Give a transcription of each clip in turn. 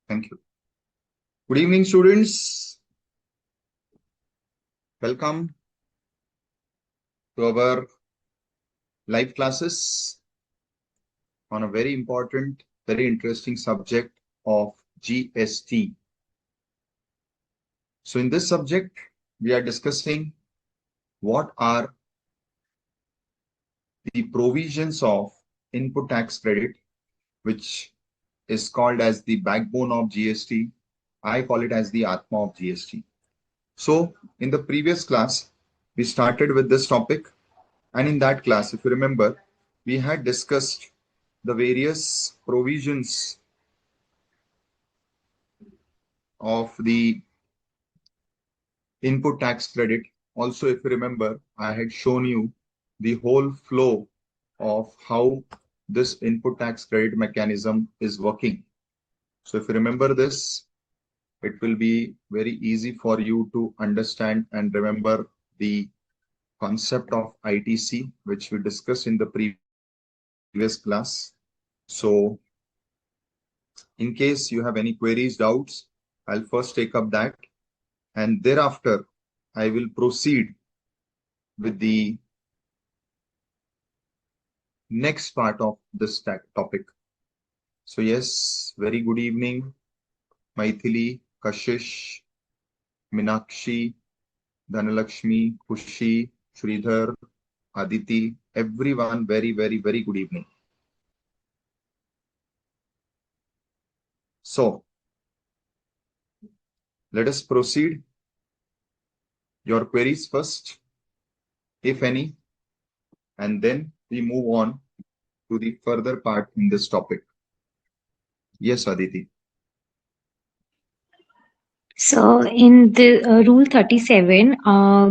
Thank you. Good evening, students. Welcome to our live classes on a very important, very interesting subject of GST. So in this subject, we are discussing what are the provisions of input tax credit, which is called as the backbone of GST. I call it as the Atma of GST. So in the previous class, we started with this topic. And in that class, if you remember, we had discussed the various provisions of the input tax credit. Also, if you remember, I had shown you the whole flow of how this input tax credit mechanism is working. So if you remember this, it will be very easy for you to understand and remember the concept of ITC, which we discussed in the previous class. So in case you have any queries, doubts, I'll first take up that, and thereafter I will proceed with the next part of this topic. So yes, very good evening, Maithili, Kashish, Minakshi, Dhanalakshmi, Kushi, Sridhar, Aditi, everyone, very good evening. So let us proceed. Your queries first, if any, and then we move on to the further part in this topic. Yes, Aditi. So in the Rule 37,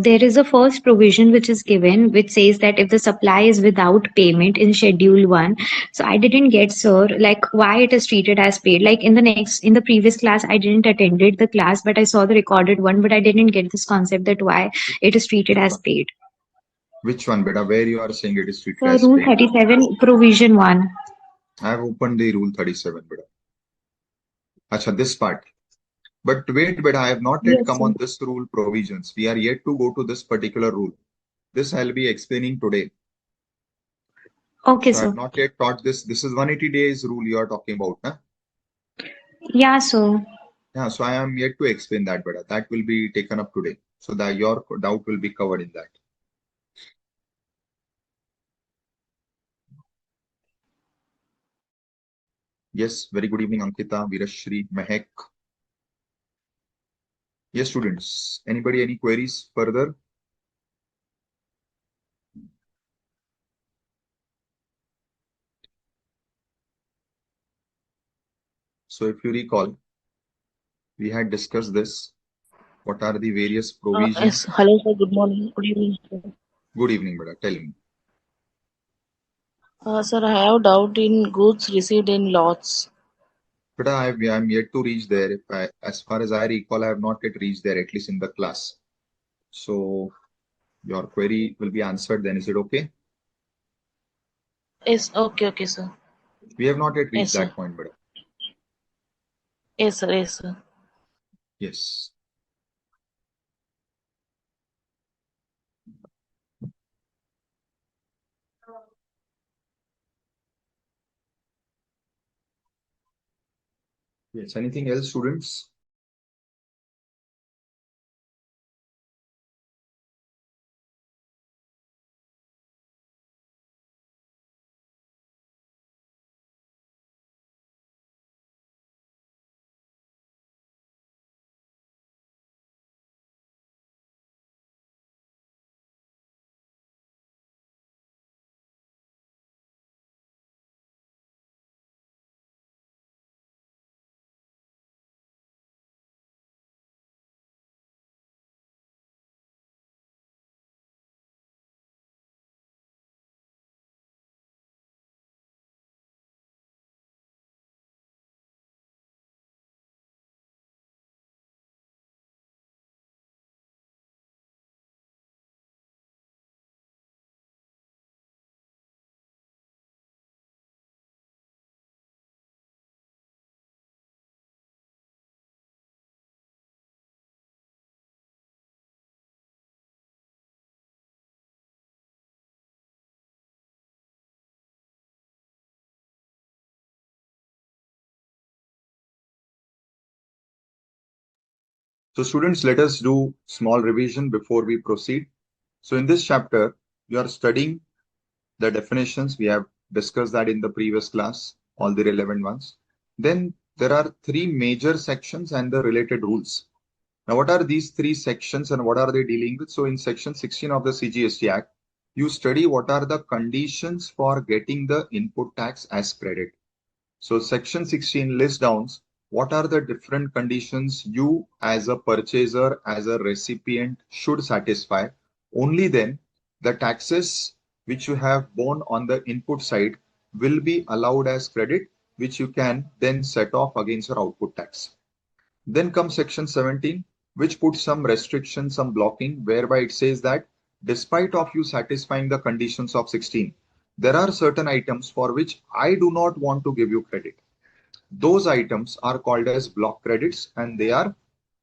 there is a first provision which is given, which says that if the supply is without payment in Schedule 1, so I didn't get, sir, like why it is treated as paid. Like in the previous class, I didn't attended the class, but I saw the recorded one, but I didn't get this concept that why it is treated Which as one? paid. Which one, beta? Where you are saying it is treated So as Rule paid? 37, Provision 1. I have opened the Rule 37, beta. Acha, this part. But wait, beta, I have not yet Yes, come sir. on this rule provisions. We are yet to go to this particular rule. This I'll be explaining today. Okay, So I have sir. not yet taught this. This is 180 days rule you are talking about, huh? Yeah, so Yeah, so I am yet to explain that, beta. That will be taken up today. So that your doubt will be covered in that. Yes, very good evening, Ankita, Virashri, Mehak. Yes, students. Anybody, any queries further? So if you recall, we had discussed this. What are the various Yes, provisions? hello sir, good morning, good evening sir. Good evening, brother. Tell me. Sir, I have doubt in goods received in lots. But I'm yet to reach there. As far as I recall, I have not yet reached there, at least in the class. So your query will be answered then. Is it okay? Yes, okay sir. We have not yet Yes reached sir, that point, brother. yes sir. Yes. Yes. Anything else, students? So students, let us do small revision before we proceed. So in this chapter, you are studying the definitions. We have discussed that in the previous class, all the relevant ones. Then there are three major sections and the related rules. Now, what are these three sections and what are they dealing with? So in section 16 of the CGST Act, you study what are the conditions for getting the input tax as credit. So section 16 lists down what are the different conditions you as a purchaser, as a recipient should satisfy. Only then the taxes which you have borne on the input side will be allowed as credit, which you can then set off against your output tax. Then comes section 17, which puts some restrictions, some blocking, whereby it says that despite of you satisfying the conditions of 16, there are certain items for which I do not want to give you credit. Those items are called as block credits and they are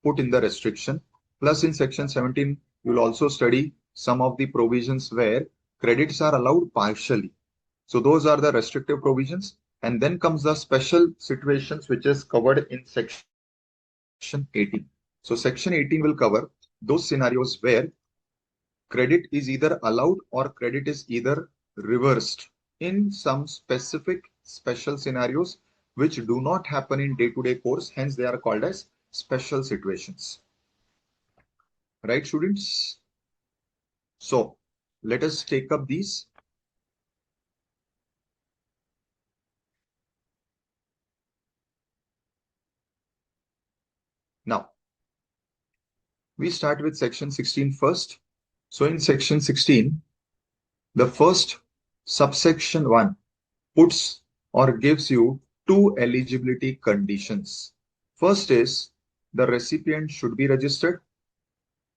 put in the restriction. Plus in section 17, you will also study some of the provisions where credits are allowed partially. So those are the restrictive provisions. And then comes the special situations which is covered in section 18. So section 18 will cover those scenarios where credit is either allowed or credit is either reversed in some specific special scenarios which do not happen in day-to-day course. Hence, they are called as special situations. Right, students? So let us take up these. Now, we start with section 16 first. So in section 16, the first subsection 1 puts or gives you two eligibility conditions. First is the recipient should be registered.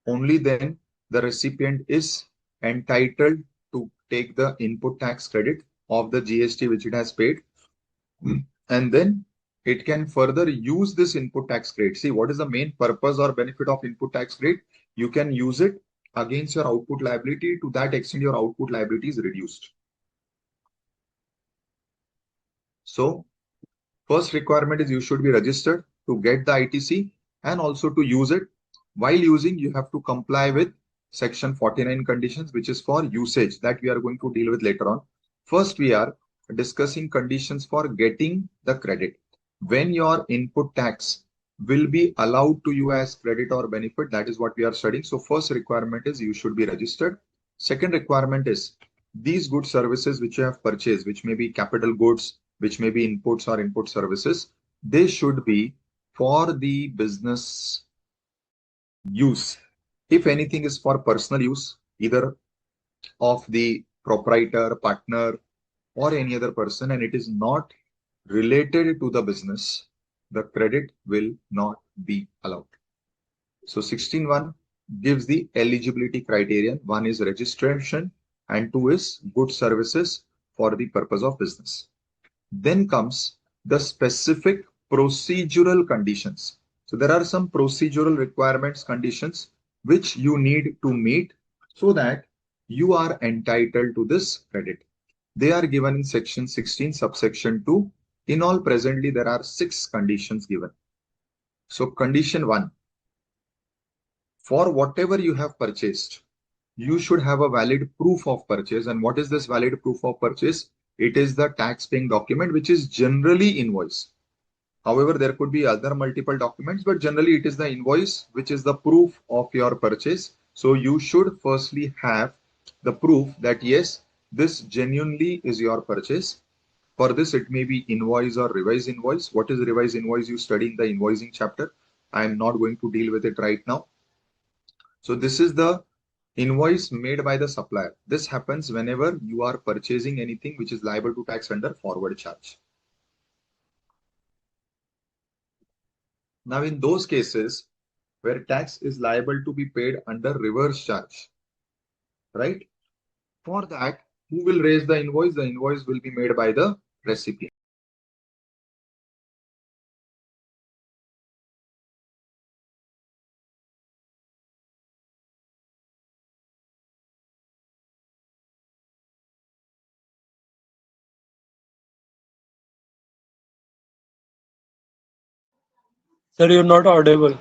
Only then the recipient is entitled to take the input tax credit of the GST which it has paid. And then it can further use this input tax credit. See, what is the main purpose or benefit of input tax credit? You can use it against your output liability. To that extent, your output liability is reduced. So first requirement is you should be registered to get the ITC and also to use it. While using, you have to comply with section 49 conditions, which is for usage that we are going to deal with later on. First, we are discussing conditions for getting the credit. When your input tax will be allowed to you as credit or benefit, that is what we are studying. So first requirement is you should be registered. Second requirement is these goods services which you have purchased, which may be capital goods, which may be inputs or input services, they should be for the business use. If anything is for personal use, either of the proprietor, partner, or any other person, and it is not related to the business, the credit will not be allowed. So 16.1 gives the eligibility criterion. One is registration and two is goods services for the purpose of business. Then comes the specific procedural conditions. So there are some procedural requirements, conditions which you need to meet so that you are entitled to this credit. They are given in section 16, subsection 2. In all, presently, there are 6 conditions given. So condition 1, for whatever you have purchased, you should have a valid proof of purchase. And what is this valid proof of purchase? It is the tax paying document, which is generally invoice. However, there could be other multiple documents, but generally it is the invoice, which is the proof of your purchase. So you should firstly have the proof that yes, this genuinely is your purchase. For this, it may be invoice or revised invoice. What is revised invoice? You study in the invoicing chapter. I am not going to deal with it right now. So this is the invoice made by the supplier. This happens whenever you are purchasing anything which is liable to tax under forward charge. Now, in those cases where tax is liable to be paid under reverse charge, right? For that, who will raise the invoice? The invoice will be made by the recipient. Sir, you're not audible.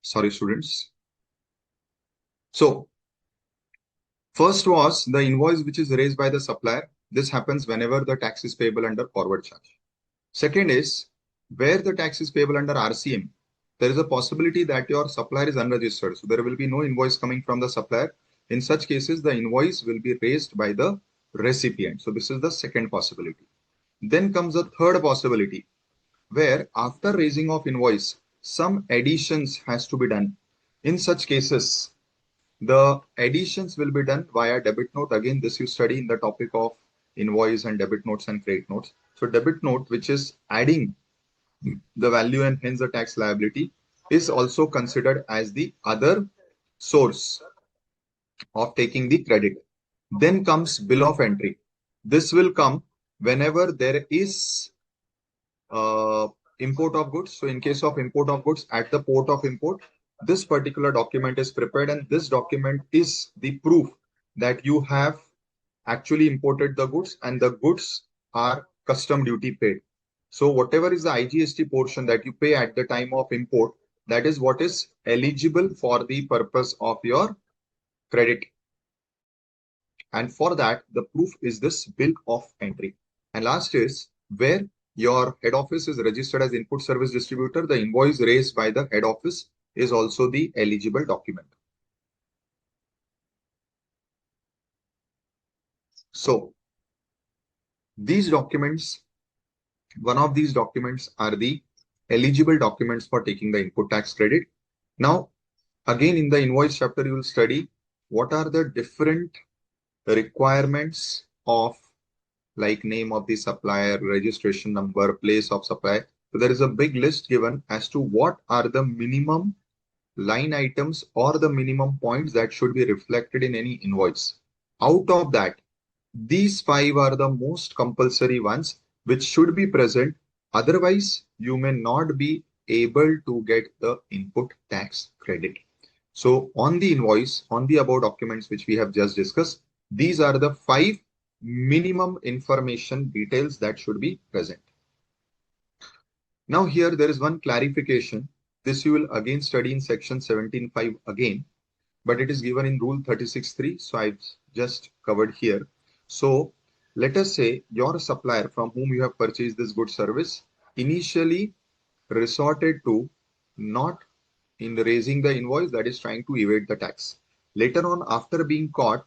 Sorry, students. So first was the invoice which is raised by the supplier. This happens whenever the tax is payable under forward charge. Second is where the tax is payable under RCM. There is a possibility that your supplier is unregistered. So there will be no invoice coming from the supplier. In such cases, the invoice will be raised by the recipient. So this is the second possibility. Then comes the third possibility where after raising of invoice, some additions has to be done. In such cases, the additions will be done via debit note. Again, this you study in the topic of invoice and debit notes and credit notes. So debit note, which is adding the value and hence the tax liability, is also considered as the other source of taking the credit. Then comes bill of entry. This will come whenever there is import of goods. So in case of import of goods at the port of import, this particular document is prepared, and this document is the proof that you have actually imported the goods and the goods are custom duty paid. So whatever is the IGST portion that you pay at the time of import, that is what is eligible for the purpose of your credit. And for that, the proof is this bill of entry. And last is where your head office is registered as input service distributor, the invoice raised by the head office is also the eligible document. So these documents, one of these documents are the eligible documents for taking the input tax credit. Now, again, in the invoice chapter, you will study what are the different requirements of like name of the supplier, registration number, place of supply. So there is a big list given as to what are the minimum line items or the minimum points that should be reflected in any invoice. Out of that, these 5 are the most compulsory ones which should be present. Otherwise, you may not be able to get the input tax credit. So on the invoice, on the above documents which we have just discussed, these are the 5 minimum information details that should be present. Now here there is one clarification. This you will again study in section 17.5 again, but it is given in rule 36.3. So I've just covered here. So let us say your supplier from whom you have purchased this good service initially resorted to not in raising the invoice, that is trying to evade the tax. Later on, after being caught,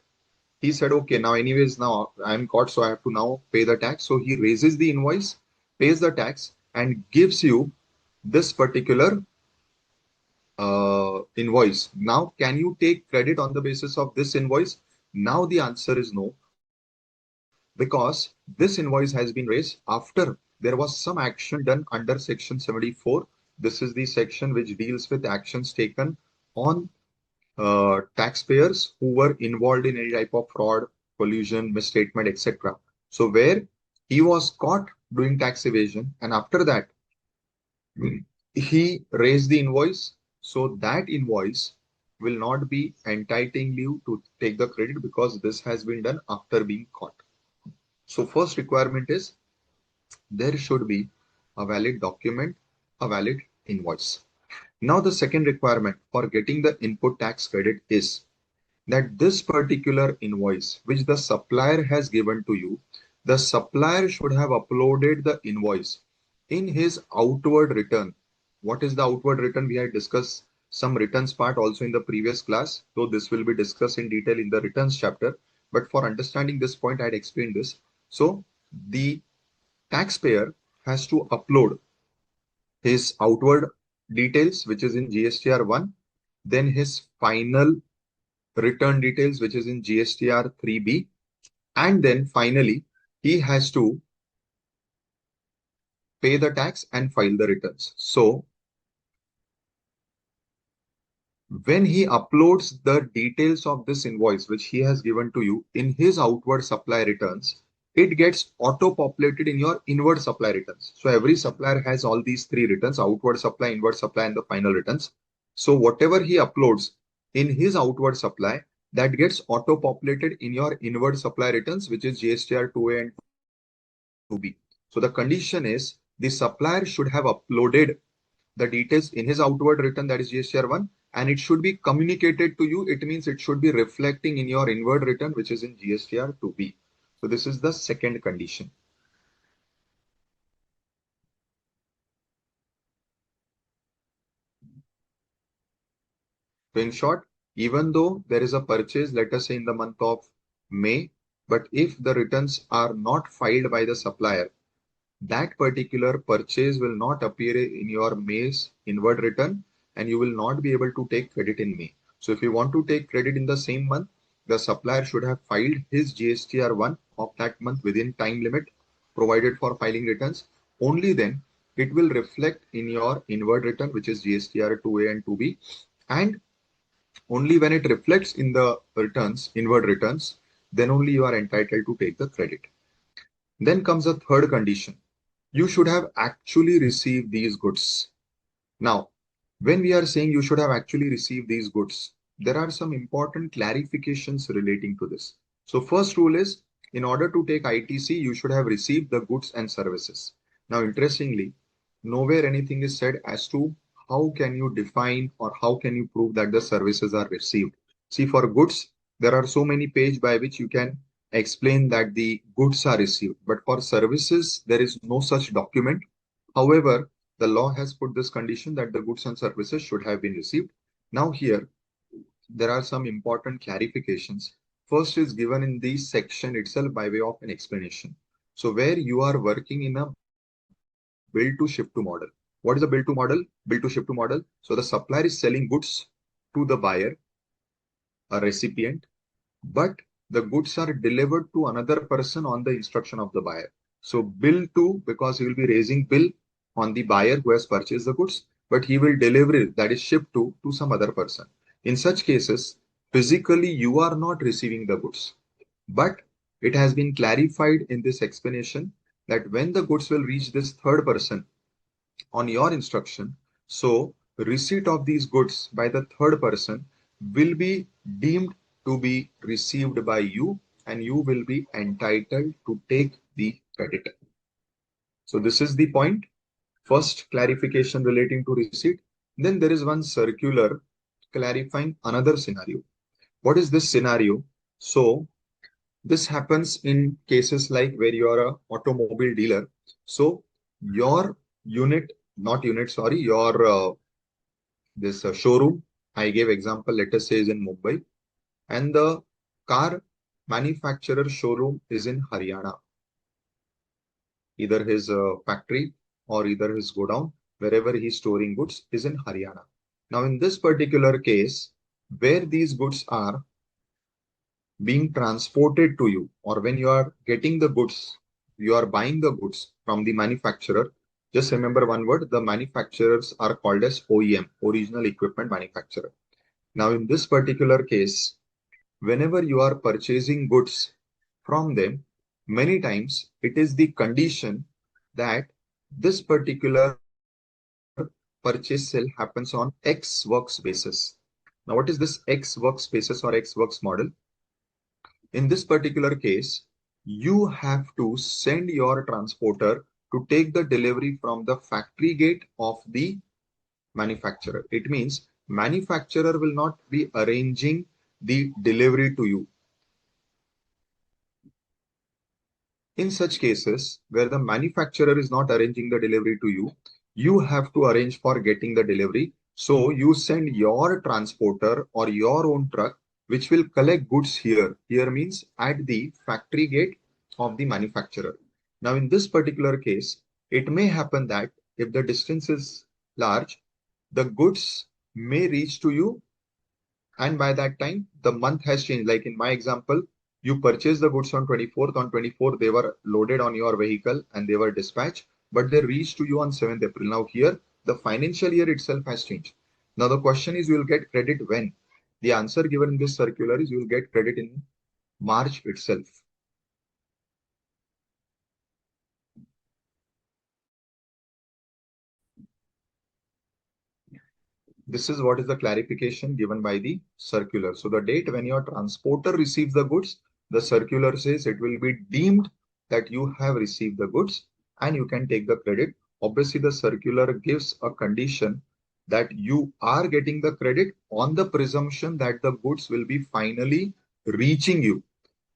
he said, okay, now anyways, now I'm caught, so I have to now pay the tax. So he raises the invoice, pays the tax, and gives you this particular invoice. Now, can you take credit on the basis of this invoice? Now the answer is no, because this invoice has been raised after there was some action done under section 74. This is the section which deals with actions taken on taxpayers who were involved in any type of fraud, collusion, misstatement, etc. So where he was caught doing tax evasion, and after that he raised the invoice, so that invoice will not be entitling you to take the credit because this has been done after being caught. So first requirement is there should be a valid document, a valid invoice. Now the second requirement for getting the input tax credit is that this particular invoice which the supplier has given to you, the supplier should have uploaded the invoice in his outward return. What is the outward return? We had discussed some returns part also in the previous class, though this will be discussed in detail in the returns chapter. But for understanding this point, I had explained this. So the taxpayer has to upload his outward details, which is in GSTR 1, then his final return details, which is in GSTR 3B, and then finally he has to pay the tax and file the returns. So when he uploads the details of this invoice which he has given to you in his outward supply returns, it gets auto-populated in your inward supply returns. So every supplier has all these 3 returns: outward supply, inward supply, and the final returns. So whatever he uploads in his outward supply, that gets auto-populated in your inward supply returns, which is GSTR 2A and 2B. So the condition is the supplier should have uploaded the details in his outward return, that is GSTR 1, and it should be communicated to you. It means it should be reflecting in your inward return, which is in GSTR 2B. So this is the second condition. So in short, even though there is a purchase, let us say in the month of May, but if the returns are not filed by the supplier, that particular purchase will not appear in your May's inward return, and you will not be able to take credit in May. So if you want to take credit in the same month, the supplier should have filed his GSTR 1 of that month within time limit provided for filing returns. Only then it will reflect in your inward return, which is GSTR 2A and 2B. And only when it reflects in the returns, inward returns, then only you are entitled to take the credit. Then comes a third condition. You should have actually received these goods. Now, when we are saying you should have actually received these goods, there are some important clarifications relating to this. So first rule is, in order to take ITC, you should have received the goods and services. Now, interestingly, nowhere anything is said as to how can you define or how can you prove that the services are received. See, for goods, there are so many pages by which you can explain that the goods are received. But for services, there is no such document. However, the law has put this condition that the goods and services should have been received. Now here, there are some important clarifications. First is given in the section itself by way of an explanation. So where you are working in a bill to ship to model. What is a bill to model? Bill to ship to model. So the supplier is selling goods to the buyer, a recipient, but the goods are delivered to another person on the instruction of the buyer. So bill to, because he will be raising bill on the buyer who has purchased the goods, but he will deliver it, that is shipped to some other person. In such cases, physically you are not receiving the goods, but it has been clarified in this explanation that when the goods will reach this third person on your instruction, so receipt of these goods by the third person will be deemed to be received by you, and you will be entitled to take the credit. So this is the point. First clarification relating to receipt. Then there is one circular clarifying another scenario. What is this scenario? So this happens in cases like where you are a automobile dealer. So your unit, not unit, sorry, your this showroom, I gave example, let us say is in Mumbai, and the car manufacturer showroom is in Haryana, either his factory or either his godown, wherever he's storing goods is in Haryana. Now in this particular case, where these goods are being transported to you, or when you are getting the goods, you are buying the goods from the manufacturer. Just remember one word, the manufacturers are called as OEM, original equipment manufacturer. Now in this particular case, whenever you are purchasing goods from them, many times it is the condition that this particular purchase sale happens on X works basis. Now what is this X works basis or X works model? In this particular case, you have to send your transporter to take the delivery from the factory gate of the manufacturer. It means manufacturer will not be arranging the delivery to you. In such cases where the manufacturer is not arranging the delivery to you, you have to arrange for getting the delivery. So you send your transporter or your own truck, which will collect goods here. Here means at the factory gate of the manufacturer. Now, in this particular case, it may happen that if the distance is large, the goods may reach to you, and by that time the month has changed. Like in my example, you purchased the goods on 24th. On 24th, they were loaded on your vehicle and they were dispatched, but they reached to you on 7th April. Now here, the financial year itself has changed. Now the question is, you will get credit when? The answer given in this circular is you will get credit in March itself. This is what is the clarification given by the circular. So the date when your transporter receives the goods, the circular says it will be deemed that you have received the goods and you can take the credit obviously the circular gives a condition that you are getting the credit on the presumption that the goods will be finally reaching you.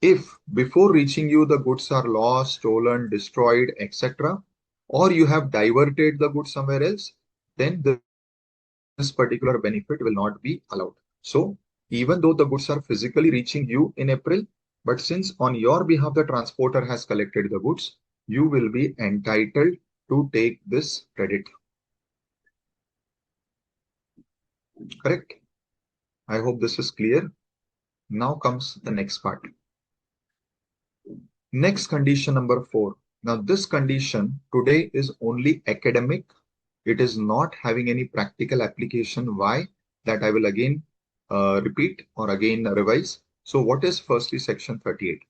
If before reaching you the goods are lost, stolen, destroyed, etc., or you have diverted the goods somewhere else, then this particular benefit will not be allowed. So even though the goods are physically reaching you in April, but since on your behalf the transporter has collected the goods, you will be entitled to take this credit. Correct? I hope this is clear. Now comes the next part. Next condition number 4. Now this condition today is only academic. It is not having any practical application. Why? That I will again repeat or again revise. So what is firstly section 38?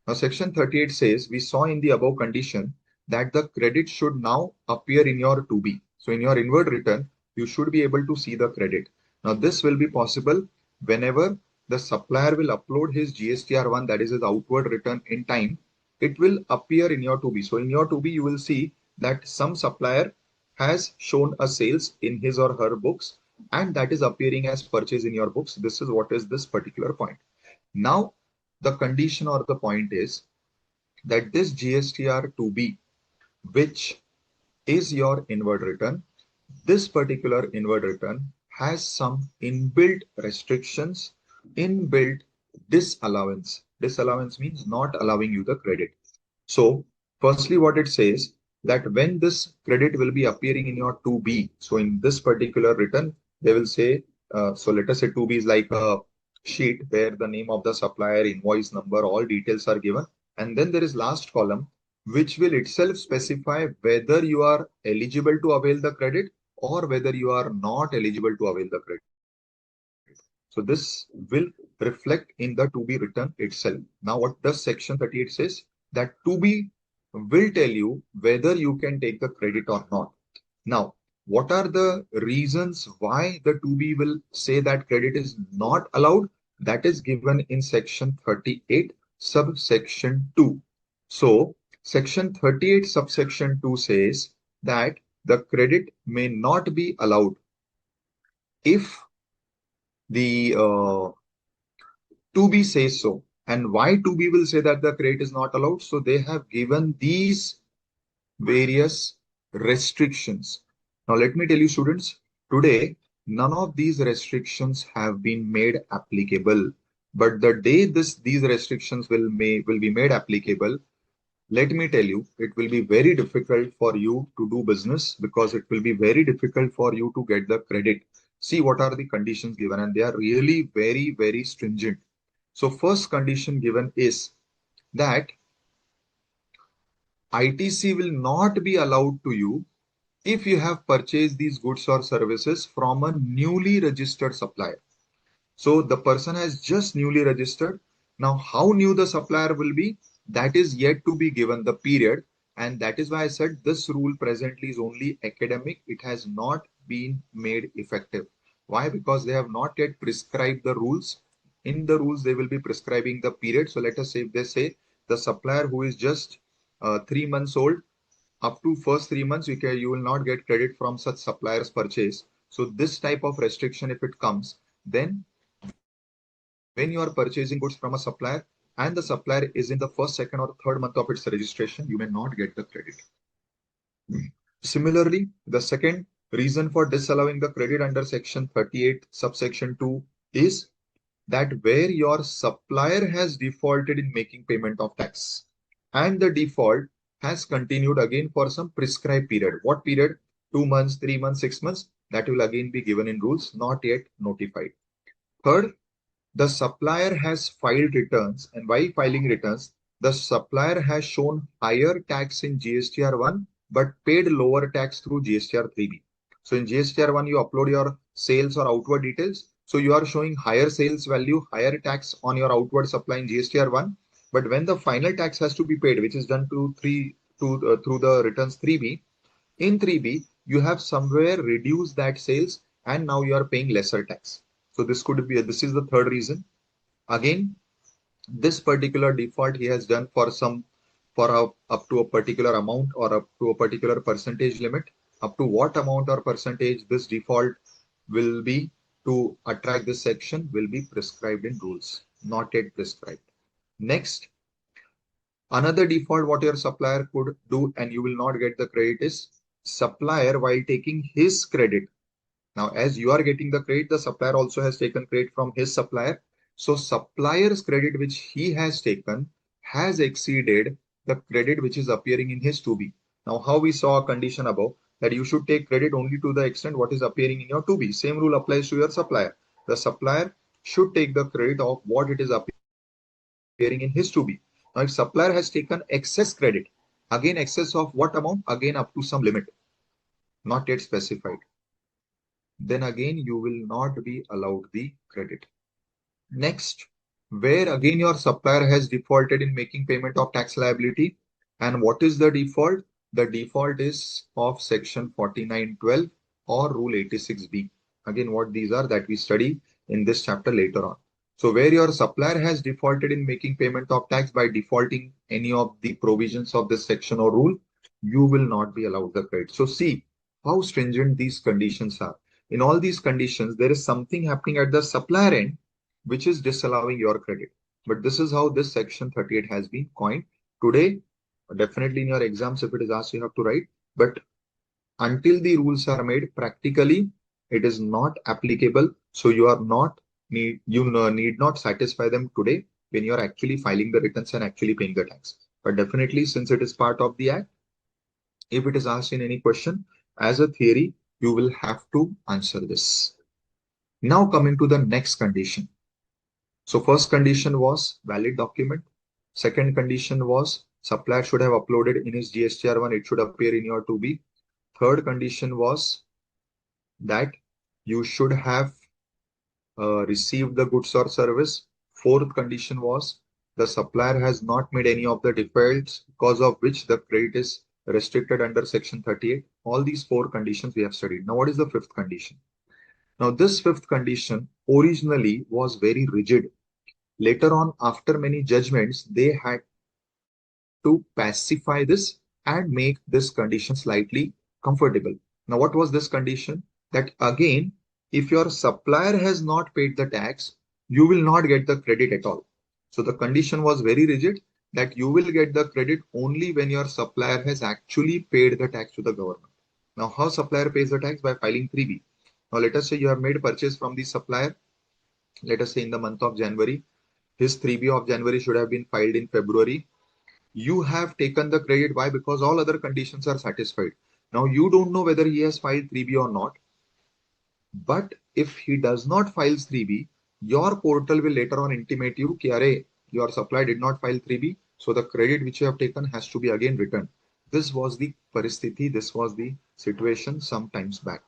Now section 38 says we saw in the above condition that the credit should now appear in your 2B. So in your inward return, you should be able to see the credit. Now this will be possible whenever the supplier will upload his GSTR1, that is his outward return in time, it will appear in your 2B. So in your 2B, you will see that some supplier has shown a sales in his or her books, and that is appearing as purchase in your books. This is what is this particular point. Now, the condition or the point is that this GSTR2B, which is your inward return, this particular inward return has some inbuilt restrictions, inbuilt disallowance. Disallowance means not allowing you the credit. So firstly, what it says that when this credit will be appearing in your 2B, so in this particular return, they will say, so let us say 2B is like a sheet where the name of the supplier, invoice number, all details are given. And then there is last column, which will itself specify whether you are eligible to avail the credit or whether you are not eligible to avail the credit. So this will reflect in the 2B return itself. Now, what does section 38 says? That 2B will tell you whether you can take the credit or not. Now, what are the reasons why the 2B will say that credit is not allowed? That is given in section 38, subsection 2. So, section 38, subsection 2 says that the credit may not be allowed if the 2B says so. And why 2B will say that the credit is not allowed? So they have given these various restrictions. Now let me tell you students, today none of these restrictions have been made applicable. But the day these restrictions will be made applicable, let me tell you, it will be very difficult for you to do business because it will be very difficult for you to get the credit. See what are the conditions given, and they are really very, very stringent. So first condition given is that ITC will not be allowed to you if you have purchased these goods or services from a newly registered supplier. So the person has just newly registered. Now, how new the supplier will be, that is yet to be given the period. And that is why I said this rule presently is only academic. It has not been made effective. Why? Because they have not yet prescribed the rules. In the rules, they will be prescribing the period. So let us say if they say the supplier who is just 3 months old, up to first 3 months, you will not get credit from such suppliers purchase. So this type of restriction, if it comes, then when you are purchasing goods from a supplier and the supplier is in the first, second, or third month of its registration, you may not get the credit. Similarly, the second reason for disallowing the credit under section 38, subsection 2 is that where your supplier has defaulted in making payment of tax and the default has continued again for some prescribed period. What period? 2 months, 3 months, 6 months. That will again be given in rules, not yet notified. Third, the supplier has filed returns, and while filing returns, the supplier has shown higher tax in GSTR1 but paid lower tax through GSTR3B. So in GSTR1, you upload your sales or outward details. So you are showing higher sales value, higher tax on your outward supply in GSTR1. But when the final tax has to be paid, which is done through the returns 3B, in 3B, you have somewhere reduced that sales and now you are paying lesser tax. So this is the third reason. Again, this particular default he has done for some for up to a particular amount or up to a particular percentage limit. Up to what amount or percentage this default will be to attract this section will be prescribed in rules, not yet prescribed. Next, another default what your supplier could do and you will not get the credit is supplier while taking his credit. Now, as you are getting the credit, the supplier also has taken credit from his supplier. So supplier's credit which he has taken has exceeded the credit which is appearing in his 2B. Now, how we saw a condition above that you should take credit only to the extent what is appearing in your 2B. Same rule applies to your supplier. The supplier should take the credit of what it is appearing in his 2B. Now, if supplier has taken excess credit, again excess of what amount? Again up to some limit, not yet specified, then again you will not be allowed the credit. Next, where again your supplier has defaulted in making payment of tax liability. And what is the default? The default is of section 4912 or rule 86B. Again, what these are that we study in this chapter later on. So where your supplier has defaulted in making payment of tax by defaulting any of the provisions of this section or rule, you will not be allowed the credit. So see how stringent these conditions are. In all these conditions, there is something happening at the supplier end which is disallowing your credit. But this is how this section 38 has been coined. Today, definitely in your exams, if it is asked, you have to write. But until the rules are made, practically, it is not applicable. So you are not need not satisfy them today when you are actually filing the returns and actually paying the tax. But definitely, since it is part of the act, if it is asked in any question, as a theory, you will have to answer this. Now coming to the next condition. So first condition was valid document. Second condition was supplier should have uploaded in his GSTR 1, it should appear in your 2B. Third condition was that you should have received the goods or service. Fourth condition was the supplier has not made any of the defaults because of which the credit is restricted under section 38. All these four conditions we have studied. Now, what is the fifth condition? Now, this fifth condition originally was very rigid. Later on, after many judgments, they had to pacify this and make this condition slightly comfortable. Now, what was this condition? That again, if your supplier has not paid the tax, you will not get the credit at all. So the condition was very rigid that you will get the credit only when your supplier has actually paid the tax to the government. Now, how supplier pays the tax? By filing 3B. Now, let us say you have made purchase from the supplier, let us say in the month of January. His 3B of January should have been filed in February. You have taken the credit. Why? Because all other conditions are satisfied. Now you don't know whether he has filed 3B or not. But if he does not file 3B, your portal will later on intimate you that your supplier did not file 3B. So the credit which you have taken has to be again returned. This was the paristhiti, this was the situation some times back.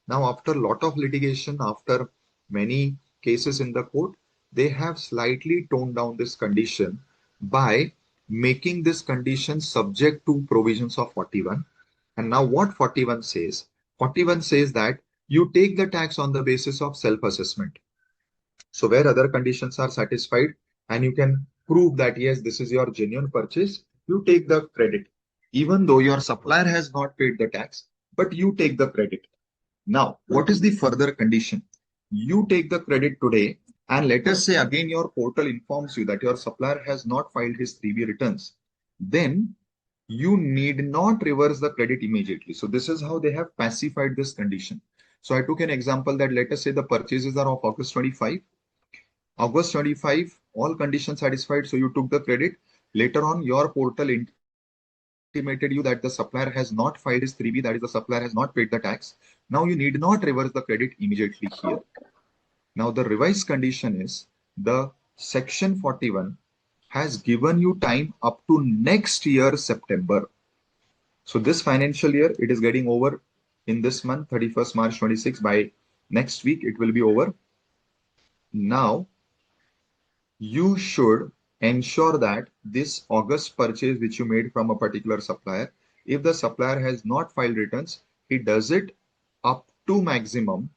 Now, after a lot of litigation, after many cases in the court, they have slightly toned down this condition by making this condition subject to provisions of 41. And now what 41 says? 41 says that you take the tax on the basis of self-assessment. So where other conditions are satisfied and you can prove that yes, this is your genuine purchase, you take the credit. Even though your supplier has not paid the tax, but you take the credit. Now, what is the further condition? You take the credit today, and let us say again your portal informs you that your supplier has not filed his 3B returns. Then you need not reverse the credit immediately. So this is how they have pacified this condition. So I took an example that let us say the purchases are of August 25. August 25, all conditions satisfied, so you took the credit. Later on, your portal intimated you that the supplier has not filed his 3B, that is the supplier has not paid the tax. Now you need not reverse the credit immediately here. Now the revised condition is the section 41 has given you time up to next year, September. So this financial year, it is getting over in this month, 31st March 26. By next week, it will be over. Now, you should ensure that this August purchase which you made from a particular supplier, if the supplier has not filed returns, he does it up to maximum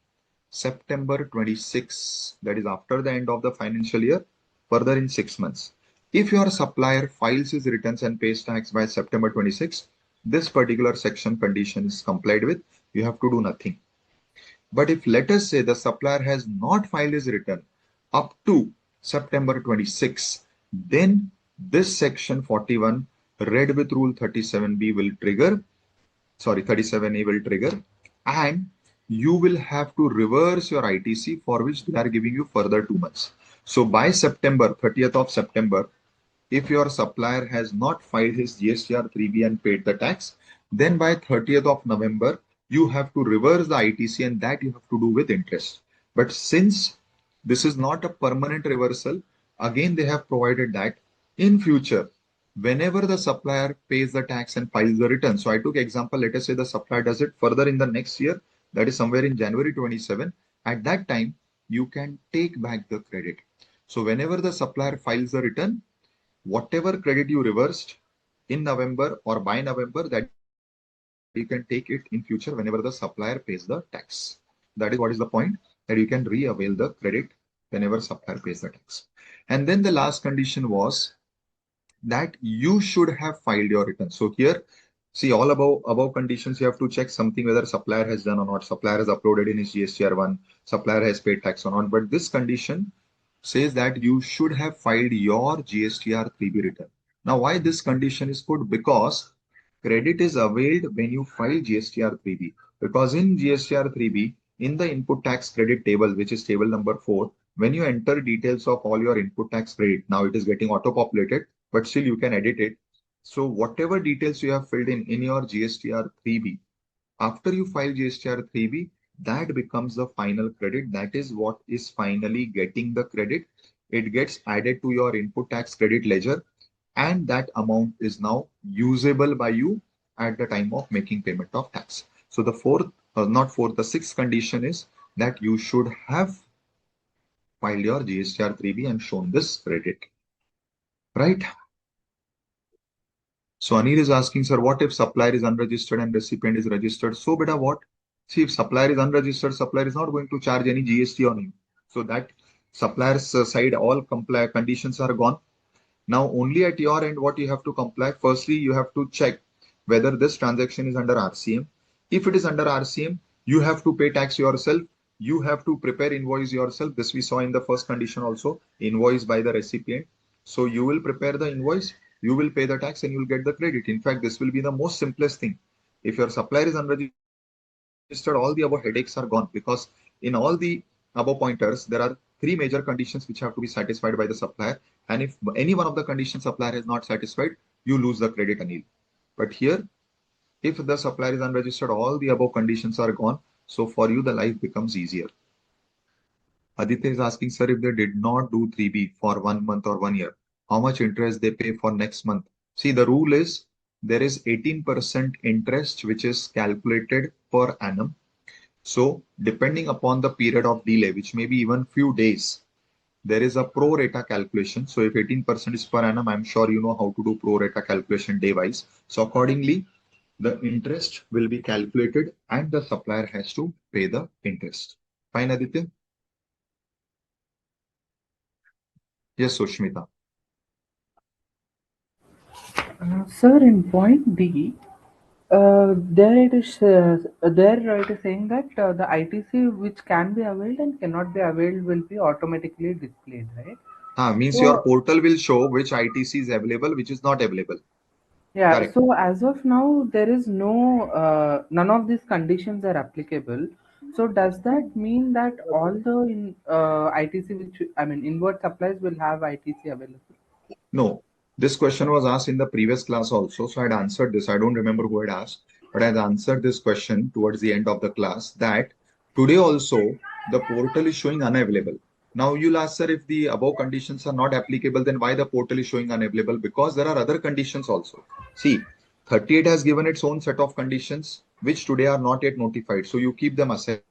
September 26. That is after the end of the financial year, further in 6 months. If your supplier files his returns and pays tax by September 26, this particular section condition is complied with. You have to do nothing. But if let us say the supplier has not filed his return up to September 26, then this section 41 read with rule 37B will trigger, sorry, 37A will trigger, and you will have to reverse your ITC, for which they are giving you further 2 months. So by September, 30th of September, if your supplier has not filed his GSTR 3B and paid the tax, then by 30th of November, you have to reverse the ITC, and that you have to do with interest. But since this is not a permanent reversal, again, they have provided that in future, whenever the supplier pays the tax and files the return. So I took example, let us say the supplier does it further in the next year, that is somewhere in January 27. At that time, you can take back the credit. So whenever the supplier files the return, whatever credit you reversed in November or by November, that you can take it in future whenever the supplier pays the tax. That is what is the point, that you can re-avail the credit whenever supplier pays the tax. And then the last condition was that you should have filed your return. So here, see, all above conditions, you have to check something whether supplier has done or not. Supplier has uploaded in his GSTR1, supplier has paid tax or not. But this condition says that you should have filed your GSTR 3B return. Now, why this condition is put? Because credit is availed when you file GSTR 3B. Because in GSTR 3B, in the input tax credit table, which is table number 4, when you enter details of all your input tax credit, now it is getting auto-populated, but still you can edit it. So whatever details you have filled in your GSTR 3B, after you file GSTR 3B, that becomes the final credit. That is what is finally getting the credit. It gets added to your input tax credit ledger, and that amount is now usable by you at the time of making payment of tax. So the the sixth condition is that you should have filed your GSTR 3B and shown this credit, right? So Anil is asking, sir, what if supplier is unregistered and recipient is registered? So beta what? See, if supplier is unregistered, supplier is not going to charge any GST on you. So that supplier's side, all conditions are gone. Now only at your end, what you have to comply. Firstly, you have to check whether this transaction is under RCM. If it is under RCM, you have to pay tax yourself. You have to prepare invoice yourself. This we saw in the first condition also, invoice by the recipient. So you will prepare the invoice, you will pay the tax, and you will get the credit. In fact, this will be the most simplest thing. If your supplier is unregistered, all the above headaches are gone, because in all the above pointers, there are three major conditions which have to be satisfied by the supplier. And if any one of the conditions supplier is not satisfied, you lose the credit, Anil. But here, if the supplier is unregistered, all the above conditions are gone. So for you, the life becomes easier. Aditya is asking, sir, if they did not do 3B for 1 month or 1 year, how much interest they pay for next month? See, the rule is there is 18% interest which is calculated per annum. So depending upon the period of delay, which may be even few days, there is a pro rata calculation. So if 18% is per annum, I'm sure you know how to do pro rata calculation day wise. So accordingly, the interest will be calculated and the supplier has to pay the interest. Fine, Aditya? Yes, Sushmita. Sir, in point D, there it is saying that the ITC which can be availed and cannot be availed will be automatically displayed, right? Means your So portal will show which ITC is available, which is not available. yeah, Correct. so as of now, there is none of these conditions are applicable. So does that mean that all the ITC which I mean inward supplies will have ITC available? No, this question was asked in the previous class also. So I had answered this. I don't remember who had asked, but I had answered this question towards the end of the class that today also the portal is showing unavailable. Now you'll ask, sir, if the above conditions are not applicable, then why the portal is showing unavailable? Because there are other conditions also. See, 38 has given its own set of conditions which today are not yet notified. So you keep them aside.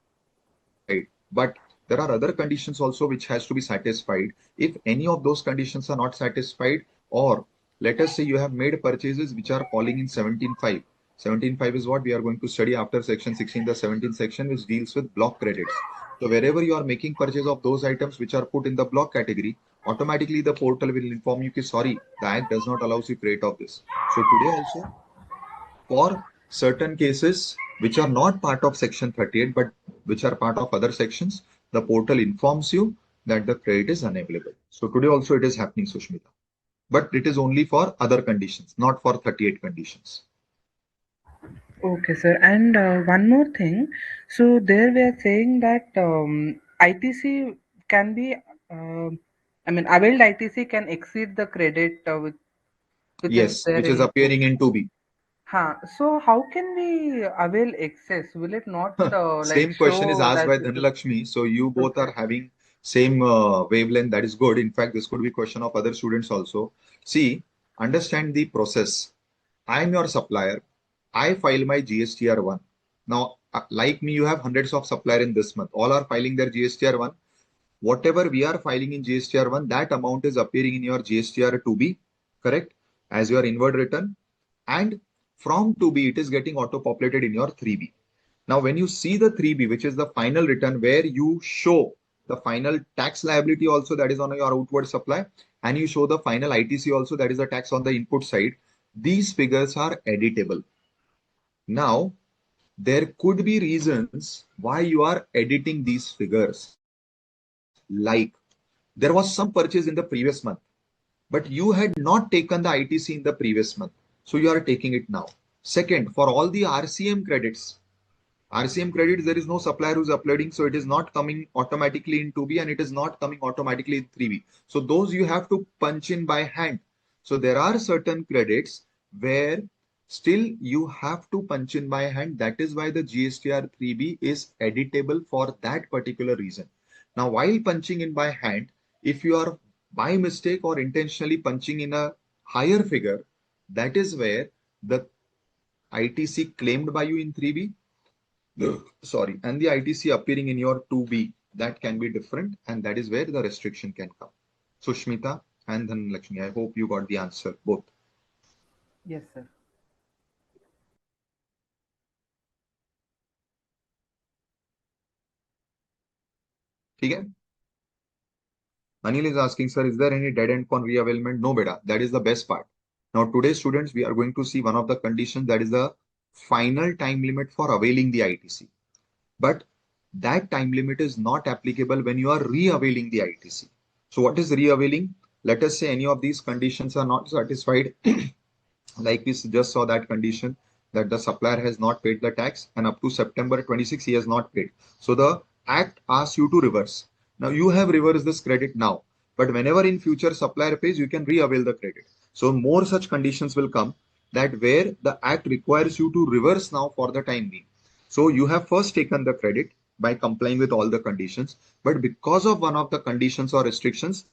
But there are other conditions also which has to be satisfied. If any of those conditions are not satisfied, or let us say you have made purchases which are falling in 17.5, 17.5 is what we are going to study after section 16, the 17th section, which deals with block credits. So wherever you are making purchase of those items which are put in the block category, automatically the portal will inform you that sorry, the act does not allow you credit of this. So today also, for certain cases which are not part of section 38 but which are part of other sections, the portal informs you that the credit is unavailable. So today also it is happening, Sushmita, but it is only for other conditions, not for 38 conditions. Okay, sir. And one more thing. So there we are saying that ITC can be, availed ITC can exceed the credit which is Yes, there which is in 2. appearing in 2B. Huh. So how can we avail excess? Will it not like Same question is show asked that by this is Dhanalakshmi. So you both okay? are having same wavelength. That is good. In fact, this could be question of other students also. See, understand the process. I am your supplier. I file my GSTR 1. Now, like me, you have hundreds of supplier in this month. All are filing their GSTR 1. Whatever we are filing in GSTR 1, that amount is appearing in your GSTR 2B, correct? As your inward return. And from 2B, it is getting auto-populated in your 3B. Now, when you see the 3B, which is the final return where you show the final tax liability also that is on your outward supply, and you show the final ITC also that is the tax on the input side, these figures are editable. Now, there could be reasons why you are editing these figures. Like there was some purchase in the previous month, but you had not taken the ITC in the previous month. So you are taking it now. Second, for all the RCM credits, there is no supplier who's uploading, so it is not coming automatically in 2B and it is not coming automatically in 3B. So those you have to punch in by hand. So there are certain credits where still you have to punch in by hand. That is why the GSTR 3B is editable for that particular reason. Now, while punching in by hand, if you are by mistake or intentionally punching in a higher figure, that is where the ITC claimed by you in 3B, sorry, and the ITC appearing in your 2B, that can be different, and that is where the restriction can come. Sushmita and Dhanlakshmi, I hope you got the answer both. Yes, sir. Okay? Anil is asking, sir, is there any dead end on reavailment? No, beta. That is the best part. Now, today, students, we are going to see one of the conditions, that is the final time limit for availing the ITC. But that time limit is not applicable when you are re-availing the ITC. So what is re-availing? Let us say any of these conditions are not satisfied. Like we just saw that condition that the supplier has not paid the tax and up to September 26 he has not paid. So the act asks you to reverse. Now you have reversed this credit now, but whenever in future supplier pays, you can re-avail the credit. So more such conditions will come, that where the act requires you to reverse now for the time being. So you have first taken the credit by complying with all the conditions, but because of one of the conditions or restrictions,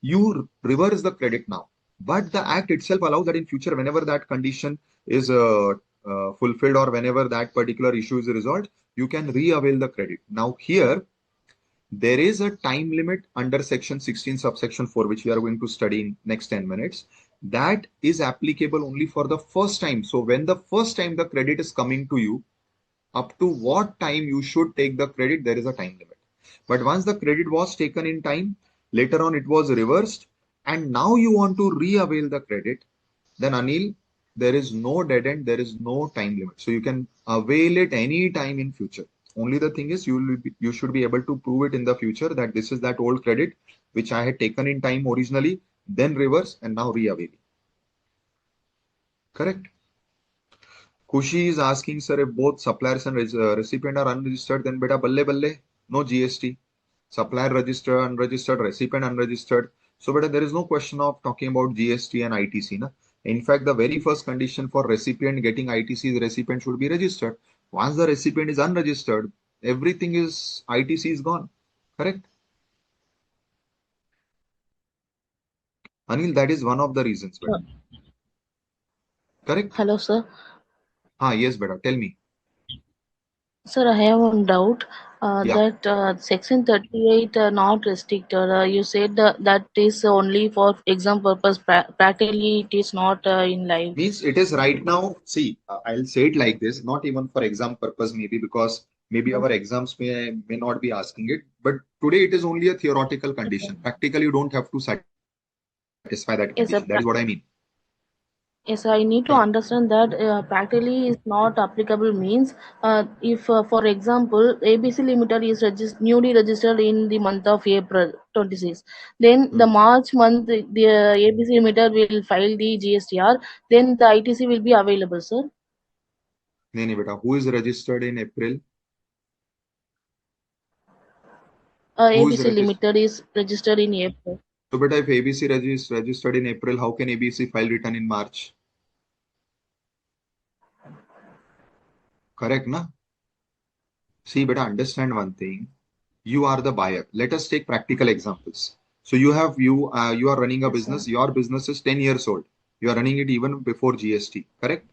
you reverse the credit now. But the act itself allows that in future, whenever that condition is fulfilled or whenever that particular issue is resolved, you can re-avail the credit. Now here, there is a time limit under section 16 subsection 4, which we are going to study in next 10 minutes. That is applicable only for the first time. So when the first time the credit is coming to you, up to what time you should take the credit, there is a time limit. But once the credit was taken in time, later on it was reversed, and now you want to re-avail the credit, then Anil, there is no dead end, there is no time limit. So you can avail it any time in future. Only the thing is you should be able to prove it in the future that this is that old credit which I had taken in time originally, then reverse and now re-availing. Correct? Kushi is asking, sir, if both suppliers and recipient are unregistered, then beta balle balle, no GST. Supplier registered, unregistered, recipient unregistered. So beta, there is no question of talking about GST and ITC. Na? In fact, the very first condition for recipient getting ITC is recipient should be registered. Once the recipient is unregistered, everything is ITC is gone. Correct? Anil, that is one of the reasons, beta. Correct? Hello, sir. Yes, beta. Tell me. Sir, I have one doubt. Yeah. That Section 38 not restricted. You said that is only for exam purpose. Practically, it is not in live. Means it is right now. See, I'll say it like this, not even for exam purpose, maybe because maybe our exams may not be asking it, but today it is only a theoretical condition. Practically, you don't have to satisfy that condition. That is what I mean. Yes, sir. Yes, I need to Correct. understand that practically is not applicable means if, for example, ABC Limited is newly registered in the month of April 26, then the Hmm. March month the ABC Limited will file the GSTR, then the ITC will be available, sir. Nee, beta. Who is registered in April? Who is ABC registered? Limited is registered in April. So, beta, if ABC registered in April, how can ABC file return in March? Correct, na? See, beta, understand one thing. You are the buyer. Let us take practical examples. So you are running a Yes, sir. business. Your business is 10 years old. You are running it even before GST. Correct?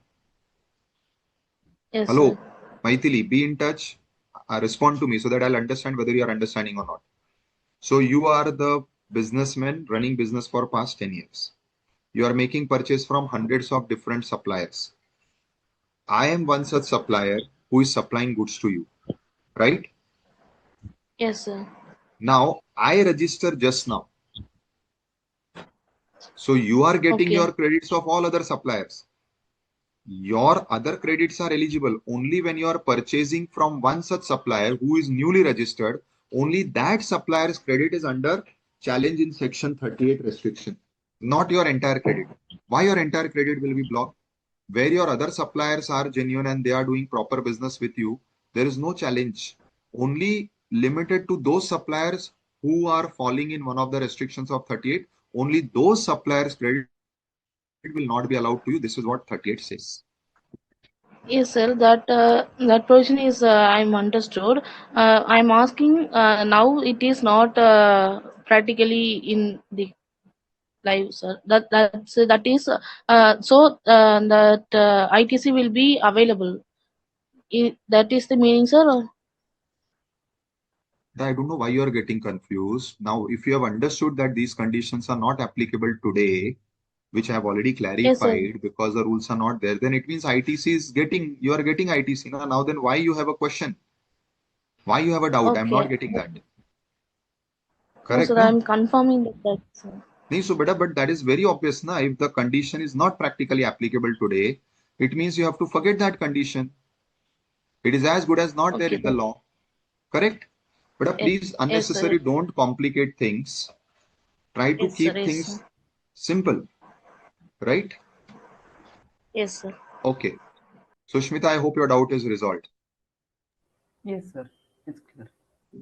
Yes, sir. Hello, Maithili, be in touch. Respond to me so that I'll understand whether you are understanding or not. So you are the businessman running business for past 10 years. You are making purchase from hundreds of different suppliers. I am one such supplier who is supplying goods to you, right? Yes, sir. Now I register just now. So you are getting Okay. your credits of all other suppliers. Your other credits are eligible only when you are purchasing from one such supplier who is newly registered. Only that supplier's credit is under challenge in section 38 restriction, not your entire credit. Why your entire credit will be blocked? Where your other suppliers are genuine and they are doing proper business with you, there is no challenge. Only limited to those suppliers who are falling in one of the restrictions of 38. Only those suppliers' credit will not be allowed to you. This is what 38 says. Yes, sir. That portion is I'm understood. I'm asking now. It is not practically in the live, sir. That is that ITC will be available. That is the meaning, sir. I don't know why you are getting confused. Now, if you have understood that these conditions are not applicable today, which I have already Yes, sir. clarified because the rules are not there, then it means ITC is getting, you are getting ITC. Now then why you have a question? Why you have a doubt? I'm not Okay. getting that. No, Correct, sir. na? I'm confirming that, sir. Nee, so beta, but that is very obvious, na? If the condition is not practically applicable today, it means you have to forget that condition. It is as good as not there Okay, in the sir. law. Correct? But Yes, please yes, sir. unnecessary don't complicate things. Try to Yes, sir. keep Yes, sir. things simple, right? Yes, sir. Okay. So Shmita, I hope your doubt is resolved. Yes, sir. It's clear.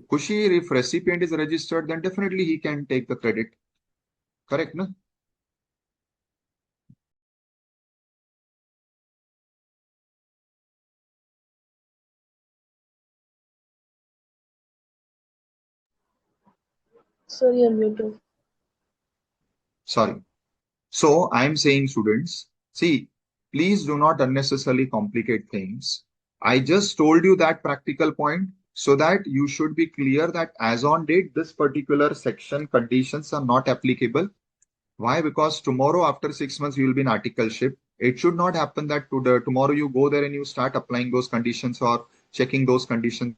Kushi, if recipient is registered, then definitely he can take the credit. Correct, na? Sir, you're muted. Sorry. So I'm saying, students, see, please do not unnecessarily complicate things. I just told you that practical point so that you should be clear that as on date, this particular section conditions are not applicable. Why? Because tomorrow, after 6 months, you will be in articleship. It should not happen that tomorrow you go there and you start applying those conditions or checking those conditions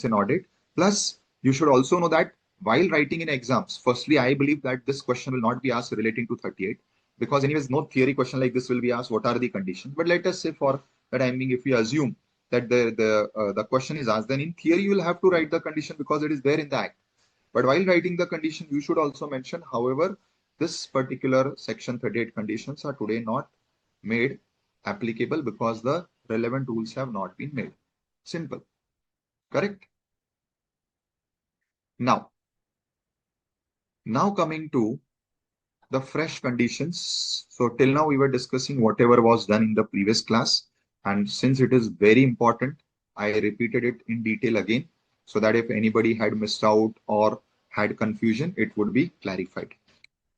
in audit. Plus, you should also know that while writing in exams, firstly, I believe that this question will not be asked relating to 38 because anyways, no theory question like this will be asked. What are the conditions? But let us say for the timing, if we assume that the question is asked, then in theory you will have to write the condition because it is there in the act. But while writing the condition, you should also mention, however, this particular section 38 conditions are today not made applicable because the relevant rules have not been made. Simple. Correct? Now, coming to the fresh conditions. So till now we were discussing whatever was done in the previous class. And since it is very important, I repeated it in detail again so that if anybody had missed out or had confusion, it would be clarified.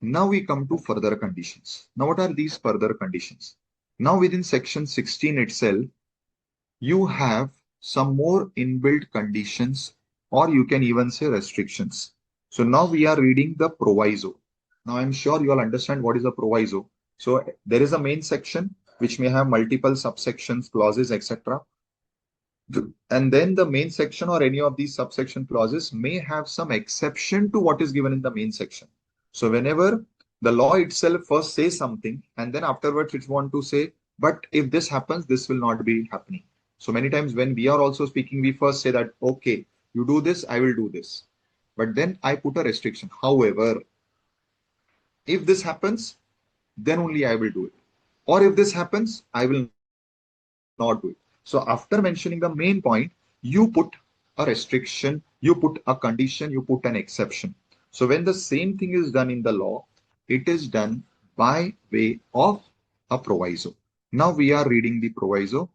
Now we come to further conditions. Now what are these further conditions? Now within section 16 itself, you have some more inbuilt conditions, or you can even say restrictions. So now we are reading the proviso. Now I'm sure you all understand what is a proviso. So there is a main section which may have multiple subsections, clauses, etc. And then the main section or any of these subsection clauses may have some exception to what is given in the main section. So whenever the law itself first says something and then afterwards it want to say, but if this happens, this will not be happening. So many times when we are also speaking, we first say that, okay, you do this, I will do this. But then I put a restriction. However, if this happens, then only I will do it. Or if this happens, I will not do it. So after mentioning the main point, you put a restriction, you put a condition, you put an exception. So when the same thing is done in the law, it is done by way of a proviso. Now we are reading the proviso,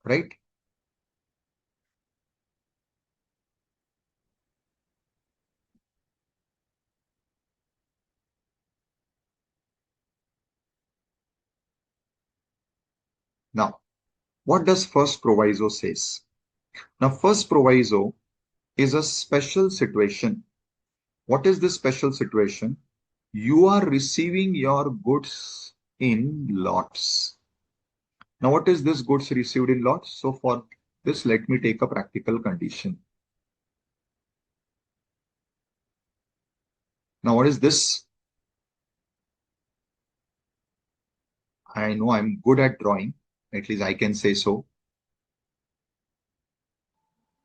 right? Now, what does first proviso says? Now, first proviso is a special situation. What is this special situation? You are receiving your goods in lots. Now, what is this goods received in lots? So for this, let me take a practical condition. Now, what is this? I know I'm good at drawing. At least I can say so.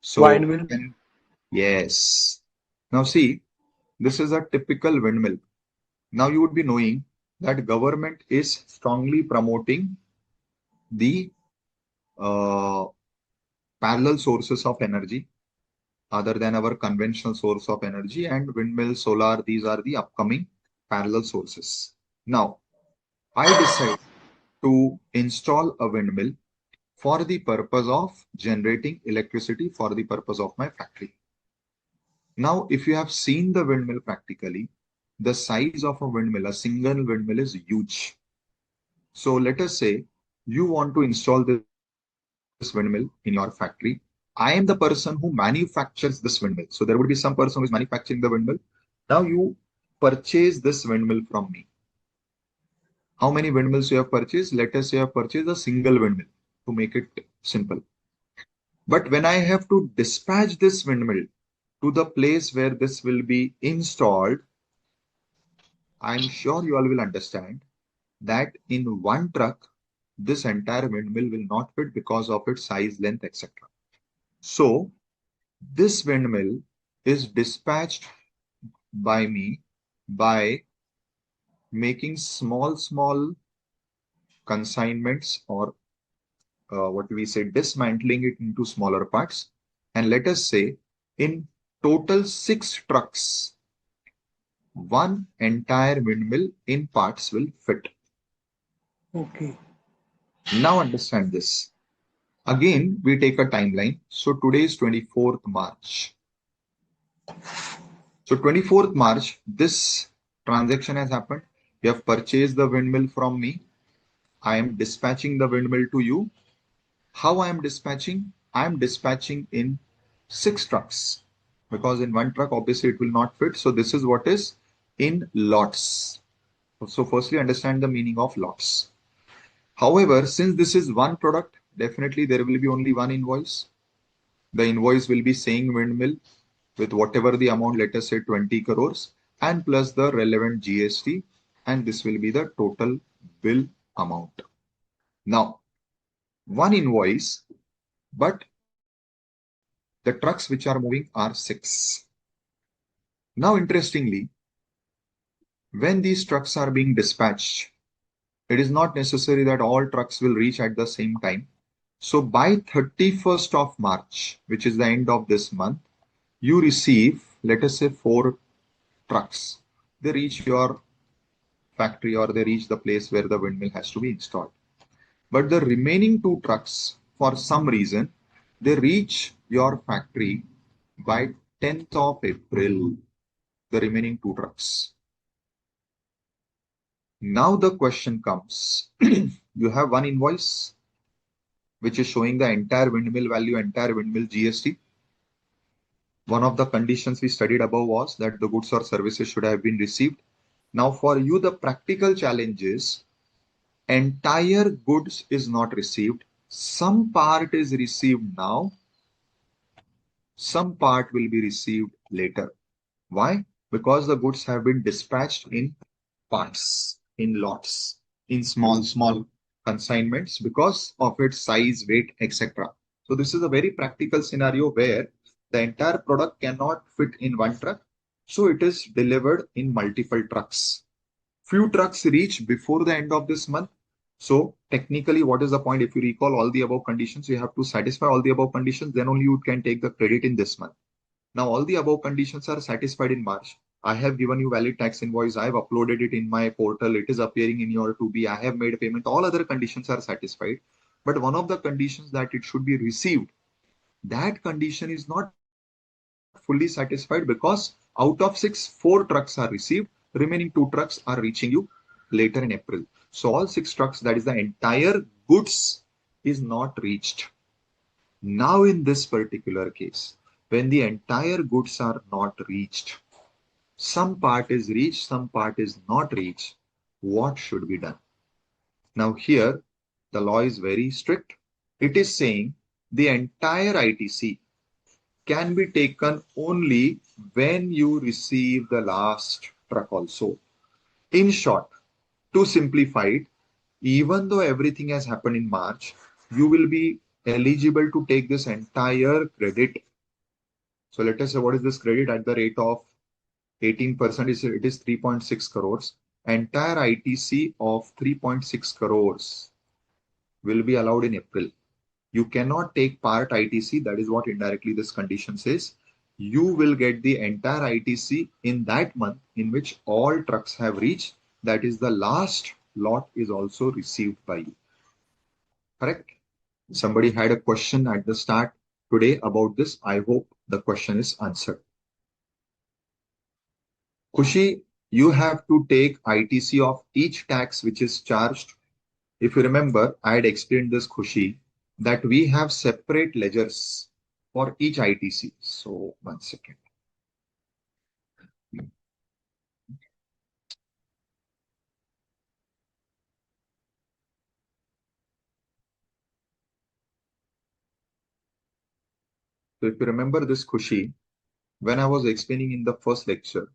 So, Windmill. yes. Now see, this is a typical windmill. Now you would be knowing that government is strongly promoting the parallel sources of energy other than our conventional source of energy, and windmill, solar, these are the upcoming parallel sources. Now, I decide to install a windmill for the purpose of generating electricity for the purpose of my factory. Now, if you have seen the windmill practically, the size of a windmill, a single windmill is huge. So let us say you want to install this windmill in your factory. I am the person who manufactures this windmill. So there would be some person who is manufacturing the windmill. Now you purchase this windmill from me. How many windmills you have purchased? Let us say you have purchased a single windmill to make it simple. But when I have to dispatch this windmill to the place where this will be installed, I'm sure you all will understand that in one truck, this entire windmill will not fit because of its size, length, etc. So this windmill is dispatched by me by making small consignments, or what we say, dismantling it into smaller parts. And let us say in total 6 trucks, one entire windmill in parts will fit. Okay. Now understand this. Again, we take a timeline. So today is 24th March. So 24th March, this transaction has happened. You have purchased the windmill from me. I am dispatching the windmill to you. How I am dispatching? I am dispatching in 6 trucks, because in one truck, obviously it will not fit. So this is what is in lots. So firstly, understand the meaning of lots. However, since this is one product, definitely there will be only one invoice. The invoice will be saying windmill with whatever the amount, let us say 20 crores, and plus the relevant GST, and this will be the total bill amount. Now, one invoice, but the trucks which are moving are 6. Now, interestingly, when these trucks are being dispatched, it is not necessary that all trucks will reach at the same time. So by 31st of March, which is the end of this month, you receive, let us say 4 trucks. They reach your factory or they reach the place where the windmill has to be installed. But the remaining 2 trucks, for some reason, they reach your factory by 10th of April, the remaining 2 trucks. Now the question comes, you have one invoice which is showing the entire windmill value, entire windmill GST. One of the conditions we studied above was that the goods or services should have been received. Now for you, the practical challenge is entire goods is not received. Some part is received now, some part will be received later. Why? Because the goods have been dispatched in parts, in lots, in small consignments because of its size, weight, etc. So this is a very practical scenario where the entire product cannot fit in one truck. So it is delivered in multiple trucks. Few trucks reach before the end of this month. So technically, what is the point? If you recall all the above conditions, you have to satisfy all the above conditions, then only you can take the credit in this month. Now, all the above conditions are satisfied in March. I have given you valid tax invoice. I have uploaded it in my portal. It is appearing in your 2B. I have made a payment. All other conditions are satisfied. But one of the conditions that it should be received, that condition is not fully satisfied because out of 6, 4 trucks are received. Remaining 2 trucks are reaching you later in April. So all 6 trucks, that is the entire goods, is not reached. Now in this particular case, when the entire goods are not reached, some part is reached, some part is not reached, what should be done? Now here, the law is very strict. It is saying the entire ITC can be taken only when you receive the last truck also. In short, to simplify it, even though everything has happened in March, you will be eligible to take this entire credit. So let us say, what is this credit at the rate of 18%? It is 3.6 crores. Entire ITC of 3.6 crores will be allowed in April. You cannot take part ITC. That is what indirectly this condition says. You will get the entire ITC in that month in which all trucks have reached. That is, the last lot is also received by you. Correct? Somebody had a question at the start today about this. I hope the question is answered. Khushi, you have to take ITC of each tax which is charged. If you remember, I had explained this, Khushi, that we have separate ledgers for each ITC. So, one second. So, if you remember this, Khushi, when I was explaining in the first lecture,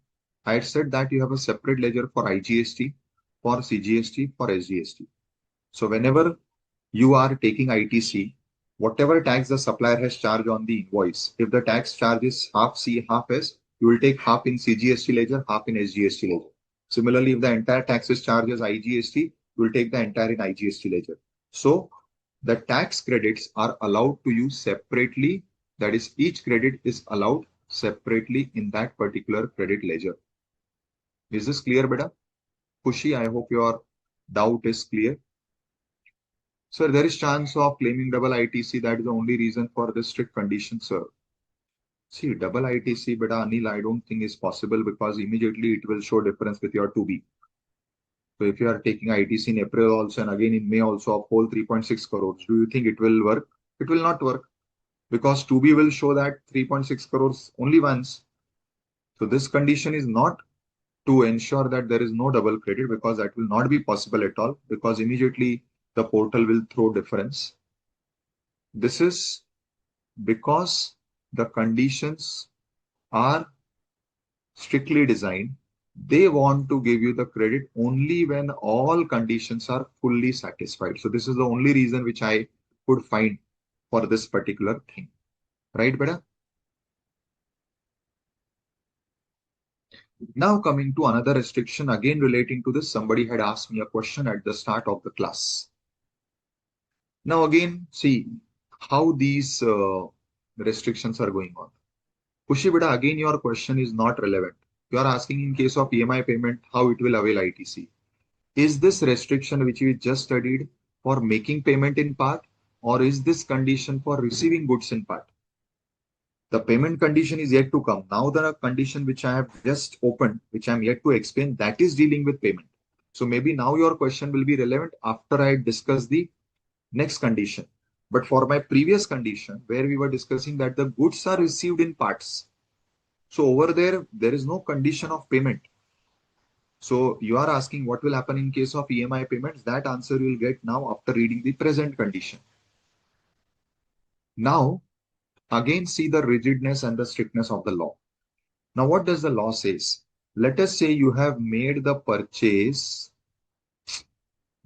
I had said that you have a separate ledger for IGST, for CGST, for SGST. So, whenever you are taking ITC, whatever tax the supplier has charged on the invoice, if the tax charge is half C, half S, you will take half in CGST ledger, half in SGST ledger. Similarly, if the entire tax is charged as IGST, you will take the entire in IGST ledger. So the tax credits are allowed to use separately. That is, each credit is allowed separately in that particular credit ledger. Is this clear, beta? Khushi, I hope your doubt is clear. Sir, there is chance of claiming double ITC. That is the only reason for this strict condition, sir. See, double ITC, beta Anil, I don't think is possible because immediately it will show difference with your 2B. So if you are taking ITC in April also and again in May also of whole 3.6 crores, do you think it will work? It will not work because 2B will show that 3.6 crores only once. So this condition is not to ensure that there is no double credit because that will not be possible at all because immediately the portal will throw difference. This is because the conditions are strictly designed. They want to give you the credit only when all conditions are fully satisfied. So this is the only reason which I could find for this particular thing. Right, beta? Now coming to another restriction, again relating to this, somebody had asked me a question at the start of the class. Now again, see how these restrictions are going on. Kushi beta, again your question is not relevant. You are asking in case of EMI payment, how it will avail ITC. Is this restriction which we just studied for making payment in part, or is this condition for receiving goods in part? The payment condition is yet to come. Now the condition which I have just opened, which I am yet to explain, that is dealing with payment. So maybe now your question will be relevant after I discuss the next condition. But for my previous condition, where we were discussing that the goods are received in parts, so over there is no condition of payment. So you are asking what will happen in case of EMI payments. That answer you will get now after reading the present condition. Now, again, see the rigidness and the strictness of the law. Now, what does the law says? Let us say you have made the purchase.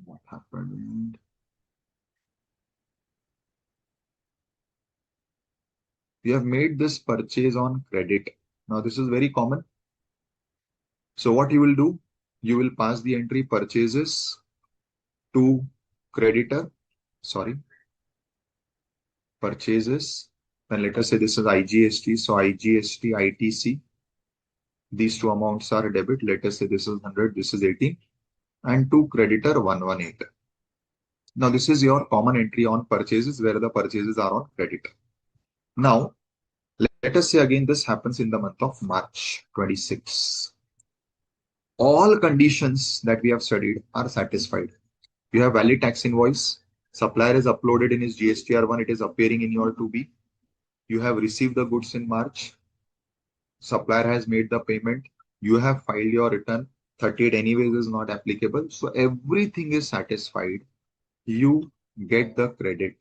What happened? You have made this purchase on credit. Now, this is very common. So what you will do? You will pass the entry purchases to creditor. Sorry, purchases. Then let us say this is IGST. So IGST, ITC. These two amounts are debit. Let us say this is 100, this is 80. And to creditor 118. Now, this is your common entry on purchases where the purchases are on credit. Now, let us say again this happens in the month of March 26. All conditions that we have studied are satisfied. You have valid tax invoice. Supplier is uploaded in his GSTR1. It is appearing in your 2B. You have received the goods in March. Supplier has made the payment. You have filed your return. 38 anyways is not applicable. So everything is satisfied. You get the credit.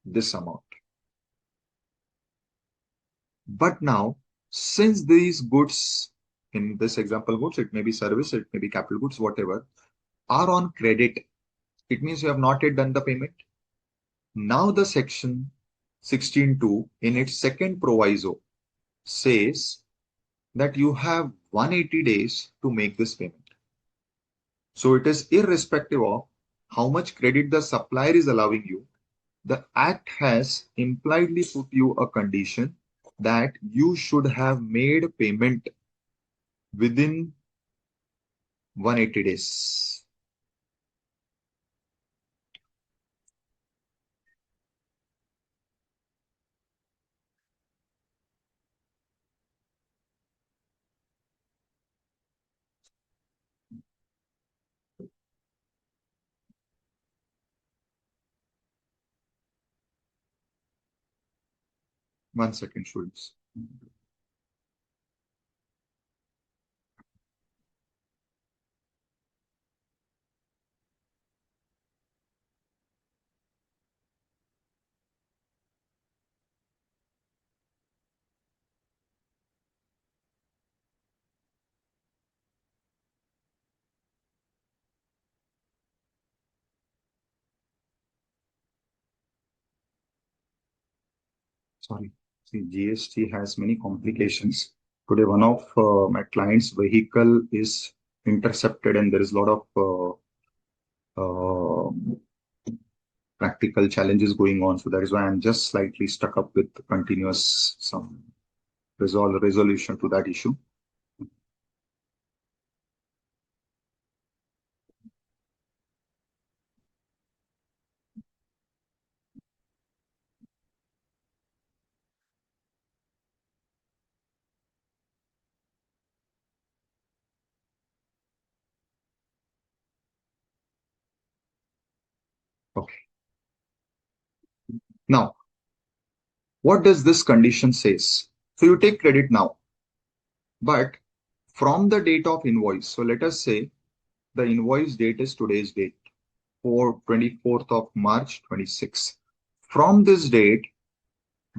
This amount. But now, since these goods, in this example goods, it may be service, it may be capital goods, whatever, are on credit, it means you have not yet done the payment. Now the section 16.2 in its second proviso says that you have 180 days to make this payment. So it is irrespective of how much credit the supplier is allowing you. The Act has impliedly put you a condition that you should have made payment within 180 days. One second, students. Sorry. See, GST has many complications. Today, one of my client's vehicle is intercepted and there is a lot of practical challenges going on. So that is why I'm just slightly stuck up with continuous some resolution to that issue. Okay. Now, what does this condition says? So you take credit now, but from the date of invoice. So let us say the invoice date is today's date, for 24th of March 26. From this date,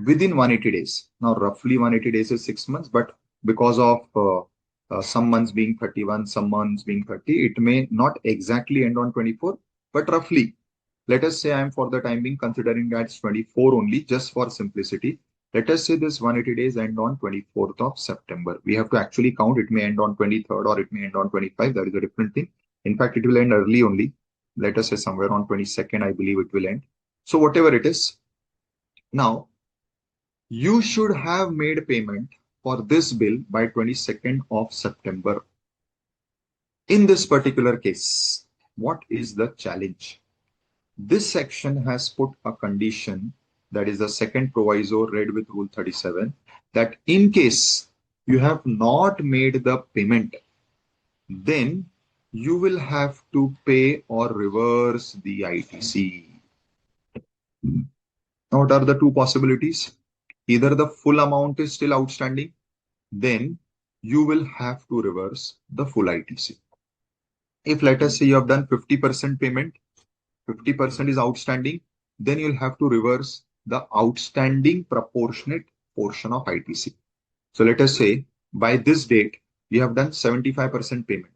within 180 days. Now, roughly 180 days is 6 months, but because of some months being 31, some months being 30, it may not exactly end on 24, but roughly. Let us say I'm for the time being considering that it's 24 only, just for simplicity. Let us say this 180 days end on 24th of September. We have to actually count. It may end on 23rd or it may end on 25. That is a different thing. In fact, it will end early only. Let us say somewhere on 22nd, I believe it will end. So whatever it is. Now, you should have made payment for this bill by 22nd of September. In this particular case, what is the challenge? This section has put a condition, that is the second proviso read with Rule 37, that in case you have not made the payment, then you will have to pay or reverse the ITC. Now, what are the two possibilities? Either the full amount is still outstanding, then you will have to reverse the full ITC. If let us say you have done 50% payment, 50% is outstanding, then you'll have to reverse the outstanding proportionate portion of ITC. So let us say by this date, you have done 75% payment.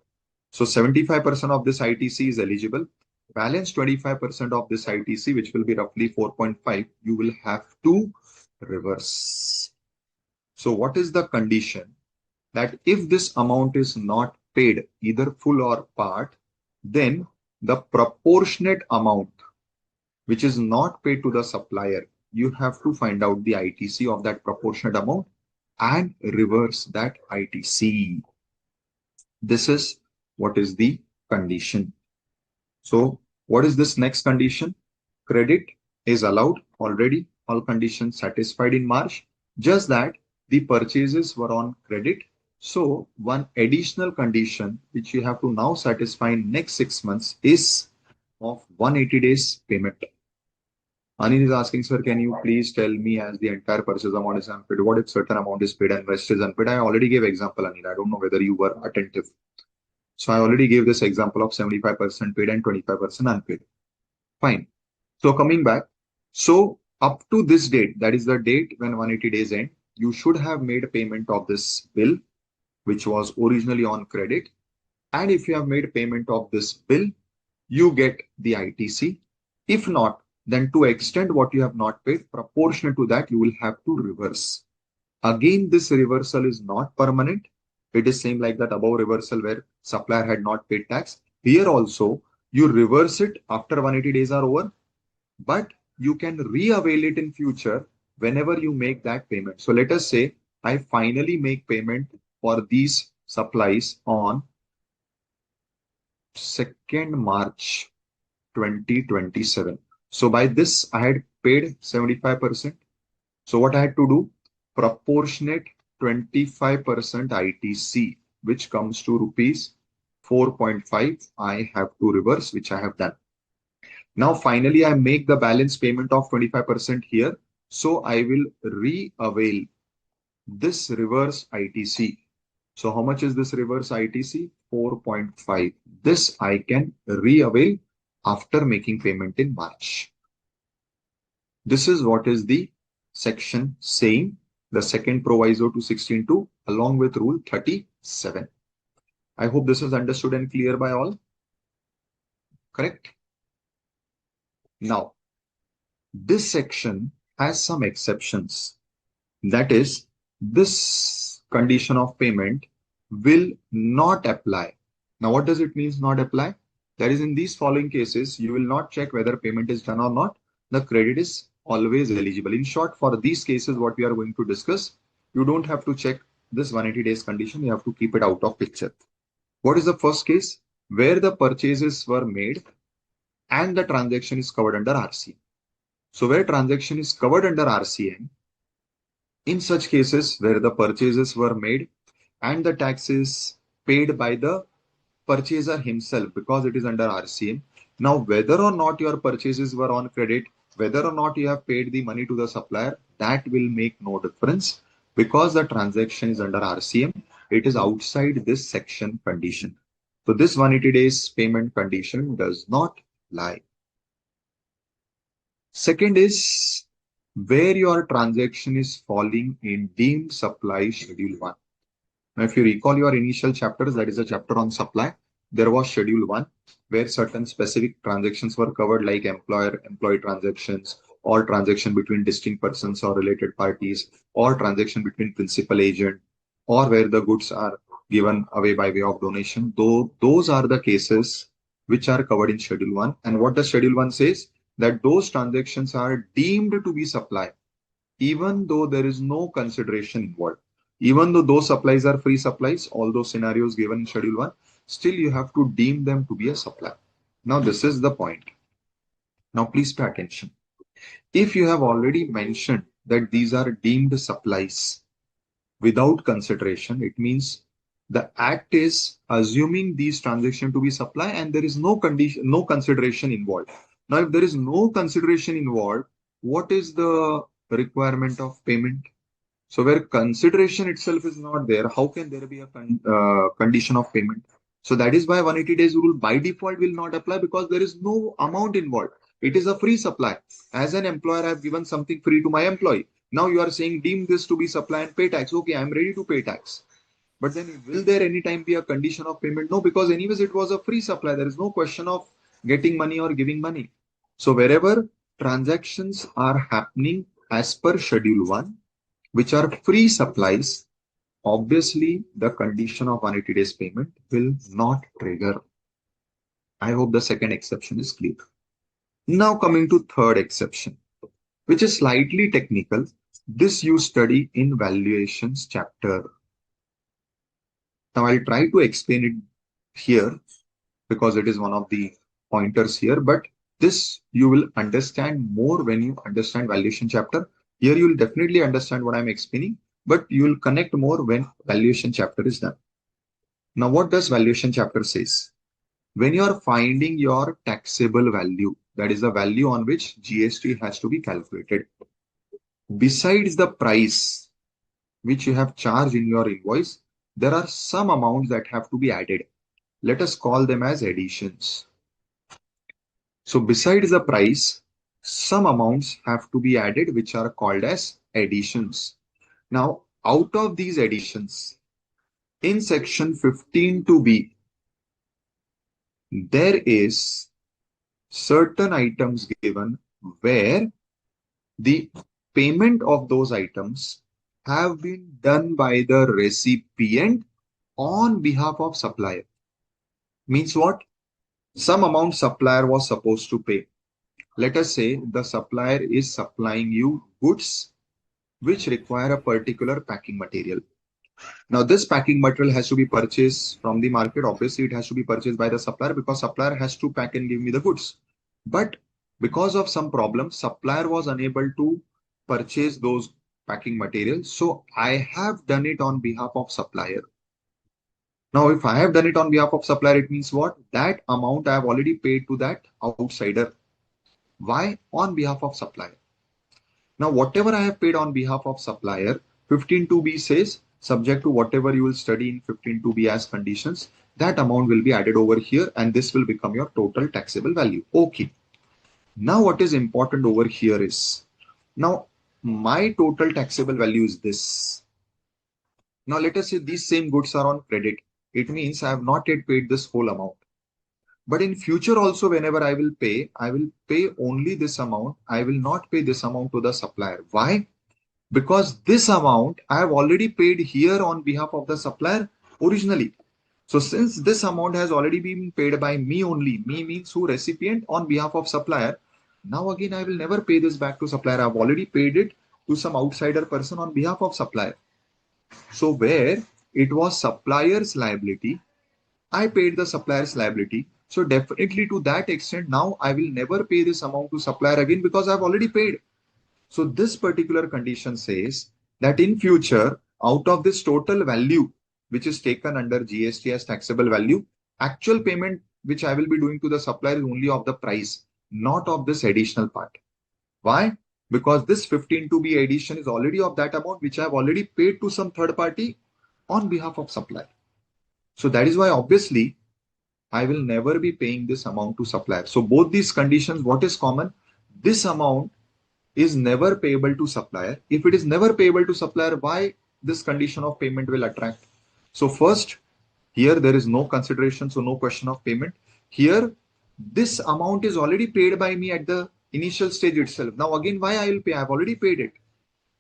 So 75% of this ITC is eligible. Balance 25% of this ITC, which will be roughly 4.5, you will have to reverse. So what is the condition? That if this amount is not paid, either full or part, then the proportionate amount which is not paid to the supplier, you have to find out the ITC of that proportionate amount and reverse that ITC. This is what is the condition. So what is this next condition? Credit is allowed already, all conditions satisfied in March, just that the purchases were on credit. So one additional condition which you have to now satisfy in next 6 months is of 180 days payment. Anil is asking, sir, can you please tell me as the entire purchase amount is unpaid? What if certain amount is paid and rest is unpaid? I already gave example, Anil. I don't know whether you were attentive. So I already gave this example of 75% paid and 25% unpaid. Fine. So coming back, so up to this date, that is the date when 180 days end, you should have made a payment of this bill, which was originally on credit. And if you have made payment of this bill, you get the ITC. If not, then to extend what you have not paid, proportionate to that, you will have to reverse. Again, this reversal is not permanent. It is same like that above reversal where supplier had not paid tax. Here also, you reverse it after 180 days are over, but you can re-avail it in future whenever you make that payment. So let us say I finally make payment for these supplies on 2nd March 2027. So by this, I had paid 75%. So what I had to do? Proportionate 25% ITC, which comes to rupees 4.5. I have to reverse, which I have done. Now, finally, I make the balance payment of 25% here. So I will re-avail this reverse ITC. So how much is this reverse ITC? 4.5. This I can re-avail after making payment in March. This is what is the section saying, the second proviso to 16.2 along with rule 37. I hope this is understood and clear by all. Correct? Now, this section has some exceptions. That is, this condition of payment will not apply. Now, what does it mean not apply? That is, in these following cases, you will not check whether payment is done or not. The credit is always eligible. In short, for these cases, what we are going to discuss, you don't have to check this 180 days condition. You have to keep it out of picture. What is the first case? Where the purchases were made and the transaction is covered under RCM. So where transaction is covered under RCM, in such cases where the purchases were made and the tax is paid by the purchaser himself because it is under RCM. Now, whether or not your purchases were on credit, whether or not you have paid the money to the supplier, that will make no difference because the transaction is under RCM. It is outside this section condition. So this 180 days payment condition does not lie. Second is where your transaction is falling in deemed supply schedule 1. Now, if you recall your initial chapters, that is a chapter on supply, there was schedule 1 where certain specific transactions were covered like employer-employee transactions or transaction between distinct persons or related parties or transaction between principal agent or where the goods are given away by way of donation. Though those are the cases which are covered in schedule 1. And what the schedule 1 says? That those transactions are deemed to be supply, even though there is no consideration involved. Even though those supplies are free supplies, all those scenarios given in schedule 1, still you have to deem them to be a supply. Now, this is the point. Now, please pay attention. If you have already mentioned that these are deemed supplies without consideration, it means The act is assuming these transactions to be supply and there is no condition, no consideration involved. Now, if there is no consideration involved, what is the requirement of payment? So where consideration itself is not there, how can there be a condition of payment? So that is why 180 days rule by default will not apply, because there is no amount involved. It is a free supply. As an employer, I have given something free to my employee. Now you are saying deem this to be supply and pay tax. Okay, I am ready to pay tax. But then will there any time be a condition of payment? No, because anyways it was a free supply. There is no question of getting money or giving money. So wherever transactions are happening as per Schedule 1, which are free supplies, obviously the condition of 180 days payment will not trigger. I hope the second exception is clear. Now coming to third exception, which is slightly technical. This you study in valuations chapter. Now I'll try to explain it here because it is one of the pointers here, but this you will understand more when you understand valuation chapter. Here you will definitely understand what I'm explaining, but you will connect more when valuation chapter is done. Now what does valuation chapter says? When you are finding your taxable value, that is the value on which GST has to be calculated, besides the price which you have charged in your invoice, there are some amounts that have to be added. Let us call them as additions. So besides the price, some amounts have to be added, which are called as additions. Now, out of these additions, in section 15(2)(b), there is certain items given where the payment of those items have been done by the recipient on behalf of supplier. Means what? Some amount supplier was supposed to pay. Let us say the supplier is supplying you goods which require a particular packing material. Now this packing material has to be purchased from the market. Obviously it has to be purchased by the supplier because supplier has to pack and give me the goods. But because of some problem, supplier was unable to purchase those packing materials. So I have done it on behalf of supplier. Now, if I have done it on behalf of supplier, it means what? That amount I have already paid to that outsider. Why? On behalf of supplier. Now, whatever I have paid on behalf of supplier, 15(2)(b) says, subject to whatever you will study in 15(2)(b) as conditions, that amount will be added over here and this will become your total taxable value. Okay. Now, what is important over here is, now my total taxable value is this. Now, let us say these same goods are on credit. It means I have not yet paid this whole amount. But in future also, whenever I will pay only this amount. I will not pay this amount to the supplier. Why? Because this amount I have already paid here on behalf of the supplier originally. So since this amount has already been paid by me only, me means who? Recipient on behalf of supplier. Now again, I will never pay this back to supplier. I have already paid it to some outsider person on behalf of supplier. So where it was supplier's liability, I paid the supplier's liability. So definitely to that extent, now I will never pay this amount to supplier again because I've already paid. So this particular condition says that in future, out of this total value, which is taken under GST as taxable value, actual payment which I will be doing to the supplier is only of the price, not of this additional part. Why? Because this 15(2)(b) addition is already of that amount which I have already paid to some third party on behalf of supplier. So that is why obviously I will never be paying this amount to supplier. So both these conditions, what is common? This amount is never payable to supplier. If it is never payable to supplier, why this condition of payment will attract? So first, here there is no consideration, so no question of payment. Here, this amount is already paid by me at the initial stage itself. Now again, why I will pay? I have already paid it.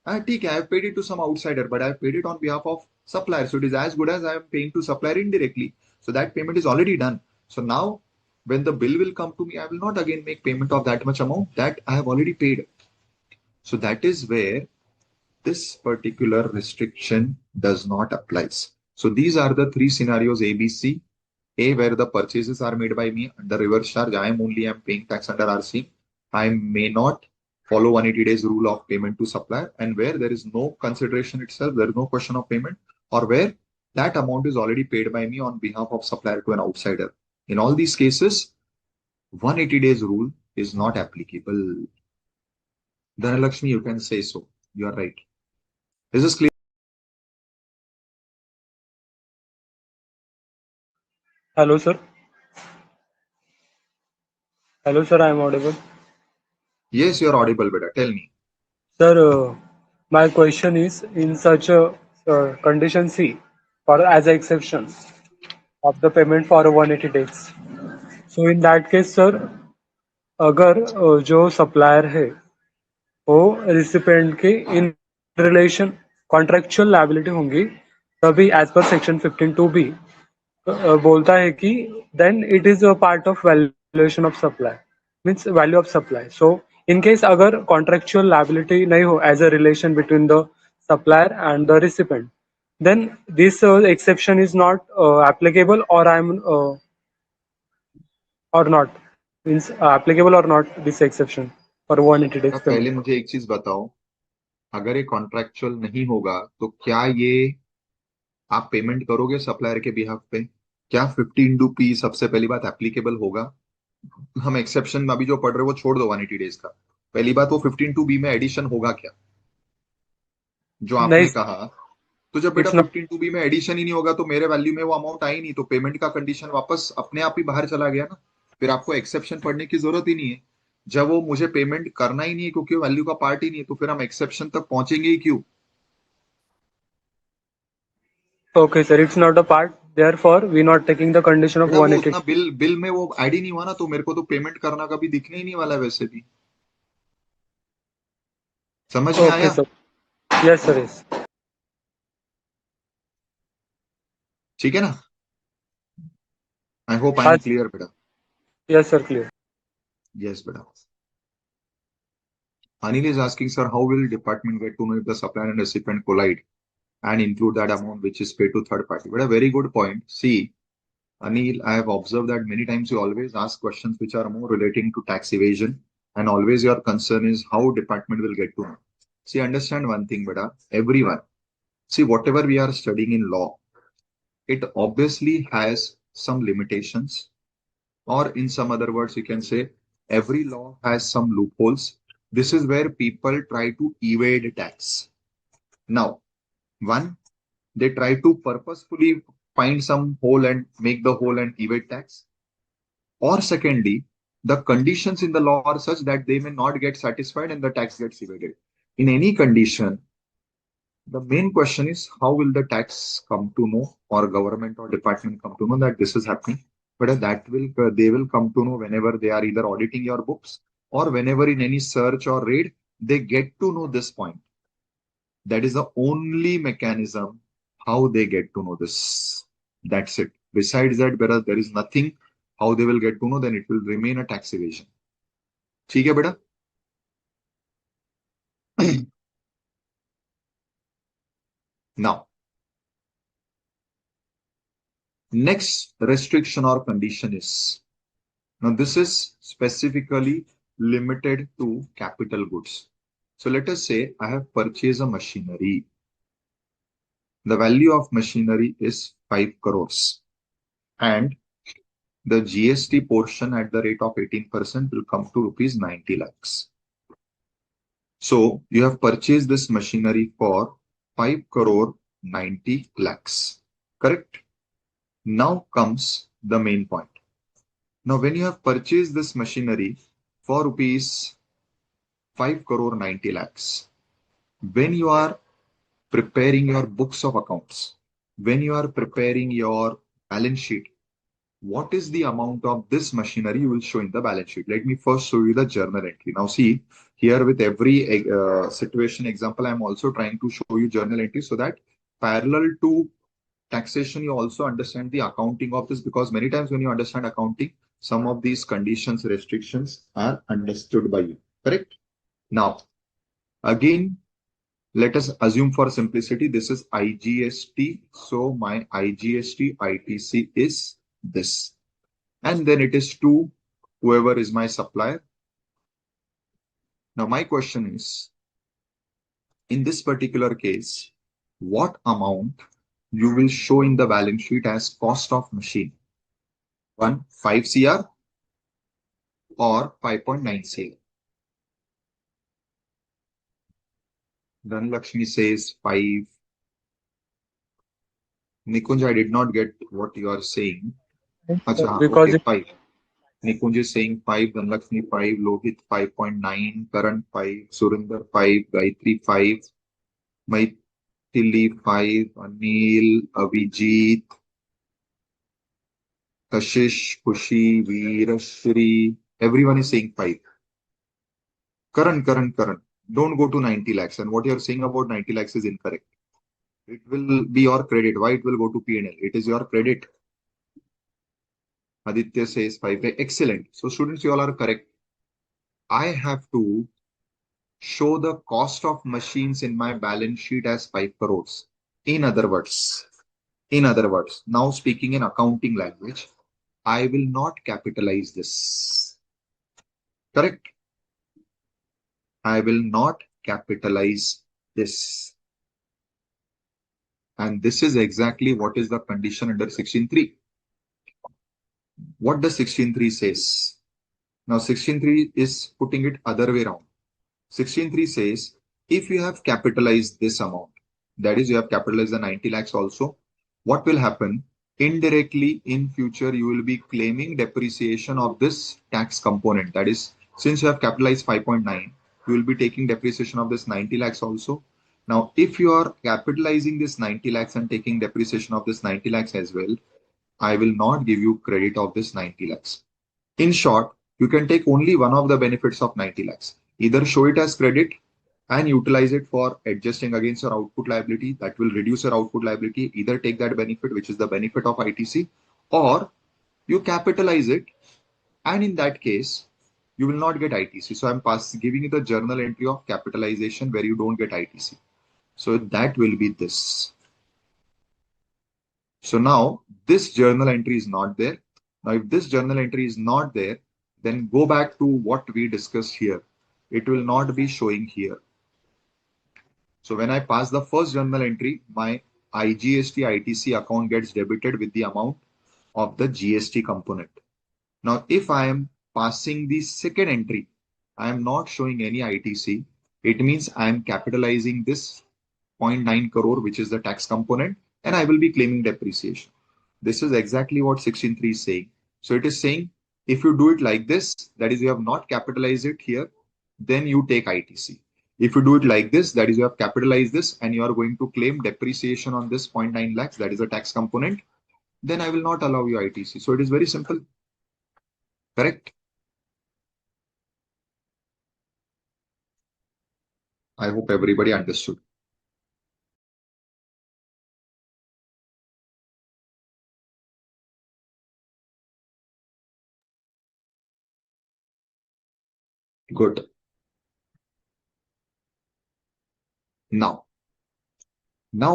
I have paid it to some outsider, but I have paid it on behalf of supplier. So it is as good as I am paying to supplier indirectly. So that payment is already done. So now when the bill will come to me, I will not again make payment of that much amount that I have already paid. So that is where this particular restriction does not apply. So these are the three scenarios A, B, C. A, where the purchases are made by me under reverse charge. I am paying tax under RC. I may not follow 180 days rule of payment to supplier, and where there is no consideration itself, there is no question of payment, or where that amount is already paid by me on behalf of supplier to an outsider. In all these cases, 180 days rule is not applicable. Dhanalakshmi, you can say so. You are right. Is this clear? Hello, sir. Hello, sir. I am audible. Yes, you are audible, beta. Tell me. Sir, my question is in such a condition C for as an exception of the payment for 180 days. So in that case, sir, अगर जो supplier है वो recipient के in relation contractual liability होंगी तभी as per section 15(2)(b) बोलता है कि then it is a part of valuation of supply means value of supply. So in case अगर contractual liability नहीं हो as a relation between the supplier and the recipient, then this exception is not applicable or or not means applicable or not this exception for 180 days अब पहले payment. मुझे एक चीज बताओ, अगर ये कॉन्ट्रैक्चुअल नहीं होगा तो क्या ये आप पेमेंट करोगे सप्लायर के बिहाफ पे? क्या 15(2)(p) सबसे पहली बात एप्लीकेबल होगा? हम एक्सेप्शन में अभी जो पढ़ रहे हो वो छोड़ दो 180 डेज का। पहली बात, वो 15(2)(b) में एडिशन होगा क्या जो आपने नहीं, कहा? तो जब बेटा it's not 15(2)(b) में एडिशन ही नहीं होगा तो मेरे वैल्यू में वो अमाउंट आई नहीं, तो पेमेंट का कंडीशन वापस अपने आप ही बाहर चला गया ना। फिर आपको एक्सेप्शन पढ़ने की जरूरत ही नहीं है। जब वो मुझे पेमेंट करना ही नहीं है क्योंकि वैल्यू का पार्ट ही नहीं है, तो फिर हम एक्सेप्शन तक पहुंचेंगे ही क्यों? okay sir, it's not a part, therefore we not taking the condition of बेटा वो 180. उतना बिल में वो ऐड ही नहीं हुआ ना, तो मेरे को तो पेमेंट करना कभी दिखने ही नहीं वाला है वैसे भी। समझ में Okay आया? sir, yes sir, yes. ठीक है ना? आई होप आई एम हाँ, क्लियर बेटा। yes sir, clear. Yes, beta. Anil is asking, sir, how will department get to know if the supplier and recipient collide and include that amount which is paid to third party? But a very good point. See, Anil, I have observed that many times you always ask questions which are more relating to tax evasion, and always your concern is how department will get to know. See, understand one thing, beta. Everyone, see, whatever we are studying in law, it obviously has some limitations, or in some other words, you can say every law has some loopholes. This is where people try to evade tax. Now, one, they try to purposefully find some hole and make the hole and evade tax. Or secondly, the conditions in the law are such that they may not get satisfied and the tax gets evaded. In any condition, the main question is how will the tax come to know, or government or department come to know that this is happening? But they will come to know whenever they are either auditing your books or whenever in any search or raid, they get to know this point. That is the only mechanism how they get to know this. That's it. Besides that, whereas there is nothing how they will get to know, then it will remain a tax evasion. ठीक है बेटा? Now, next restriction or condition is, now this is specifically limited to capital goods. So let us say I have purchased a machinery. The value of machinery is 5 crores and the GST portion at the rate of 18% will come to rupees 90 lakhs. So you have purchased this machinery for 5 crore 90 lakhs. Correct? Now comes the main point. Now, when you have purchased this machinery for rupees 5 crore 90 lakhs, when you are preparing your books of accounts, when you are preparing your balance sheet, what is the amount of this machinery you will show in the balance sheet? Let me first show you the journal entry. Now see, here with every situation example, I'm also trying to show you journal entry so that parallel to taxation, you also understand the accounting of this, because many times when you understand accounting, some of these conditions, restrictions are understood by you. Correct? Now, again, let us assume for simplicity, this is IGST. So my IGST ITC is this. And then it is to whoever is my supplier. Now my question is, in this particular case, what amount you will show in the balance sheet as cost of machine. One, 5 CR or 5.9 CR. Then Lakshmi says 5. Nikunj, I did not get what you are saying. Acha, Because okay, 5. Nikunj is saying 5, Dhanlakshmi 5, Lohit 5.9, Karan 5, Surinder 5, Gayatri 5, Maithili 5, Anil, Abhijit, Kashish, Kushi, Veerashri, everyone is saying 5. Karan, don't go to 90 lakhs. And what you're saying about 90 lakhs is incorrect. It will be your credit. Why it will go to P&L? It is your credit. Aditya says 5. Excellent. So students, you all are correct. I have to show the cost of machines in my balance sheet as 5 crores. In other words, now speaking in accounting language, I will not capitalize this. Correct? I will not capitalize this. And this is exactly what is the condition under 16.3. What does 16.3 says? Now 16.3 is putting it other way around. 16.3 says, if you have capitalized this amount, that is, you have capitalized the 90 lakhs also, what will happen? Indirectly, in future, you will be claiming depreciation of this tax component. That is, since you have capitalized 5.9, you will be taking depreciation of this 90 lakhs also. Now, if you are capitalizing this 90 lakhs and taking depreciation of this 90 lakhs as well, I will not give you credit of this 90 lakhs. In short, you can take only one of the benefits of 90 lakhs. Either show it as credit and utilize it for adjusting against your output liability that will reduce your output liability. Either take that benefit, which is the benefit of ITC, or you capitalize it, and in that case, you will not get ITC. So I'm giving you the journal entry of capitalization where you don't get ITC. So that will be this. So now this journal entry is not there. Now, if this journal entry is not there, then go back to what we discussed here. It will not be showing here. So when I pass the first journal entry, my IGST ITC account gets debited with the amount of the GST component. Now, if I am passing the second entry, I am not showing any ITC. It means I am capitalizing this 0.9 crore, which is the tax component, and I will be claiming depreciation. This is exactly what 16.3 is saying. So it is saying, if you do it like this, that is, you have not capitalized it here, then you take ITC. If you do it like this, that is, you have capitalized this and you are going to claim depreciation on this 0.9 lakhs, that is a tax component, then I will not allow you ITC. So it is very simple. Correct? I hope everybody understood. Good. Now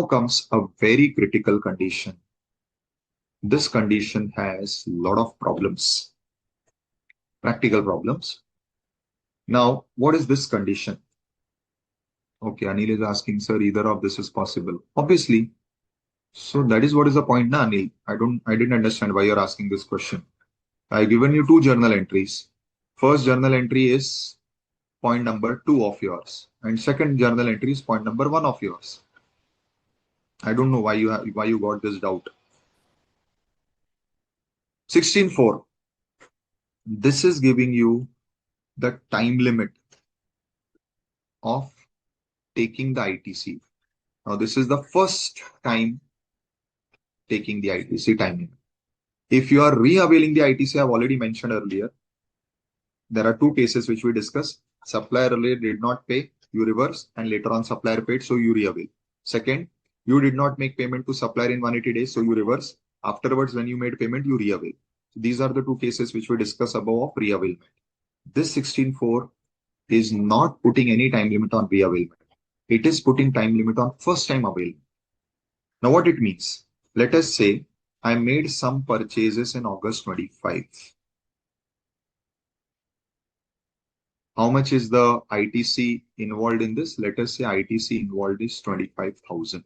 comes a very critical condition. This condition has a lot of problems, practical problems. Now, what is this condition? Okay, Anil is asking, sir, either of this is possible. Obviously. So that is what is the point, na, Anil? I didn't understand why you're asking this question. I've given you two journal entries. First journal entry is point number 2 of yours, and second journal entry is point number 1 of yours. I don't know why you got this doubt. 16.4. This is giving you the time limit of taking the ITC. Now, this is the first time taking the ITC time limit. If you are re-availing the ITC, I've already mentioned earlier, there are two cases which we discussed. Supplier earlier did not pay, you reverse, and later on supplier paid, so you re-avail. Second, you did not make payment to supplier in 180 days, so you reverse. Afterwards, when you made payment, you re-avail. So these are the two cases which we discussed above of re-availment. This 16.4 is not putting any time limit on re-availment. It is putting time limit on first time availment. Now, what it means? Let us say I made some purchases in August 25. How much is the ITC involved in this? Let us say ITC involved is 25,000.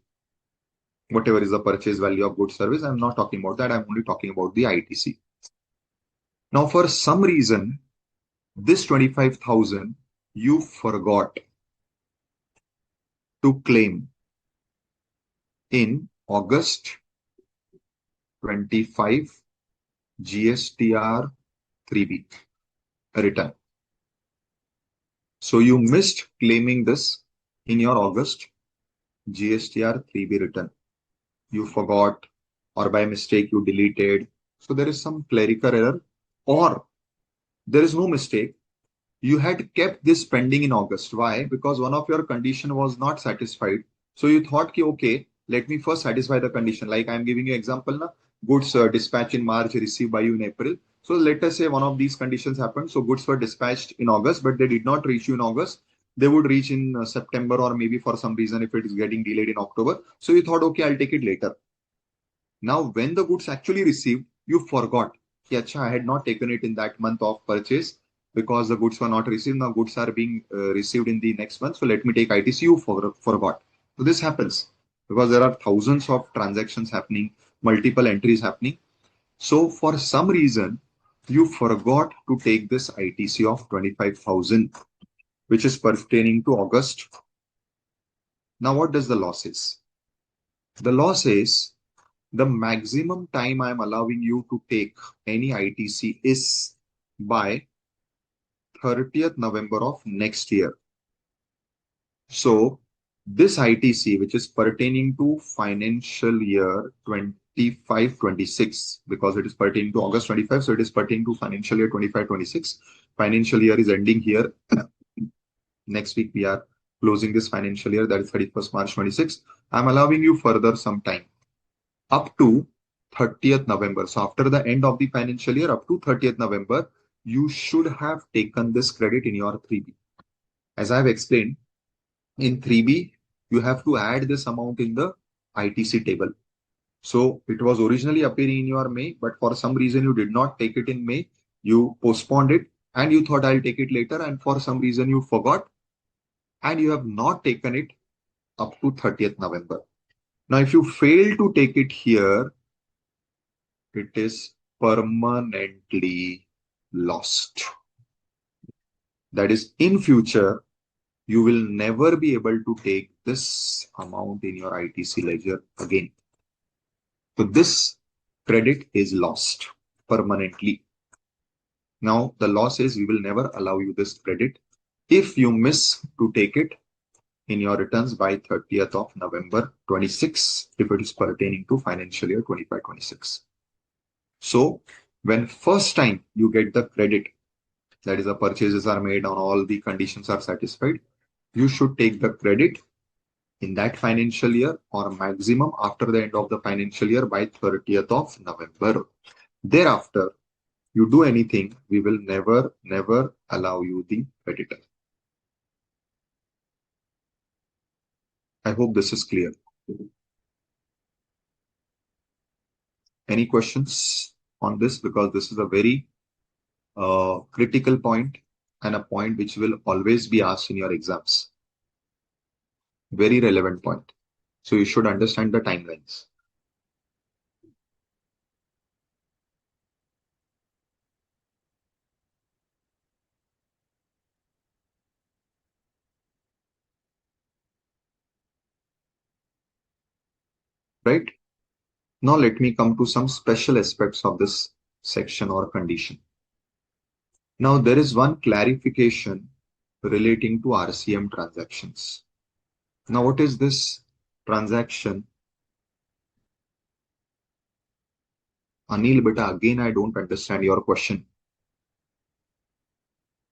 whatever is the purchase value of goods service. I'm not talking about that. I'm only talking about the ITC. Now, for some reason, this 25,000 you forgot to claim in August 25 GSTR 3B return. So you missed claiming this in your August GSTR 3B return. You forgot, or by mistake you deleted. So there is some clerical error, or there is no mistake. You had kept this pending in August. Why? Because one of your condition was not satisfied. So you thought, okay, let me first satisfy the condition. Like I'm giving you example now, goods dispatch in March, received by you in April. So let us say one of these conditions happened. So goods were dispatched in August, but they did not reach you in August. They would reach in September, or maybe for some reason if it is getting delayed in October. So you thought, okay, I'll take it later. Now, when the goods actually received, you forgot. I had not taken it in that month of purchase because the goods were not received. Now goods are being received in the next month. So let me take ITC. You forgot. So this happens because there are thousands of transactions happening, multiple entries happening. So for some reason, you forgot to take this ITC of 25,000, which is pertaining to August. Now, what does the law says? The law says the maximum time I'm allowing you to take any ITC is by 30th November of next year. So this ITC, which is pertaining to financial year 25-26, because it is pertaining to August 25, so it is pertaining to financial year 25-26. Financial year is ending here. Next week we are closing this financial year, that is 31st March 26. I'm allowing you further some time up to 30th November. So after the end of the financial year, up to 30th November, you should have taken this credit in your 3B. As I have explained, in 3B, you have to add this amount in the ITC table. So it was originally appearing in your May, but for some reason you did not take it in May. You postponed it and you thought I'll take it later, and for some reason you forgot and you have not taken it up to 30th November. Now, if you fail to take it here, it is permanently lost. That is, in future, you will never be able to take this amount in your ITC ledger again. So this credit is lost permanently. Now, the law says we will never allow you this credit if you miss to take it in your returns by 30th of November 26, if it is pertaining to financial year 25-26. So when first time you get the credit, that is the purchases are made and all the conditions are satisfied, you should take the credit in that financial year or maximum after the end of the financial year by 30th of November. Thereafter, you do anything, we will never allow you the credit. I hope this is clear. Any questions on this? Because this is a very critical point and a point which will always be asked in your exams. Very relevant point. So you should understand the timelines. Right? Now let me come to some special aspects of this section or condition. Now there is one clarification relating to RCM transactions. Now what is this transaction? Anil, beta, again I don't understand your question.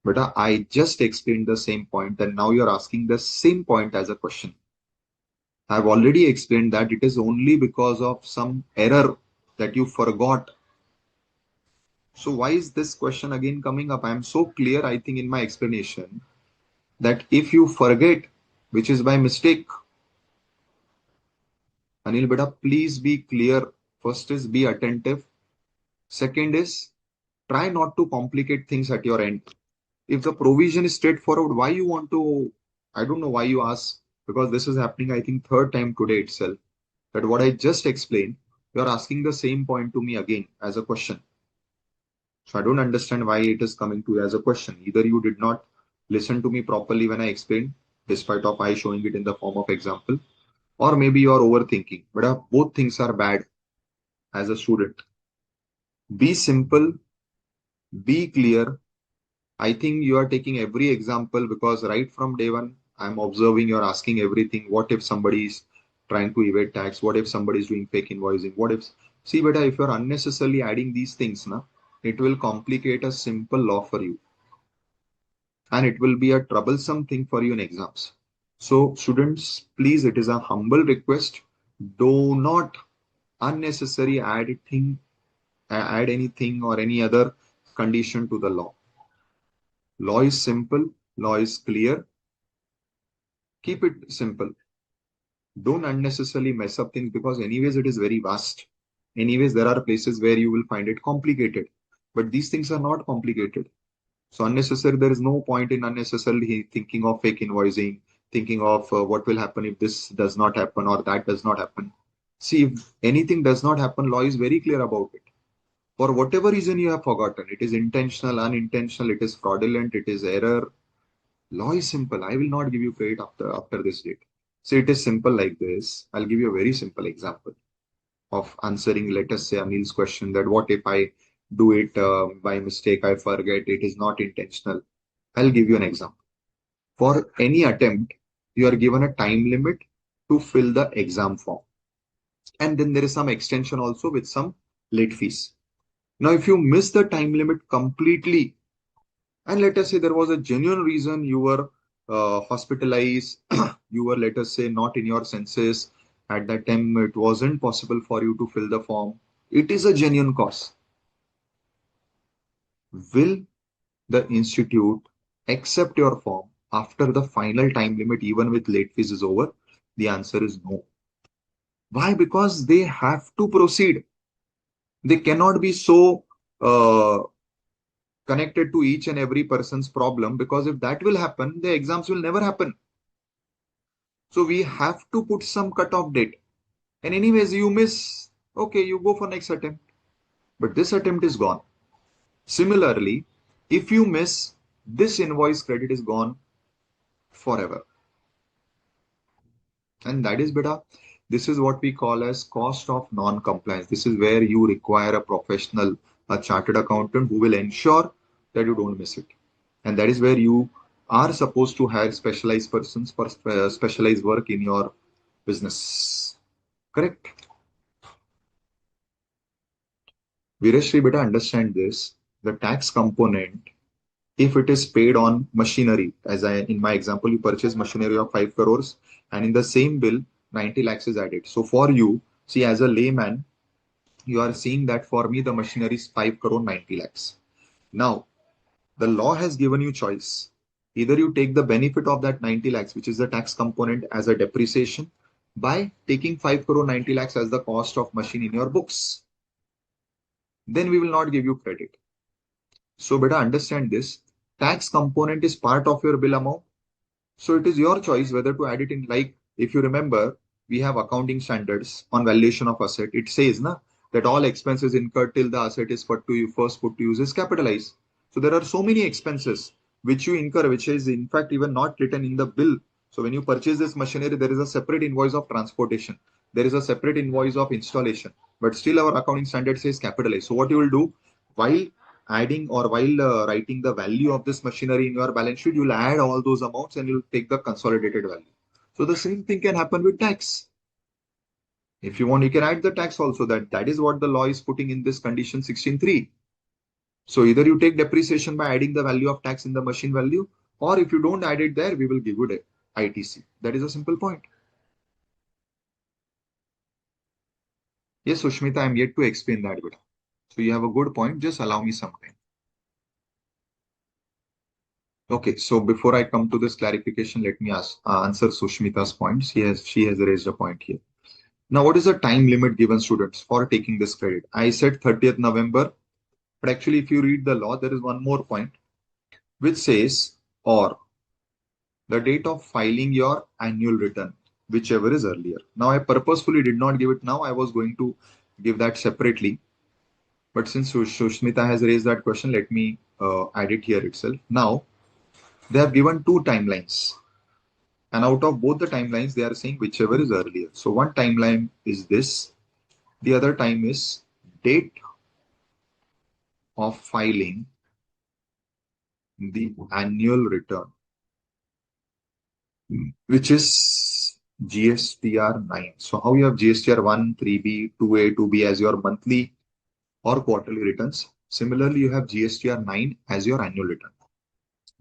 Beta, I just explained the same point and now you're asking the same point as a question. I've already explained that it is only because of some error that you forgot. So why is this question again coming up? I'm so clear, I think, in my explanation that if you forget, which is by mistake, Anil beta, please be clear. First is be attentive. Second is try not to complicate things at your end. If the provision is straightforward, why you want to, I don't know why you ask, because this is happening, I think, third time today itself. that what I just explained, you are asking the same point to me again as a question. So I don't understand why it is coming to you as a question. Either you did not listen to me properly when I explained, despite of I showing it in the form of example, or maybe you are overthinking. But both things are bad as a student. Be simple, be clear. I think you are taking every example because right from day one, I'm observing you're asking everything. What if somebody is trying to evade tax? What if somebody is doing fake invoicing? What if, see, beta, if you're unnecessarily adding these things, na, it will complicate a simple law for you. And it will be a troublesome thing for you in exams. So, students, please, it is a humble request. Do not unnecessarily add anything or any other condition to the law. Law is simple, law is clear. Keep it simple. Don't unnecessarily mess up things because anyways it is very vast. Anyways, there are places where you will find it complicated. But these things are not complicated. So unnecessary, there is no point in unnecessarily thinking of fake invoicing, thinking of what will happen if this does not happen or that does not happen. See, if anything does not happen, law is very clear about it. For whatever reason you have forgotten, it is intentional, unintentional, it is fraudulent, it is error. Law is simple. I will not give you credit after this date. So it is simple like this. I'll give you a very simple example of answering, let us say, Anil's question that what if I do it by mistake, I forget, it is not intentional. I'll give you an example. For any attempt, you are given a time limit to fill the exam form. And then there is some extension also with some late fees. Now, if you miss the time limit completely, and let us say there was a genuine reason you were hospitalized, you were, let us say, not in your senses, at that time it wasn't possible for you to fill the form, it is a genuine cause. Will the institute accept your form after the final time limit, even with late fees is over? The answer is no. Why? Because they have to proceed. They cannot be so connected to each and every person's problem, because if that will happen, the exams will never happen. So we have to put some cutoff date. And anyways, you miss, okay, you go for next attempt. But this attempt is gone. Similarly, if you miss, this invoice credit is gone forever. And that is beta. This is what we call as cost of non-compliance. This is where you require a professional, a chartered accountant who will ensure that you don't miss it. And that is where you are supposed to hire specialized persons for specialized work in your business. Correct? Virashri, better understand this. The tax component, if it is paid on machinery, as in my example, you purchase machinery of 5 crores and in the same bill, 90 lakhs is added. So for you, see, as a layman, you are seeing that for me, the machinery is 5 crore 90 lakhs. Now, the law has given you choice. Either you take the benefit of that 90 lakhs, which is the tax component, as a depreciation by taking 5 crore 90 lakhs as the cost of machine in your books. Then we will not give you credit. So better understand this. Tax component is part of your bill amount. So it is your choice whether to add it in. Like, if you remember, we have accounting standards on valuation of asset. It says that all expenses incurred till the asset is first put to use is capitalized. So there are so many expenses which you incur, which is in fact even not written in the bill. So when you purchase this machinery, there is a separate invoice of transportation. There is a separate invoice of installation, but still our accounting standard says capitalized. So what you will do while adding or while writing the value of this machinery in your balance sheet, you'll add all those amounts and you'll take the consolidated value. So the same thing can happen with tax. If you want, you can add the tax also. That is what the law is putting in this condition 16.3. So either you take depreciation by adding the value of tax in the machine value, or if you don't add it there, we will give you the ITC. That is a simple point. Yes, Sushmita, I'm yet to explain that bit. So you have a good point. Just allow me some time. Okay, so before I come to this clarification, let me answer Sushmita's points. She has raised a point here. Now, what is the time limit given students for taking this credit? I said 30th November, but actually, if you read the law, there is one more point which says, or the date of filing your annual return. whichever is earlier. Now, I purposefully did not give it now. I was going to give that separately. But since Sushmita has raised that question, let me add it here itself. Now, they have given two timelines. And out of both the timelines, they are saying whichever is earlier. So one timeline is this. The other time is date of filing the annual return, which is GSTR 9. So how you have GSTR 1, 3B, 2A, 2B as your monthly or quarterly returns. Similarly, you have GSTR 9 as your annual return.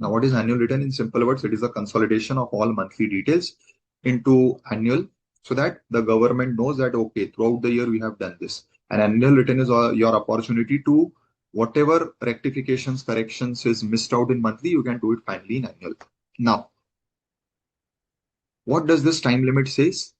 Now, what is annual return? In simple words, it is a consolidation of all monthly details into annual so that the government knows that, okay, throughout the year we have done this. An annual return is your opportunity to whatever rectifications, corrections is missed out in monthly, you can do it finally in annual. Now, what does this time limit says?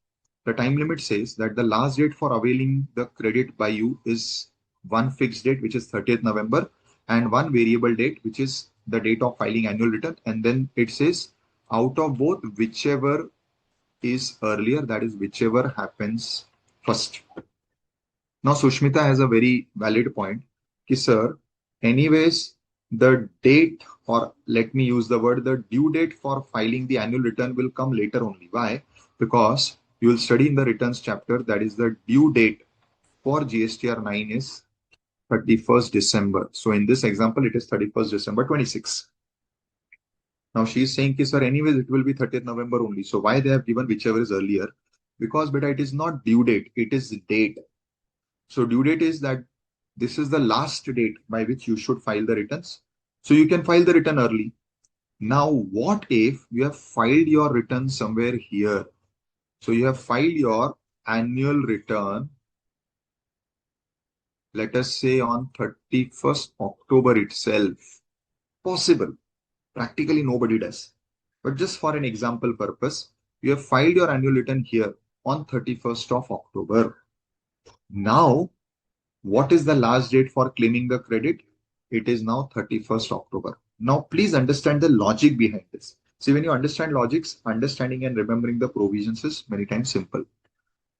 The time limit says that the last date for availing the credit by you is one fixed date, which is 30th November, and one variable date, which is the date of filing annual return. And then it says out of both, whichever is earlier, that is whichever happens first. Now, Sushmita has a very valid point. Ki, sir, anyways, the date, or let me use the word, the due date for filing the annual return will come later only. Why? Because you will study in the returns chapter, that is the due date for GSTR 9 is 31st December. So in this example, it is 31st December 26. Now she is saying, sir, anyways, it will be 30th November only. So why they have given whichever is earlier? Because beta, it is not due date, it is date. So due date is that this is the last date by which you should file the returns. So you can file the return early. Now, what if you have filed your return somewhere here? So you have filed your annual return, let us say on 31st October itself. Possible. Practically nobody does. But just for an example purpose, you have filed your annual return here on 31st of October. Now, what is the last date for claiming the credit? It is now 31st October. Now, please understand the logic behind this. See, when you understand logics, understanding and remembering the provisions is many times simple.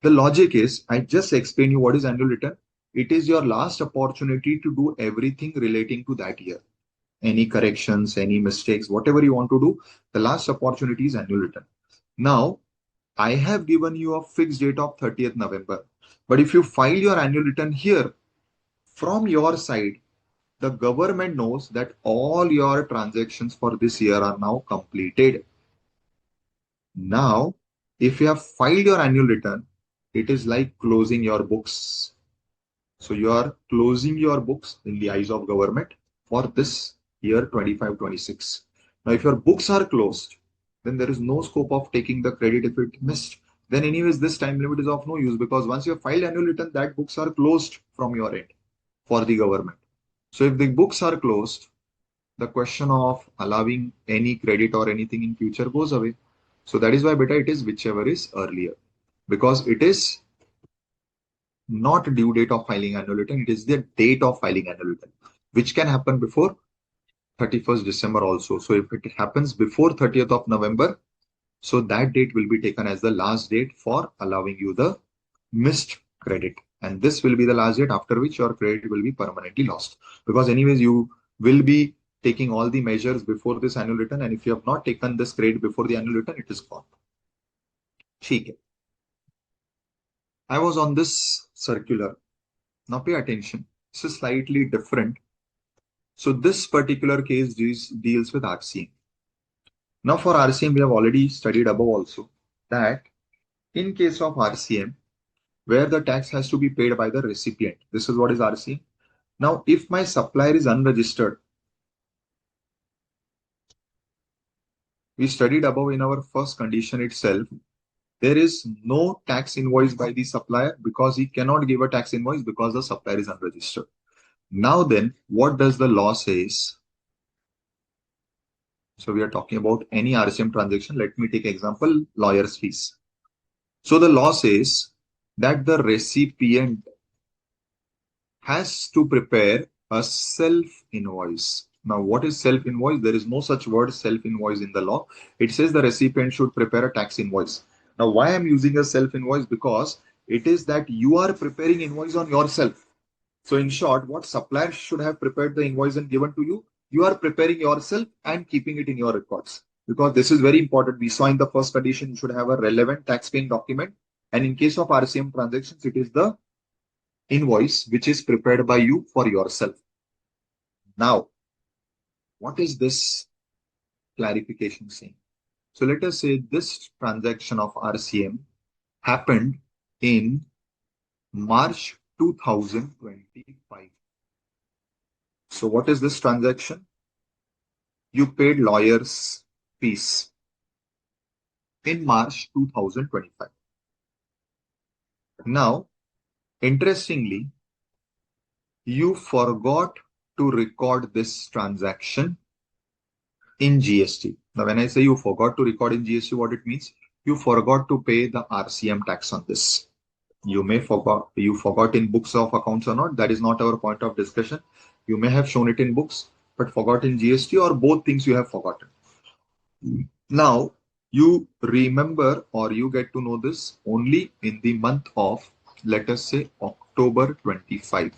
The logic is, I just explain you what is annual return. It is your last opportunity to do everything relating to that year. Any corrections, any mistakes, whatever you want to do, the last opportunity is annual return. Now, I have given you a fixed date of 30th November. But if you file your annual return here, from your side, the government knows that all your transactions for this year are now completed. Now, if you have filed your annual return, it is like closing your books. So you are closing your books in the eyes of government for this year 25-26. Now, if your books are closed, then there is no scope of taking the credit if it missed. Then anyways, this time limit is of no use because once you have filed annual return, that books are closed from your end for the government. So if the books are closed, the question of allowing any credit or anything in future goes away. So that is why beta it is whichever is earlier, because it is not due date of filing annual return, it is the date of filing annual return, which can happen before 31st December also. So if it happens before 30th of November, so that date will be taken as the last date for allowing you the missed credit. And this will be the last date after which your credit will be permanently lost. Because anyways, you will be taking all the measures before this annual return. And if you have not taken this credit before the annual return, it is gone. Okay. I was on this circular. Now pay attention. This is slightly different. So this particular case deals with RCM. Now for RCM, we have already studied above also that in case of RCM, where the tax has to be paid by the recipient. This is what is RCM. Now, if my supplier is unregistered, we studied above in our first condition itself, there is no tax invoice by the supplier because he cannot give a tax invoice because the supplier is unregistered. Now then, what does the law says? So we are talking about any RCM transaction. Let me take example, lawyer's fees. So the law says that the recipient has to prepare a self-invoice. Now, what is self-invoice? There is no such word self-invoice in the law. It says the recipient should prepare a tax invoice. Now, why I'm using a self-invoice? Because it is that you are preparing invoice on yourself. So in short, what supplier should have prepared the invoice and given to you, you are preparing yourself and keeping it in your records. Because this is very important. We saw in the first condition, you should have a relevant tax paying document. And in case of RCM transactions, it is the invoice which is prepared by you for yourself. Now, what is this clarification saying? So let us say this transaction of RCM happened in March 2025. So what is this transaction? You paid lawyers' fees in March 2025. Now, interestingly, you forgot to record this transaction in GST. Now, when I say you forgot to record in GST, what it means? You forgot to pay the RCM tax on this. You forgot in books of accounts or not. That is not our point of discussion. You may have shown it in books, but forgot in GST, or both things you have forgotten. Now, you remember or you get to know this only in the month of, let us say, October 25.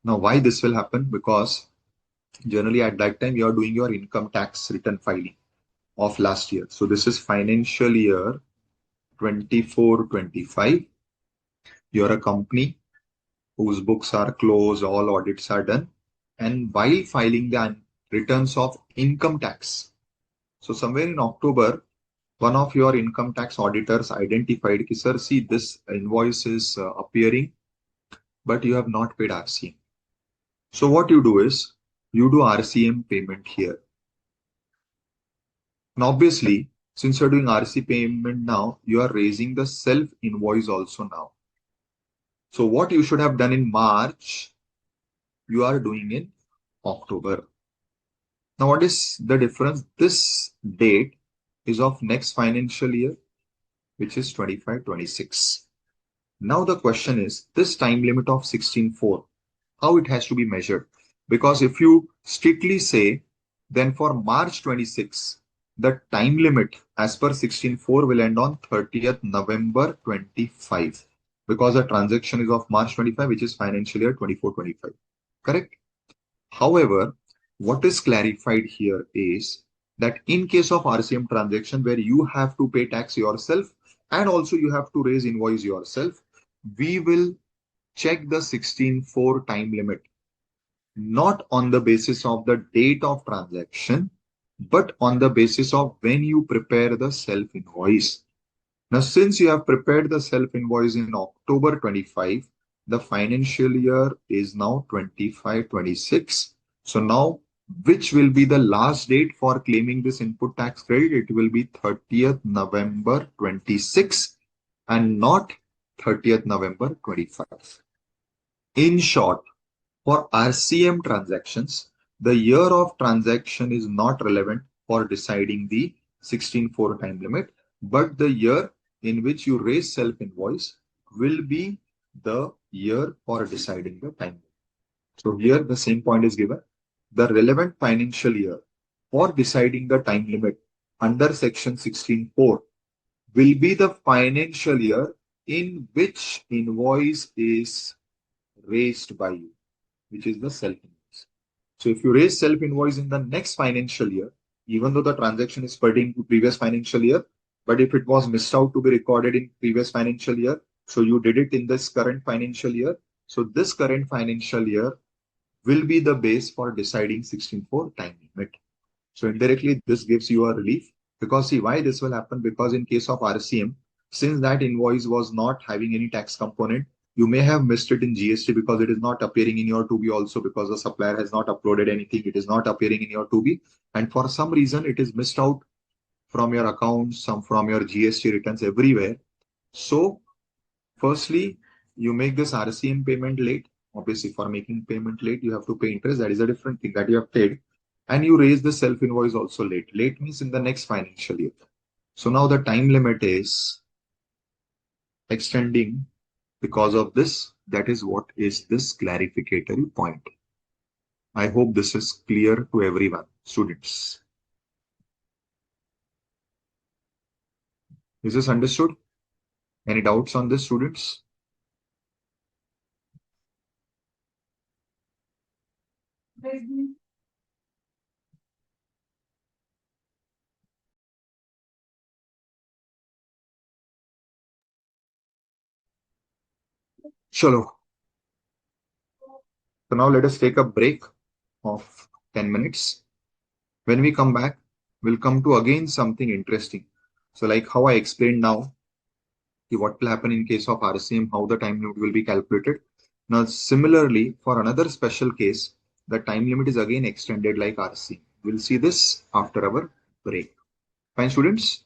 Now, why this will happen? Because generally at that time you are doing your income tax return filing of last year. So this is financial year 24-25. You're a company whose books are closed, all audits are done. And while filing the returns of income tax, so somewhere in October, one of your income tax auditors identified, sir, see, this invoice is appearing, but you have not paid RCM. So what you do is, you do RCM payment here. And obviously, since you're doing RC payment now, you are raising the self-invoice also now. So what you should have done in March, you are doing in October. Now, what is the difference? This date is of next financial year, which is 25-26. Now the question is, this time limit of 16.4, how it has to be measured? Because if you strictly say, then for March 26, the time limit as per 16.4 will end on 30th November 25, because the transaction is of March 25, which is financial year 24-25. Correct? However, what is clarified here is that in case of RCM transaction where you have to pay tax yourself and also you have to raise invoice yourself, we will check the 16.4 time limit, not on the basis of the date of transaction, but on the basis of when you prepare the self-invoice. Now, since you have prepared the self-invoice in October 25, the financial year is now 25-26. So now, which will be the last date for claiming this input tax credit? It will be 30th November 26 and not 30th November 25. In short, for RCM transactions, the year of transaction is not relevant for deciding the 16.4 time limit, but the year in which you raise self-invoice will be the year for deciding the time limit. So here the same point is given. The relevant financial year for deciding the time limit under section 16.4 will be the financial year in which invoice is raised by you, which is the self-invoice. So if you raise self-invoice in the next financial year, even though the transaction is pertaining to previous financial year, but if it was missed out to be recorded in previous financial year, so you did it in this current financial year. So this current financial year will be the base for deciding 16.4 time limit. So indirectly, this gives you a relief, because see why this will happen, because in case of RCM, since that invoice was not having any tax component, you may have missed it in GST because it is not appearing in your 2B also, because the supplier has not uploaded anything. It is not appearing in your 2B. And for some reason, it is missed out from your accounts, some from your GST returns everywhere. So firstly, you make this RCM payment late. Obviously, for making payment late, you have to pay interest. That is a different thing that you have paid. And you raise the self-invoice also late. Late means in the next financial year. So now the time limit is extending because of this. That is what is this clarificatory point. I hope this is clear to everyone, students. Is this understood? Any doubts on this, students? Chalo. So now let us take a break of 10 minutes. When we come back, we'll come to again something interesting. So like how I explained now, what will happen in case of RCM, how the time limit will be calculated. Now, similarly, for another special case, the time limit is again extended like RC. We'll see this after our break. Fine, students?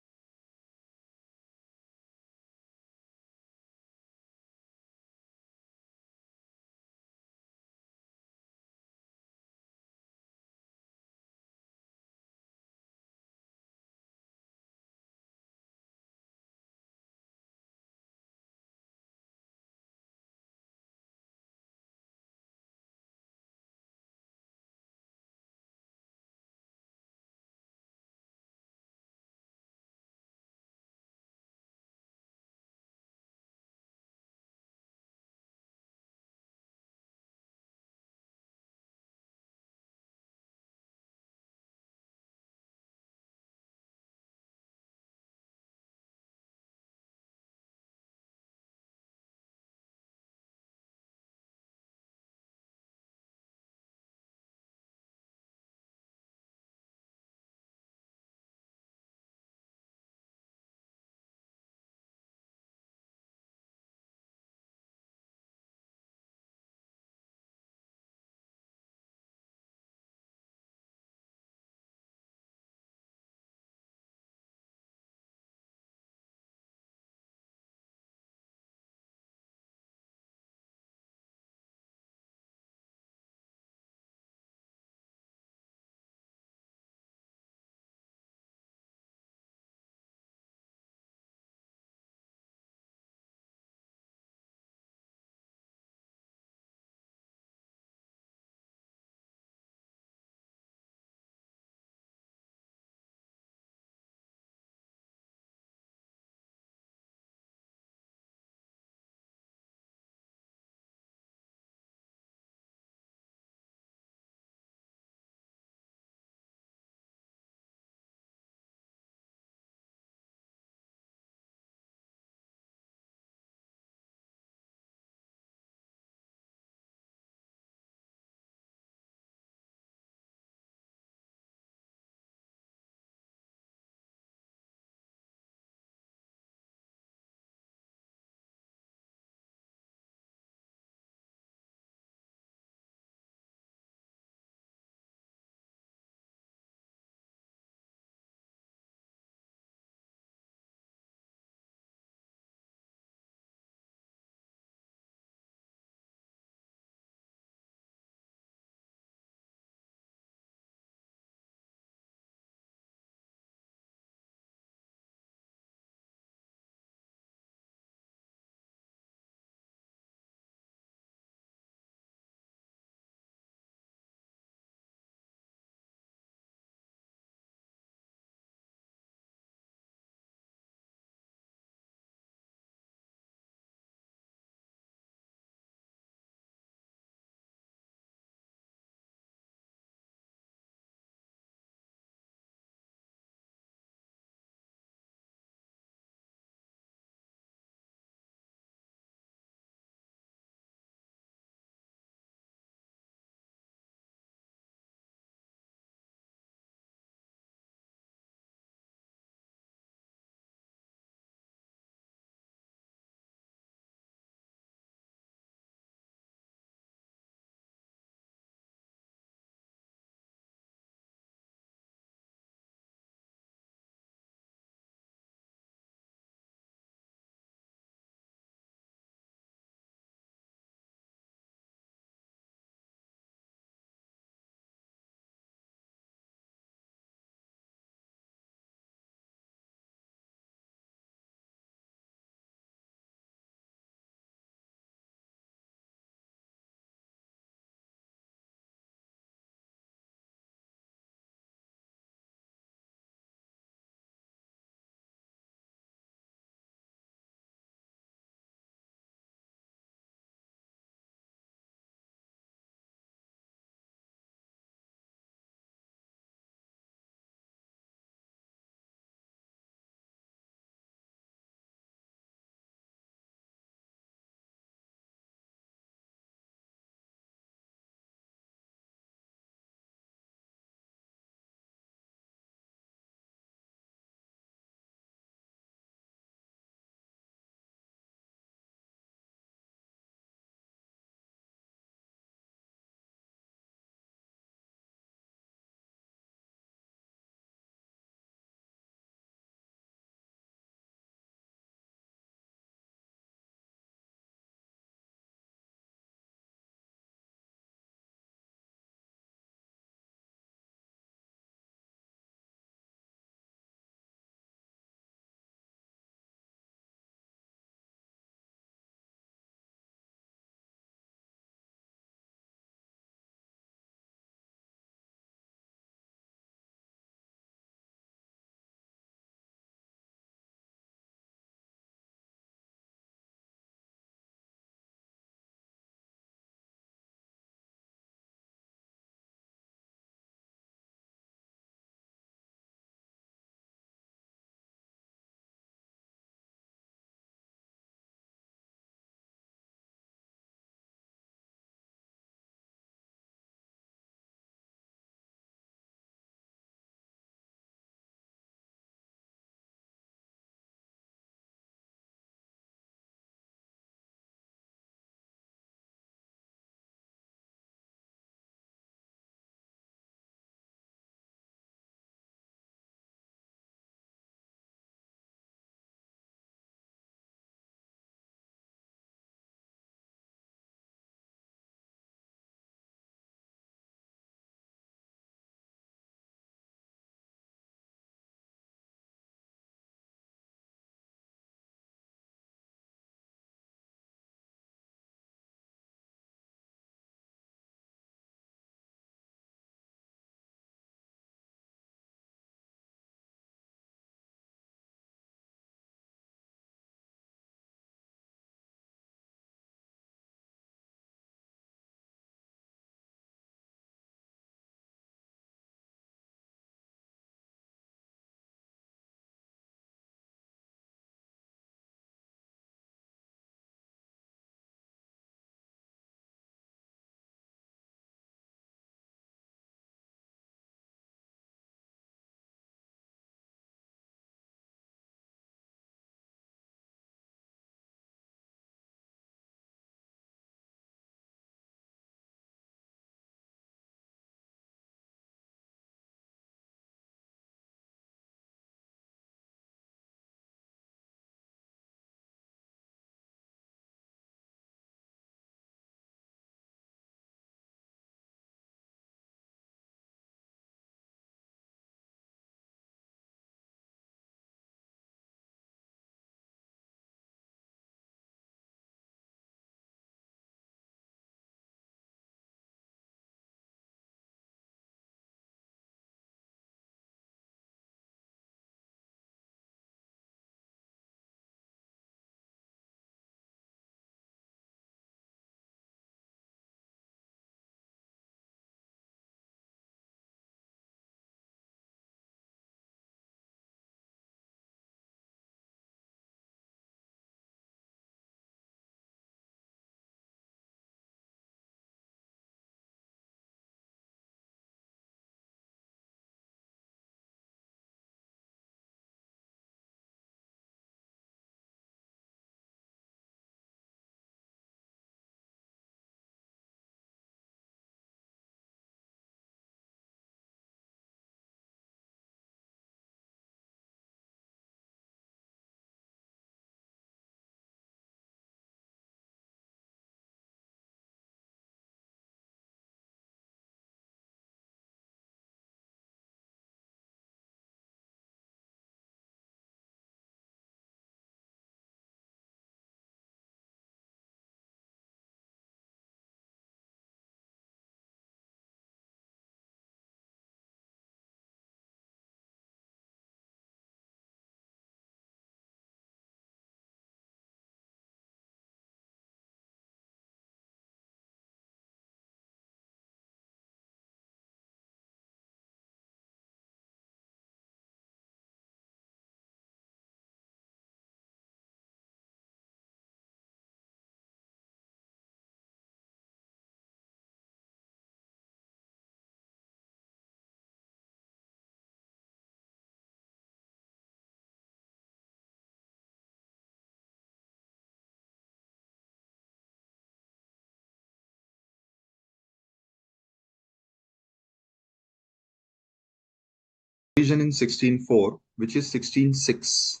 provision in 16.4, which is 16.6.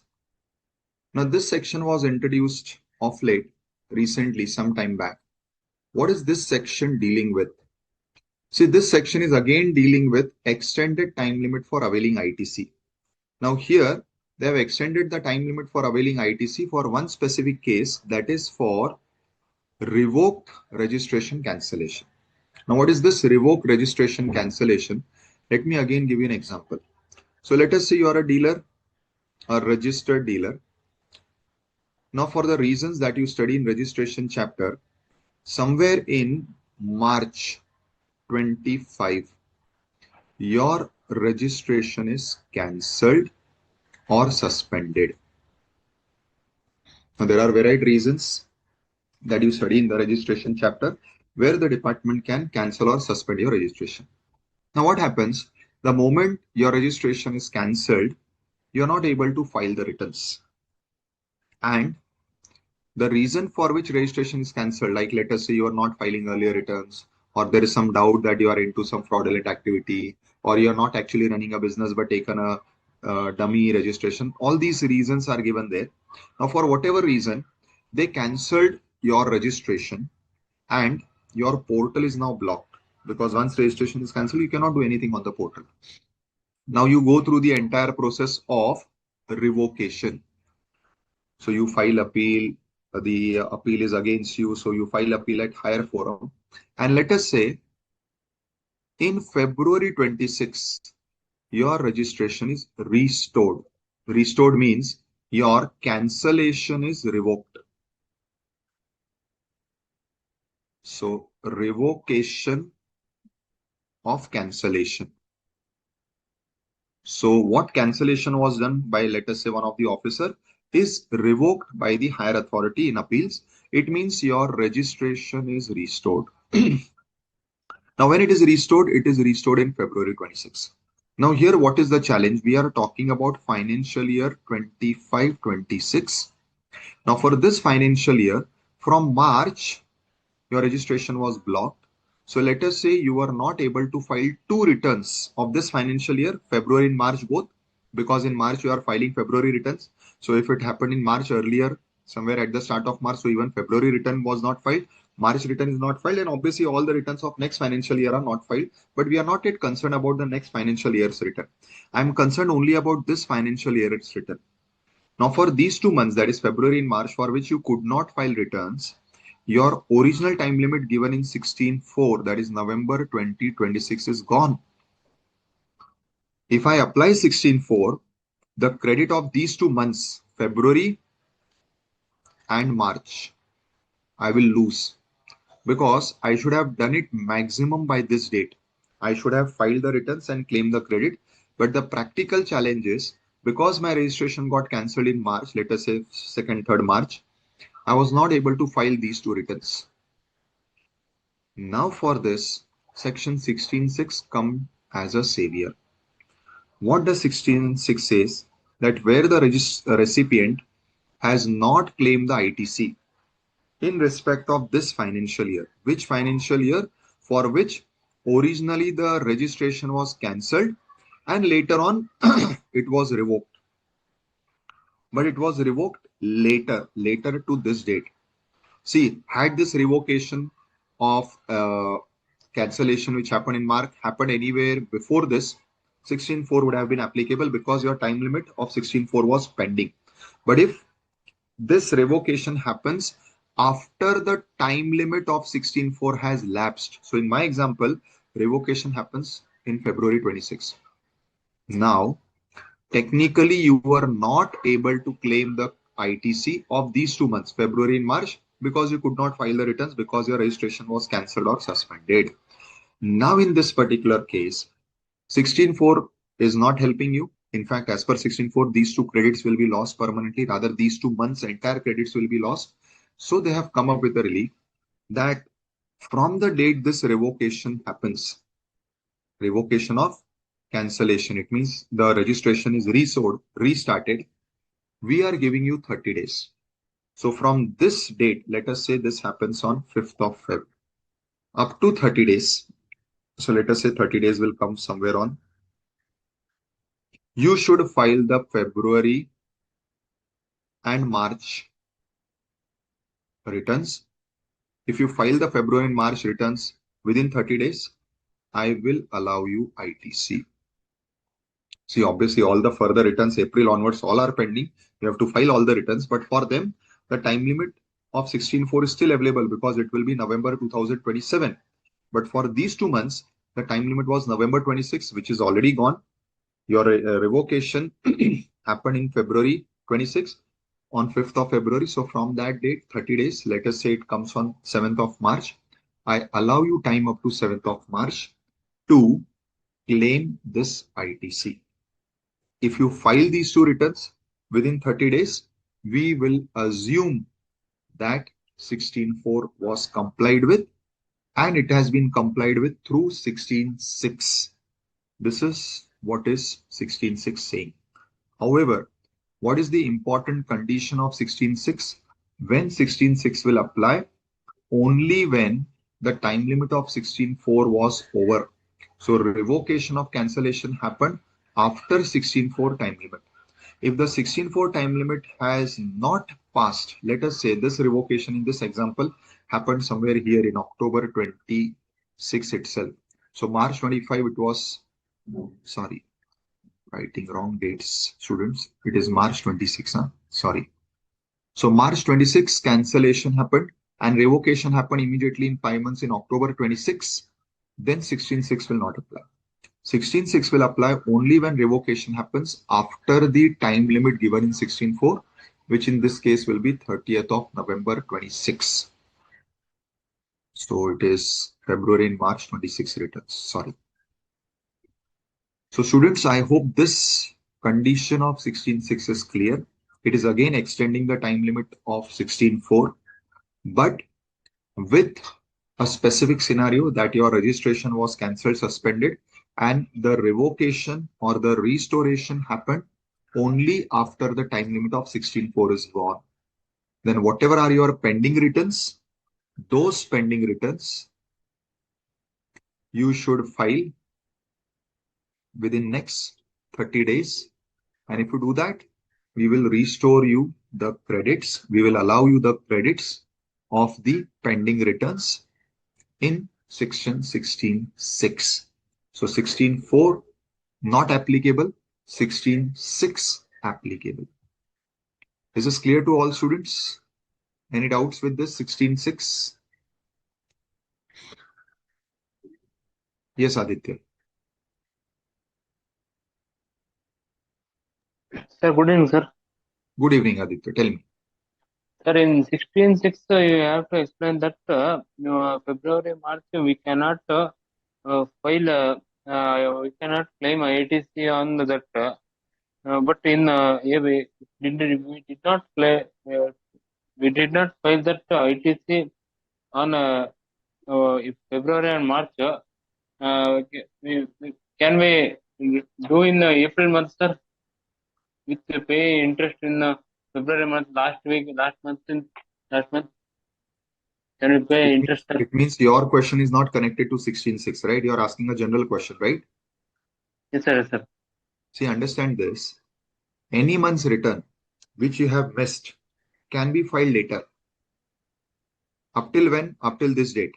Now, this section was introduced of late, recently, some time back. What is this section dealing with? See, this section is again dealing with extended time limit for availing ITC. Now, here they have extended the time limit for availing ITC for one specific case, that is for revoked registration cancellation. Now, what is this revoked registration cancellation? Let me again give you an example. So, let us say you are a dealer, a registered dealer. Now, for the reasons that you study in registration chapter, somewhere in March 25, your registration is cancelled or suspended. Now, there are varied reasons that you study in the registration chapter where the department can cancel or suspend your registration. Now, what happens? The moment your registration is cancelled, you are not able to file the returns. And the reason for which registration is cancelled, like let us say you are not filing earlier returns, or there is some doubt that you are into some fraudulent activity, or you are not actually running a business but taken a dummy registration. All these reasons are given there. Now, for whatever reason, they cancelled your registration and your portal is now blocked, because once registration is cancelled, you cannot do anything on the portal. Now you go through the entire process of revocation. So you file appeal, the appeal is against you, so you file appeal at higher forum. And let us say in February 26, your registration is restored. Restored means your cancellation is revoked. So revocation of cancellation. So what cancellation was done by, let us say, one of the officer is revoked by the higher authority in appeals. It means your registration is restored. Now, when it is restored in February 26. Now, here, what is the challenge? We are talking about financial year 25-26. Now, for this financial year, from March, your registration was blocked. So let us say you are not able to file two returns of this financial year, February and March both, because in March you are filing February returns. So if it happened in March earlier, somewhere at the start of March, so even February return was not filed, March return is not filed, and obviously all the returns of next financial year are not filed. But we are not yet concerned about the next financial year's return. I am concerned only about this financial year's return. Now, for these 2 months, that is February and March, for which you could not file returns, your original time limit given in 16.4, that is November 2026, is gone. If I apply 16.4, the credit of these 2 months, February and March, I will lose, because I should have done it maximum by this date. I should have filed the returns and claimed the credit. But the practical challenge is, because my registration got cancelled in March, let us say 2nd, 3rd March, I was not able to file these 2 returns. Now for this, section 16.6 come as a savior. What does 16.6 says? That where the recipient has not claimed the ITC in respect of this financial year. Which financial year? For which originally the registration was cancelled and later on it was revoked. But it was revoked later to this date. See, had this revocation of cancellation which happened in March happened anywhere before this, 16.4 would have been applicable, because your time limit of 16.4 was pending. But if this revocation happens after the time limit of 16.4 has lapsed, so in my example, revocation happens in February 26. Now, technically, you were not able to claim the ITC of these 2 months, February and March, because you could not file the returns because your registration was cancelled or suspended. Now, in this particular case, 16.4 is not helping you. In fact, as per 16.4, these 2 credits will be lost permanently. Rather, these 2 months entire credits will be lost. So they have come up with a relief that from the date this revocation happens, revocation of cancellation, it means the registration is restarted, we are giving you 30 days. So from this date, let us say this happens on 5th of Feb, up to 30 days. So let us say 30 days will come somewhere on You should file the February and March returns. If you file the February and March returns within 30 days, I will allow you ITC. See, obviously, all the further returns, April onwards, all are pending. You have to file all the returns, but for them, the time limit of 16.4 is still available because it will be November 2027. But for these 2 months, the time limit was November 26, which is already gone. Your revocation happened in February 26 on 5th of February. So from that date, 30 days, let us say it comes on 7th of March. I allow you time up to 7th of March to claim this ITC. If you file these 2 returns within 30 days, we will assume that 16.4 was complied with and it has been complied with through 16.6. This is what is 16.6 saying. However, what is the important condition of 16.6? When 16.6 will apply? Only when the time limit of 16.4 was over. So revocation of cancellation happened after 16.4 time limit. If the 16.4 time limit has not passed, let us say this revocation in this example happened somewhere here in October 26 itself. So March 25 it was, sorry, writing wrong dates, students. It is March 26, huh? Sorry. So March 26 cancellation happened and revocation happened immediately in 5 months in October 26. Then 16.6 will not apply. 16.6 will apply only when revocation happens after the time limit given in 16.4, which in this case will be 30th of November 26. So it is February and March 26 returns. Sorry. So students, I hope this condition of 16.6 is clear. It is again extending the time limit of 16.4, but with a specific scenario that your registration was cancelled, suspended, and the revocation or the restoration happened only after the time limit of 16.4 is gone. Then whatever are your pending returns, those pending returns you should file within next 30 days. And if you do that, we will restore you the credits. We will allow you the credits of the pending returns in section 16.6. So 16.4 not applicable, 16.6 applicable. Is this clear to all students? Any doubts with this 16.6? Yes, Aditya. Sir, good evening, sir. Good evening, Aditya. Tell me. Sir, in 16.6, you have to explain that February, March, we cannot file, we cannot claim ITC on that. But in we did not play, we did not file that ITC on February and March. Can we do in April month, sir? With the pay interest in February month, last month, can we pay interest? It means your question is not connected to 16.6, right? You're asking a general question, right? Yes, sir. Yes, sir. See, understand this. Any month's return which you have missed can be filed later. Up till when? Up till this date.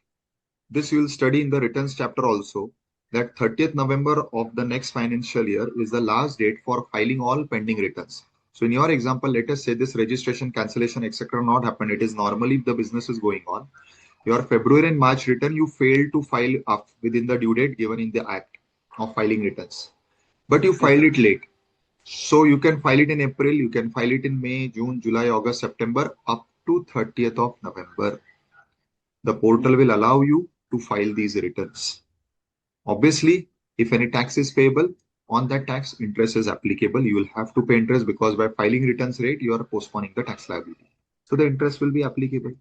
This you will study in the returns chapter also, that 30th November of the next financial year is the last date for filing all pending returns. So in your example, let us say this registration, cancellation, etc. not happen. It is normally the business is going on. Your February and March return, you failed to file up within the due date given in the act of filing returns. But you filed it late. So you can file it in April, you can file it in May, June, July, August, September, up to 30th of November. The portal will allow you to file these returns. Obviously, if any tax is payable, on that tax, interest is applicable. You will have to pay interest because by filing returns rate, you are postponing the tax liability. So the interest will be applicable.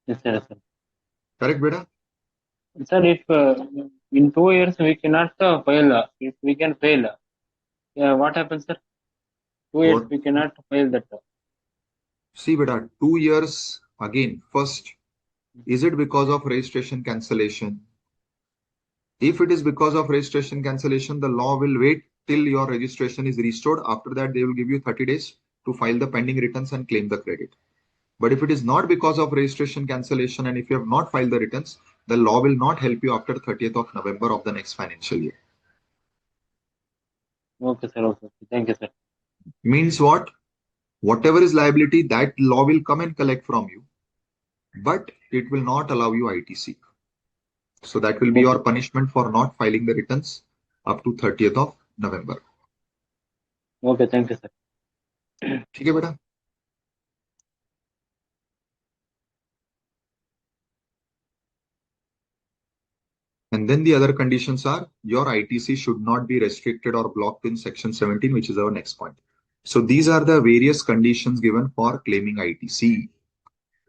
Yes, sir. Yes, sir. Correct, Beta? Sir, if in 2 years we cannot file, if we can fail, what happens, sir? 2 years What? we cannot file that. See, Beta, 2 years again. First, is it because of registration cancellation? If it is because of registration cancellation, the law will wait till your registration is restored. After that, they will give you 30 days to file the pending returns and claim the credit. But if it is not because of registration cancellation and if you have not filed the returns, the law will not help you after 30th of November of the next financial year. Okay, sir. Okay. Thank you, sir. Means what? Whatever is liability, that law will come and collect from you, but it will not allow you ITC. So that will be your punishment for not filing the returns up to 30th of November. Okay, thank you, sir. ठीक है बेटा? And then the other conditions are your ITC should not be restricted or blocked in section 17, which is our next point. So these are the various conditions given for claiming ITC.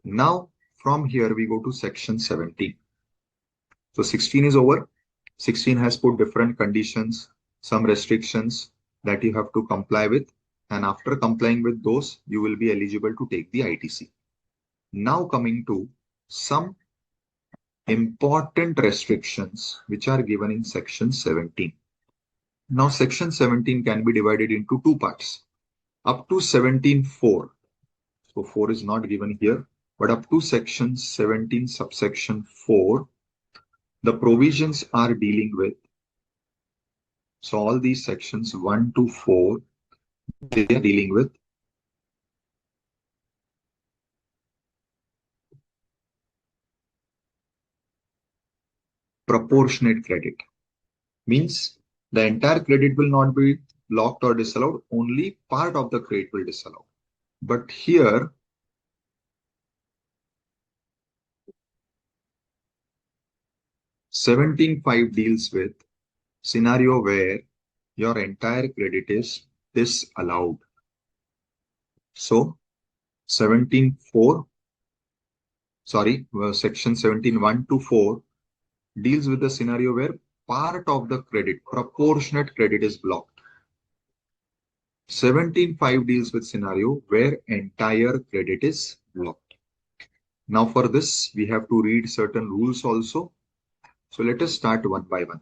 Now from here we go to section 17. So 16 is over. 16 has put different conditions, some restrictions that you have to comply with. And after complying with those, you will be eligible to take the ITC. Now coming to some important restrictions which are given in section 17. Now section 17 can be divided into two parts. Up to 17.4. So 4 is not given here, but up to section 17 subsection 4, the provisions are dealing with. So all these sections 1 to 4, they are dealing with proportionate credit. Means the entire credit will not be blocked or disallowed, only part of the credit will disallow. But here, (17.5) deals with scenario where your entire credit is disallowed. So 17.4, section 17.1 to 4 deals with the scenario where part of the credit, proportionate credit, is blocked. 17.5 deals with scenario where entire credit is blocked. Now for this, we have to read certain rules also. So let us start one by one.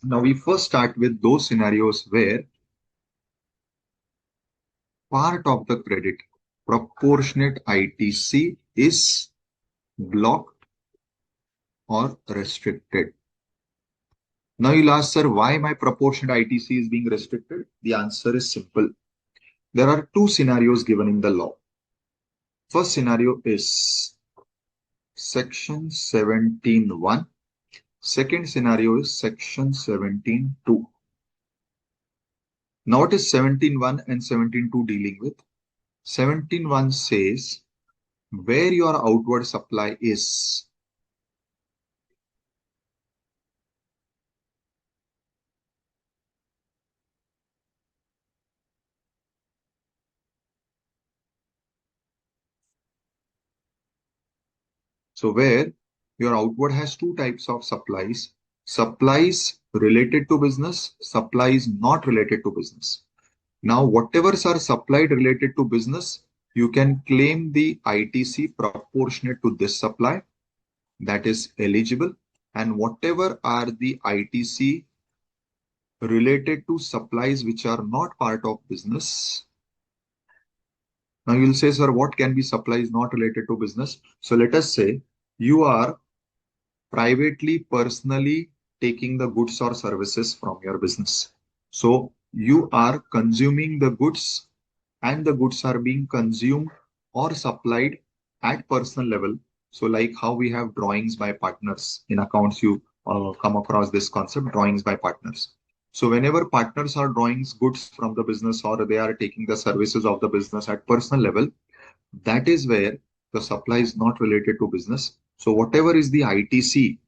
Now we first start with those scenarios where part of the credit, proportionate ITC, is blocked or restricted. Now you'll ask, sir, why my proportionate ITC is being restricted? The answer is simple. There are two scenarios given in the law. First scenario is section 17.1. Second scenario is section 17.2. Now what is 17.1 and 17.2 dealing with? 17.1 says where your outward supply is. So where your outward has two types of supplies: supplies related to business, supplies not related to business. Now, whatever are supplied related to business, you can claim the ITC proportionate to this supply, that is eligible. And whatever are the ITC related to supplies which are not part of business. Now you'll say, sir, what can be supplies not related to business? So let us say you are privately, personally taking the goods or services from your business. So you are consuming the goods and the goods are being consumed or supplied at personal level. So like how we have drawings by partners in accounts, you come across this concept, drawings by partners. So whenever partners are drawing goods from the business or they are taking the services of the business at personal level, that is where the supply is not related to business. So whatever is the ITC,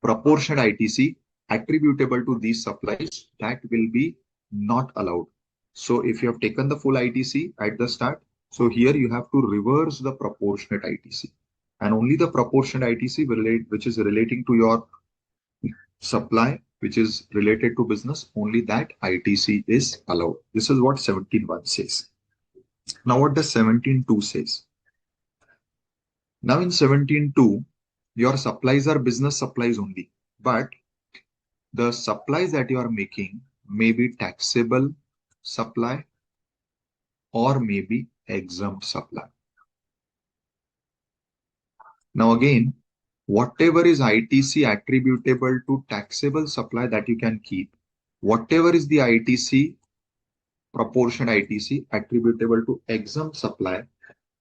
proportionate ITC attributable to these supplies, that will be not allowed. So if you have taken the full ITC at the start, so here you have to reverse the proportionate ITC, and only the proportionate ITC which is relating to your supply, which is related to business, only that ITC is allowed. This is what 17.1 says. Now what does 17.2 says? Now in 17.2, your supplies are business supplies only, but the supplies that you are making maybe taxable supply or maybe exempt supply. Now again, whatever is ITC attributable to taxable supply, that you can keep. Whatever is the ITC, proportion ITC attributable to exempt supply,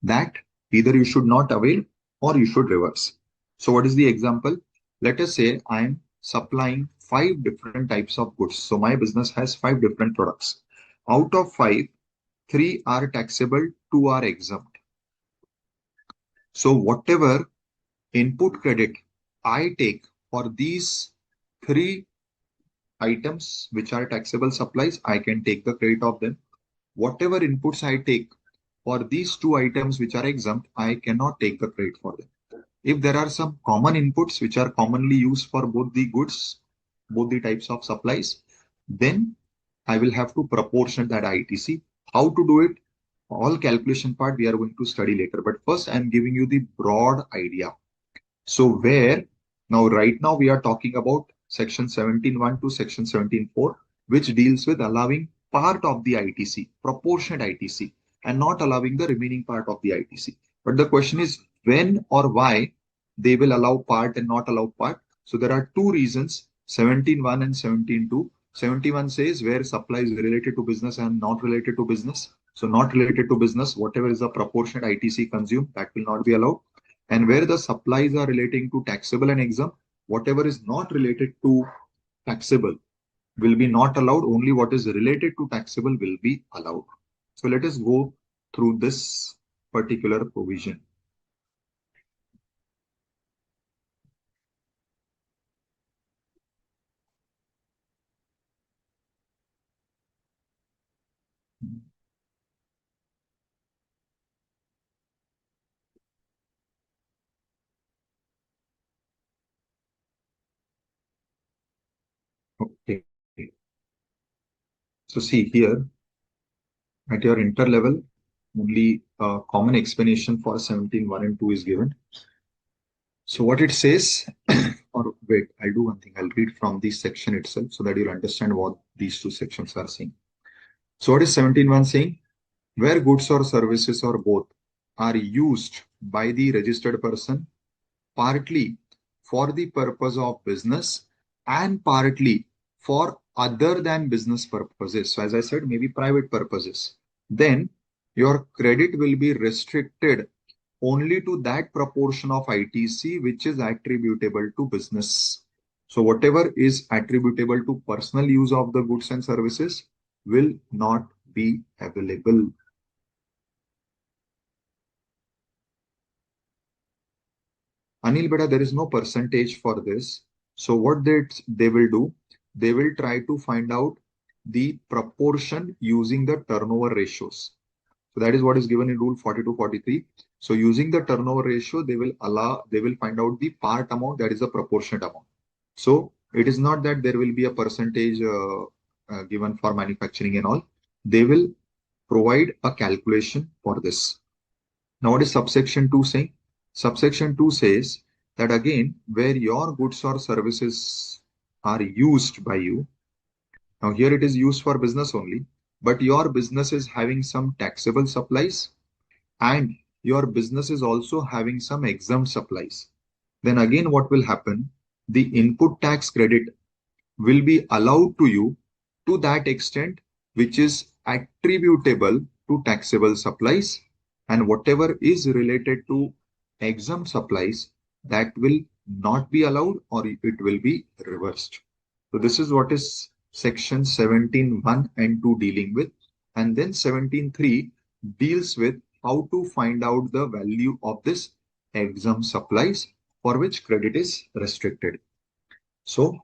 that either you should not avail or you should reverse. So what is the example? Let us say I am supplying 5 different types of goods. So my business has 5 different products. Out of 5, 3 are taxable, 2 are exempt. So whatever input credit I take for these 3 items which are taxable supplies, I can take the credit of them. Whatever inputs I take for these 2 items which are exempt, I cannot take the credit for them. If there are some common inputs which are commonly used for both the goods, both the types of supplies, then I will have to proportion that ITC. How to do it? All calculation part we are going to study later. But first I am giving you the broad idea. So where now right now we are talking about section 17.1 to section 17.4, which deals with allowing part of the ITC, proportionate ITC, and not allowing the remaining part of the ITC. But the question is when or why they will allow part and not allow part. So there are 2 reasons, 17.1 and 17.2. 71 says where supply is related to business and not related to business. So not related to business, whatever is the proportionate ITC consumed, that will not be allowed. And where the supplies are relating to taxable and exempt, whatever is not related to taxable will be not allowed. Only what is related to taxable will be allowed. So let us go through this particular provision. Okay. So see here at your inter level, only a common explanation for 17.1 and 2 is given. So what it says, or wait, I'll do one thing. I'll read from this section itself so that you'll understand what these 2 sections are saying. So what is 17.1 saying? Where goods or services or both are used by the registered person partly for the purpose of business and partly for other than business purposes. So as I said, maybe private purposes. Then your credit will be restricted only to that proportion of ITC which is attributable to business. So whatever is attributable to personal use of the goods and services will not be available. Anil, beta, there is no percentage for this. So what they will do, they will try to find out the proportion using the turnover ratios. So that is what is given in rule 42-43. So using the turnover ratio, they will find out the part amount, that is a proportionate amount. So it is not that there will be a percentage given for manufacturing and all. They will provide a calculation for this. Now what is subsection 2 saying? Subsection 2 says that again, where your goods or services are used by you, now here it is used for business only, but your business is having some taxable supplies and your business is also having some exempt supplies. Then again, what will happen? The input tax credit will be allowed to you to that extent which is attributable to taxable supplies, and whatever is related to exempt supplies, that will not be allowed or it will be reversed. So this is what is section 17.1 and 2 dealing with. And then 17.3 deals with how to find out the value of this exempt supplies for which credit is restricted. So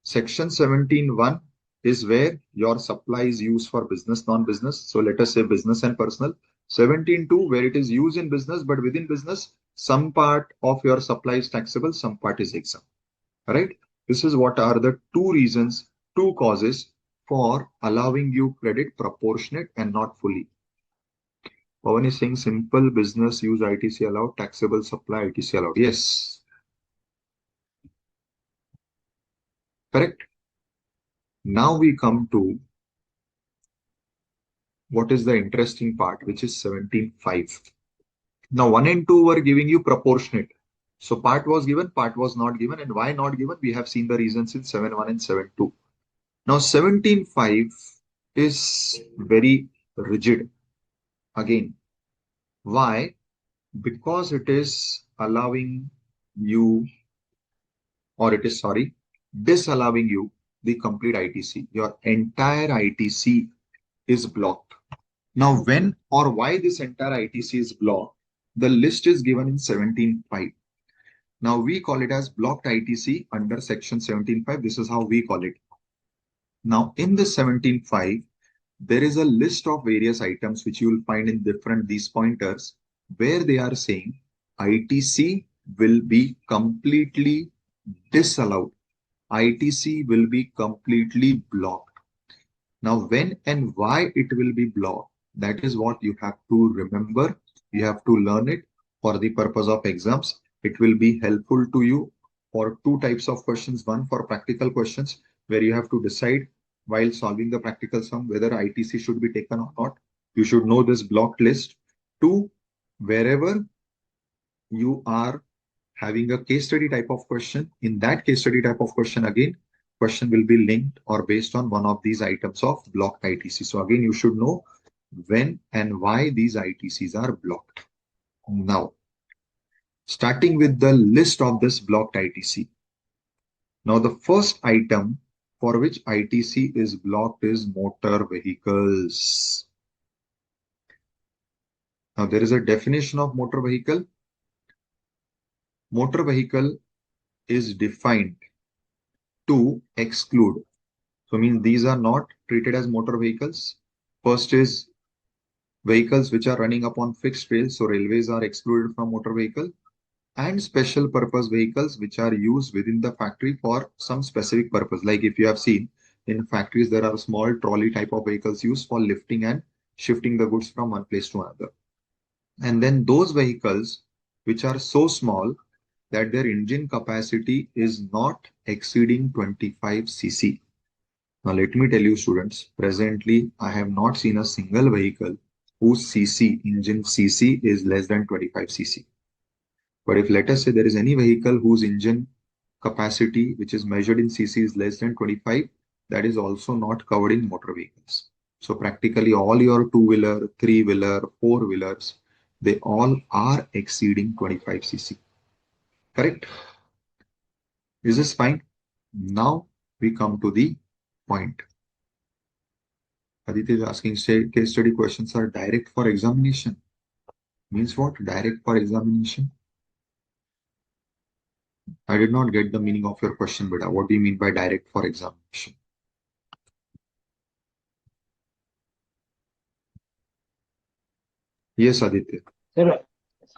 section 17.1 is where your supply is used for business, non-business. So let us say business and personal. 17.2 where it is used in business, but within business, some part of your supply is taxable, some part is exempt. All right. This is what are the 2 reasons, 2 causes for allowing you credit proportionate and not fully. Pawan is saying simple business use ITC allowed, taxable supply ITC allowed. Yes. Correct. Now we come to what is the interesting part, which is 17.5. Now 1 and 2 were giving you proportionate. So part was given, part was not given. And why not given? We have seen the reasons in 7.1 and 7.2. Now 17.5 is very rigid. Again, why? Because it is allowing you, or it is, sorry, disallowing you the complete ITC. Your entire ITC is blocked. Now, when or why this entire ITC is blocked, the list is given in 17.5. Now, we call it as blocked ITC under section 17.5. This is how we call it. Now, in this 17.5, there is a list of various items which you will find in different these pointers where they are saying ITC will be completely disallowed. ITC will be completely blocked. Now, when and why it will be blocked, that is what you have to remember. You have to learn it for the purpose of exams. It will be helpful to you for two types of questions. One, for practical questions, where you have to decide while solving the practical sum whether ITC should be taken or not. You should know this blocked list. Two, wherever you are having a case study type of question, in that case study type of question, again, question will be linked or based on one of these items of blocked ITC. So again, you should know when and why these ITCs are blocked. Now, starting with the list of this blocked ITC. Now, the first item for which ITC is blocked is motor vehicles. Now, there is a definition of motor vehicle. Motor vehicle is defined to exclude. So means these are not treated as motor vehicles. First is vehicles which are running upon fixed rails. So railways are excluded from motor vehicle, and special purpose vehicles which are used within the factory for some specific purpose. Like if you have seen in factories, there are small trolley type of vehicles used for lifting and shifting the goods from one place to another. And then those vehicles which are so small that their engine capacity is not exceeding 25 cc. Now, let me tell you, students, presently, I have not seen a single vehicle whose engine cc is less than 25 cc. But if let us say there is any vehicle whose engine capacity, which is measured in cc, is less than 25, that is also not covered in motor vehicles. So practically all your two-wheeler, three-wheeler, four-wheelers, they all are exceeding 25 cc. Correct? Is this fine? Now we come to the point. Aditya is asking, say case study questions are direct for examination. Means what? Direct for examination? I did not get the meaning of your question, Beta. What do you mean by direct for examination? Yes, Aditya.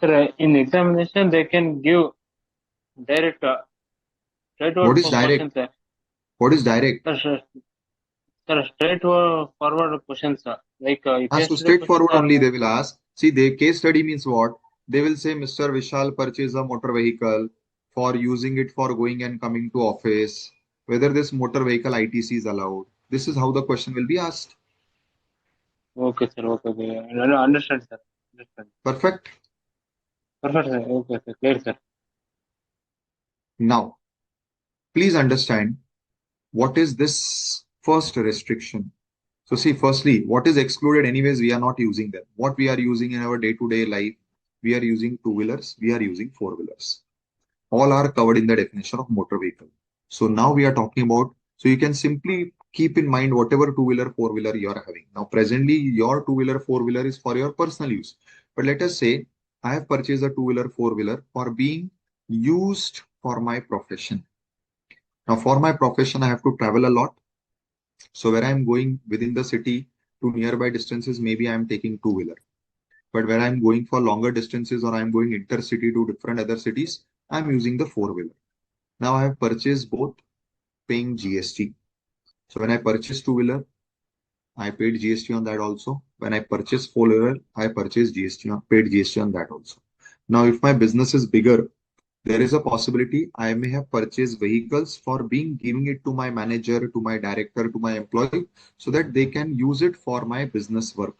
Sir, in examination they can give direct straightforward What is direct? questions, sir. What is direct? Sir, straightforward questions, sir. Like So straightforward only they will ask. See, the case study means what? They will say, Mr. Vishal purchased a motor vehicle for using it for going and coming to office. Whether this motor vehicle ITC is allowed. This is how the question will be asked. Okay, sir. Okay. I understand, sir. Understand. Perfect. Perfect, sir. Okay, sir. Clear, sir. Now, please understand what is this first restriction. So see, firstly, what is excluded anyways, we are not using them. What we are using in our day-to-day life, we are using two-wheelers, we are using four-wheelers. All are covered in the definition of motor vehicle. So now we are talking about, so you can simply keep in mind whatever two-wheeler, four-wheeler you are having. Now presently, your two-wheeler, four-wheeler is for your personal use. But let us say, I have purchased a two-wheeler, four-wheeler for being used for my profession. Now for my profession, I have to travel a lot. So where I'm going within the city to nearby distances, maybe I'm taking two-wheeler. But where I'm going for longer distances or I'm going intercity to different other cities, I'm using the four-wheeler. Now I have purchased both paying GST. So when I purchased two-wheeler, I paid GST on that also. When I purchased four-wheeler, I purchased GST on, paid GST on that also. Now if my business is bigger, there is a possibility I may have purchased vehicles for giving it to my manager, to my director, to my employee, so that they can use it for my business work.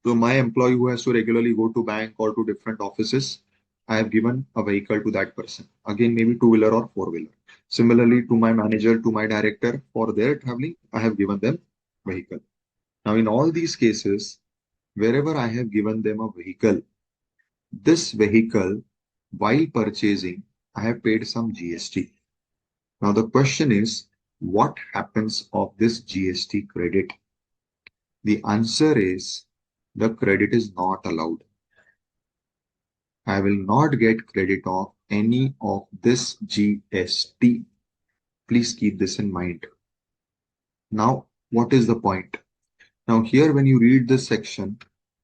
So my employee who has to regularly go to bank or to different offices, I have given a vehicle to that person. Again, maybe two-wheeler or four-wheeler. Similarly, to my manager, to my director, for their traveling, I have given them vehicle. Now, in all these cases, wherever I have given them a vehicle, this vehicle, while purchasing, I have paid some GST. Now, the question is, what happens of this GST credit? The answer is, the credit is not allowed. I will not get credit of any of this GST. Please keep this in mind. Now, what is the point? Now, here, when you read this section,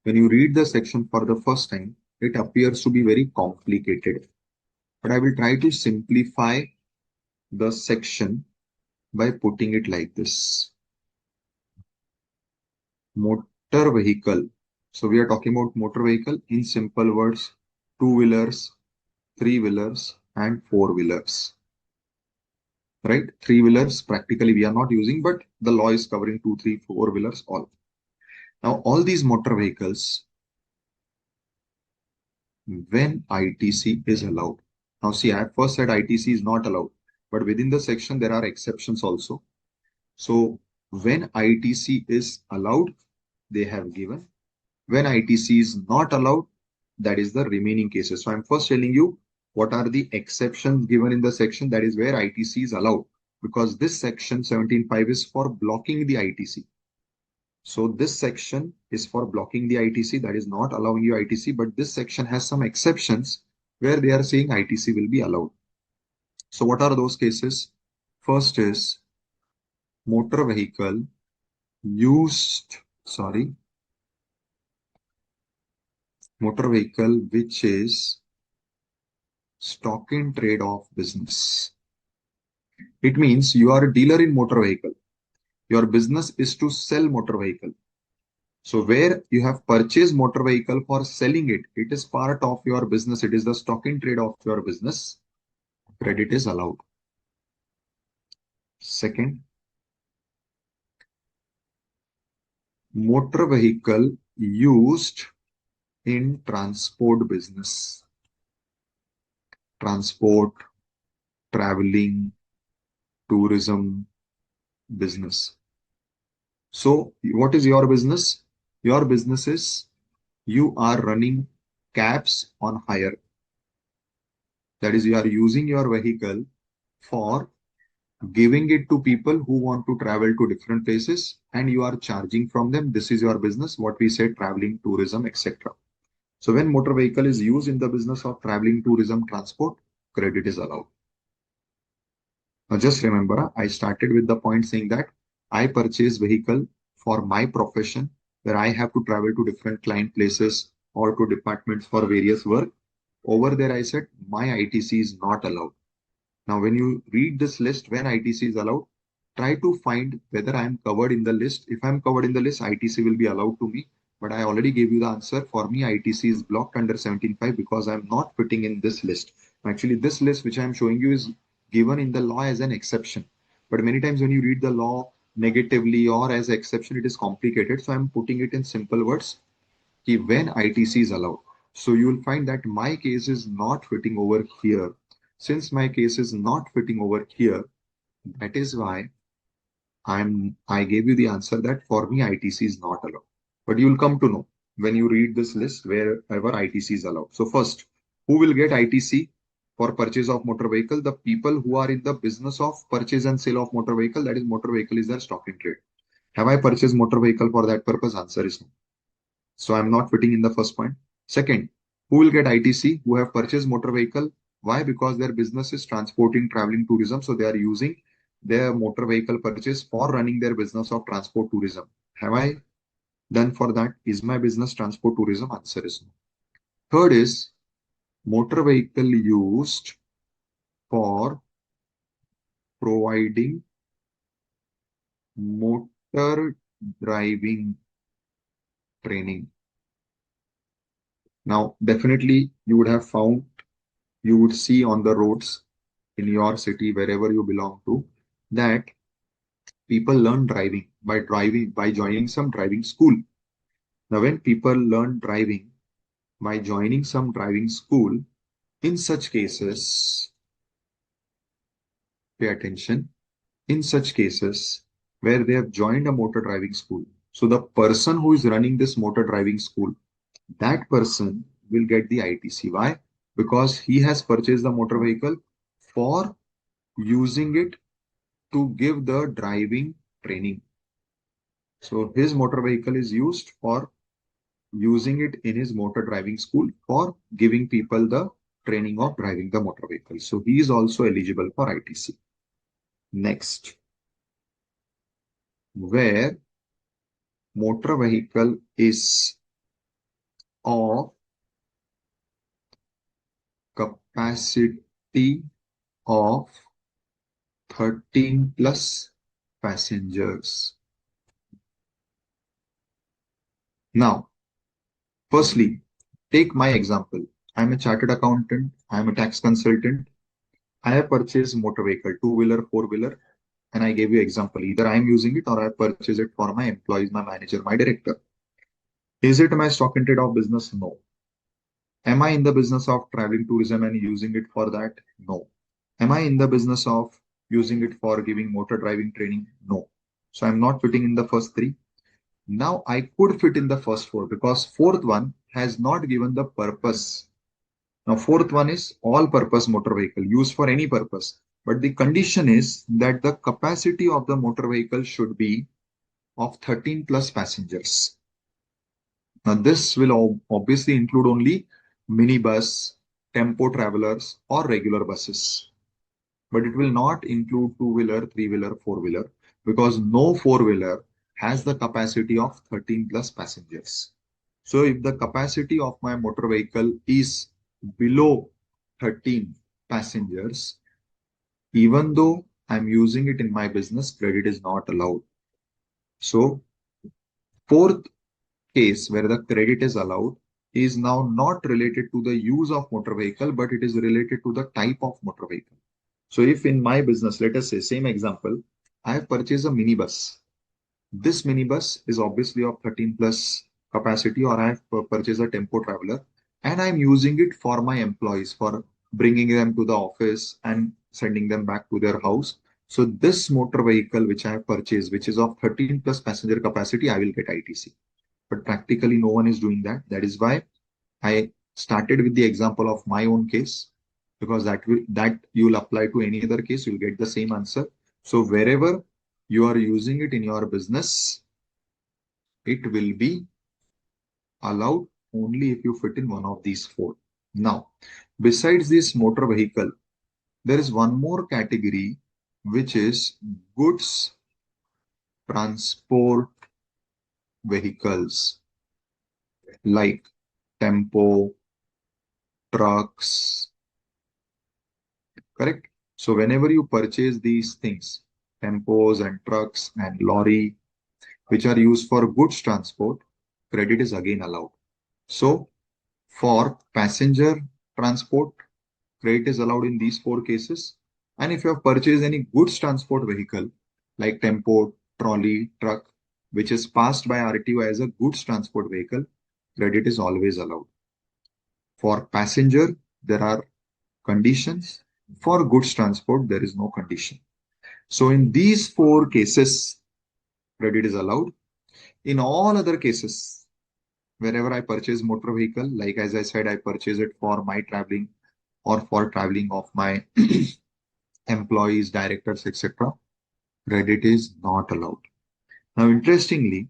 when you read the section for the first time, it appears to be very complicated. But I will try to simplify the section by putting it like this. Motor vehicle. So we are talking about motor vehicle in simple words, two-wheelers, three-wheelers, and four-wheelers. Right? Three-wheelers practically we are not using, but the law is covering two, three, four-wheelers all. Now, all these motor vehicles, when ITC is allowed. Now, see, I first said ITC is not allowed, but within the section, there are exceptions also. So, when ITC is allowed, they have given. When ITC is not allowed, that is the remaining cases. So, I'm first telling you what are the exceptions given in the section, that is where ITC is allowed, because this section 17.5 is for blocking the ITC. So this section is for blocking the ITC, that is not allowing you ITC, but this section has some exceptions where they are saying ITC will be allowed. So what are those cases? First is motor vehicle motor vehicle which is stock in trade of business. It means you are a dealer in motor vehicle. Your business is to sell motor vehicle. So where you have purchased motor vehicle for selling it, it is part of your business. It is the stock in trade of your business. Credit is allowed. Second, motor vehicle used in transport business. Transport, traveling, tourism business. So what is your business? Your business is you are running cabs on hire. That is, you are using your vehicle for giving it to people who want to travel to different places and you are charging from them. This is your business, what we say, traveling, tourism, etc. So when motor vehicle is used in the business of traveling, tourism, transport, credit is allowed. Now just remember, I started with the point saying that I purchase vehicle for my profession where I have to travel to different client places or to departments for various work. Over there, I said my ITC is not allowed. Now, when you read this list, when ITC is allowed, try to find whether I am covered in the list. If I am covered in the list, ITC will be allowed to me. But I already gave you the answer. For me, ITC is blocked under 17.5 because I am not fitting in this list. Actually, this list which I am showing you is given in the law as an exception. But many times when you read the law negatively or as exception, it is complicated. So I'm putting it in simple words. When ITC is allowed. So you will find that my case is not fitting over here. Since my case is not fitting over here, that is why I gave you the answer that for me ITC is not allowed. But you will come to know when you read this list wherever ITC is allowed. So first, who will get ITC for purchase of motor vehicle? The people who are in the business of purchase and sale of motor vehicle, that is motor vehicle is their stock in trade. Have I purchased motor vehicle for that purpose? Answer is no. So I'm not fitting in the first point. Second, who will get ITC? Who have purchased motor vehicle. Why? Because their business is transporting, traveling, tourism. So they are using their motor vehicle purchase for running their business of transport, tourism. Have I done for that? Is my business transport, tourism? Answer is no. Third is motor vehicle used for providing motor driving training. Now, definitely you would have found you would see on the roads in your city, wherever you belong to, that people learn driving by joining some driving school. Now, when people learn driving by joining some driving school, in such cases, pay attention, in such cases where they have joined a motor driving school. So the person who is running this motor driving school, that person will get the ITC. Why? Because he has purchased the motor vehicle for using it to give the driving training. So his motor vehicle is used for using it in his motor driving school for giving people the training of driving the motor vehicle. So he is also eligible for ITC. Next, where motor vehicle is of capacity of 13 plus passengers. Now, firstly, take my example. I'm a chartered accountant. I'm a tax consultant. I have purchased motor vehicle, two-wheeler, four-wheeler, and I gave you example. Either I'm using it or I purchase it for my employees, my manager, my director. Is it my stock in trade of business? No. Am I in the business of traveling tourism and using it for that? No. Am I in the business of using it for giving motor driving training? No. So I'm not fitting in the first three. Now I could fit in the first four because fourth one has not given the purpose. Now fourth one is all purpose motor vehicle used for any purpose. But the condition is that the capacity of the motor vehicle should be of 13 plus passengers. Now this will obviously include only minibus, tempo travelers or regular buses. But it will not include two-wheeler, three-wheeler, four-wheeler because no four-wheeler has the capacity of 13 plus passengers. So if the capacity of my motor vehicle is below 13 passengers, even though I'm using it in my business, credit is not allowed. So fourth case where the credit is allowed is now not related to the use of motor vehicle, but it is related to the type of motor vehicle. So if in my business, let us say, same example, I have purchased a minibus. This minibus is obviously of 13 plus capacity, or I have purchased a tempo traveler and I'm using it for my employees for bringing them to the office and sending them back to their house. So this motor vehicle which I have purchased, which is of 13 plus passenger capacity, I will get ITC. But practically no one is doing that. That is why I started with the example of my own case, because that you will apply to any other case, you'll get the same answer. So wherever you are using it in your business, it will be allowed only if you fit in one of these four. Now, besides this motor vehicle, there is one more category, which is goods transport vehicles like tempo, trucks, correct? So whenever you purchase these things, tempos and trucks and lorry, which are used for goods transport, credit is again allowed. So for passenger transport, credit is allowed in these four cases. And if you have purchased any goods transport vehicle like tempo, trolley, truck, which is passed by RTO as a goods transport vehicle, credit is always allowed. For passenger, there are conditions. For goods transport, there is no condition. So in these four cases, credit is allowed. In all other cases, wherever I purchase motor vehicle, like as I said, I purchase it for my traveling or for traveling of my employees, directors, etc., credit is not allowed. Now, interestingly,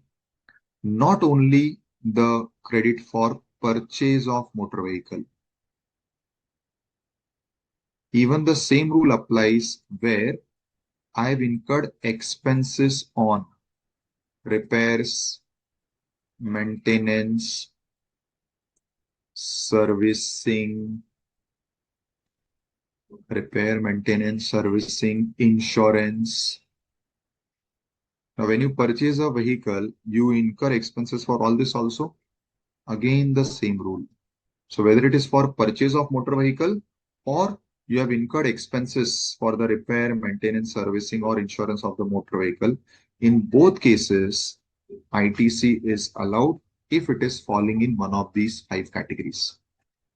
not only the credit for purchase of motor vehicle, even the same rule applies where I've incurred expenses on repairs, maintenance, servicing, insurance. Now, when you purchase a vehicle, you incur expenses for all this also. Again, the same rule. So whether it is for purchase of motor vehicle or you have incurred expenses for the repair, maintenance, servicing, or insurance of the motor vehicle. In both cases, ITC is allowed if it is falling in one of these 5 categories.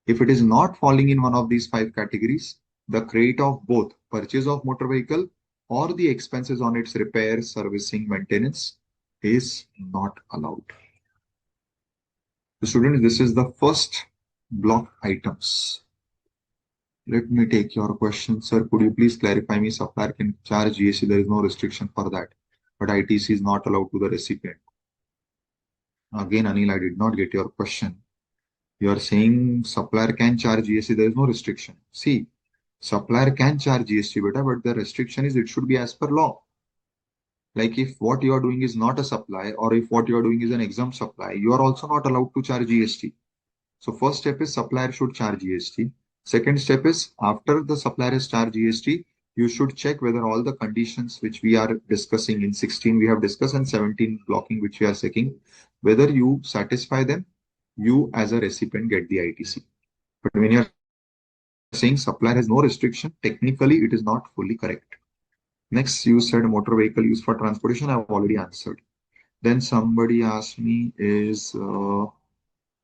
If it is not falling in one of these 5 categories, the credit of both purchase of motor vehicle or the expenses on its repair, servicing, maintenance is not allowed. So students, this is the first block items. Let me take your question, sir. Could you please clarify me? Supplier can charge GST. There is no restriction for that, but ITC is not allowed to the recipient. Again, Anil, I did not get your question. You are saying supplier can charge GST. There is no restriction. See, supplier can charge GST, beta, but the restriction is it should be as per law. Like if what you are doing is not a supply, or if what you are doing is an exempt supply, you are also not allowed to charge GST. So first step is supplier should charge GST. Second step is after the supplier has charged GST, you should check whether all the conditions which we are discussing in 16 we have discussed and 17 blocking which we are checking, whether you satisfy them, you as a recipient get the ITC. But when you are saying supplier has no restriction, technically it is not fully correct. Next, you said motor vehicle used for transportation. I've already answered. Then somebody asked me is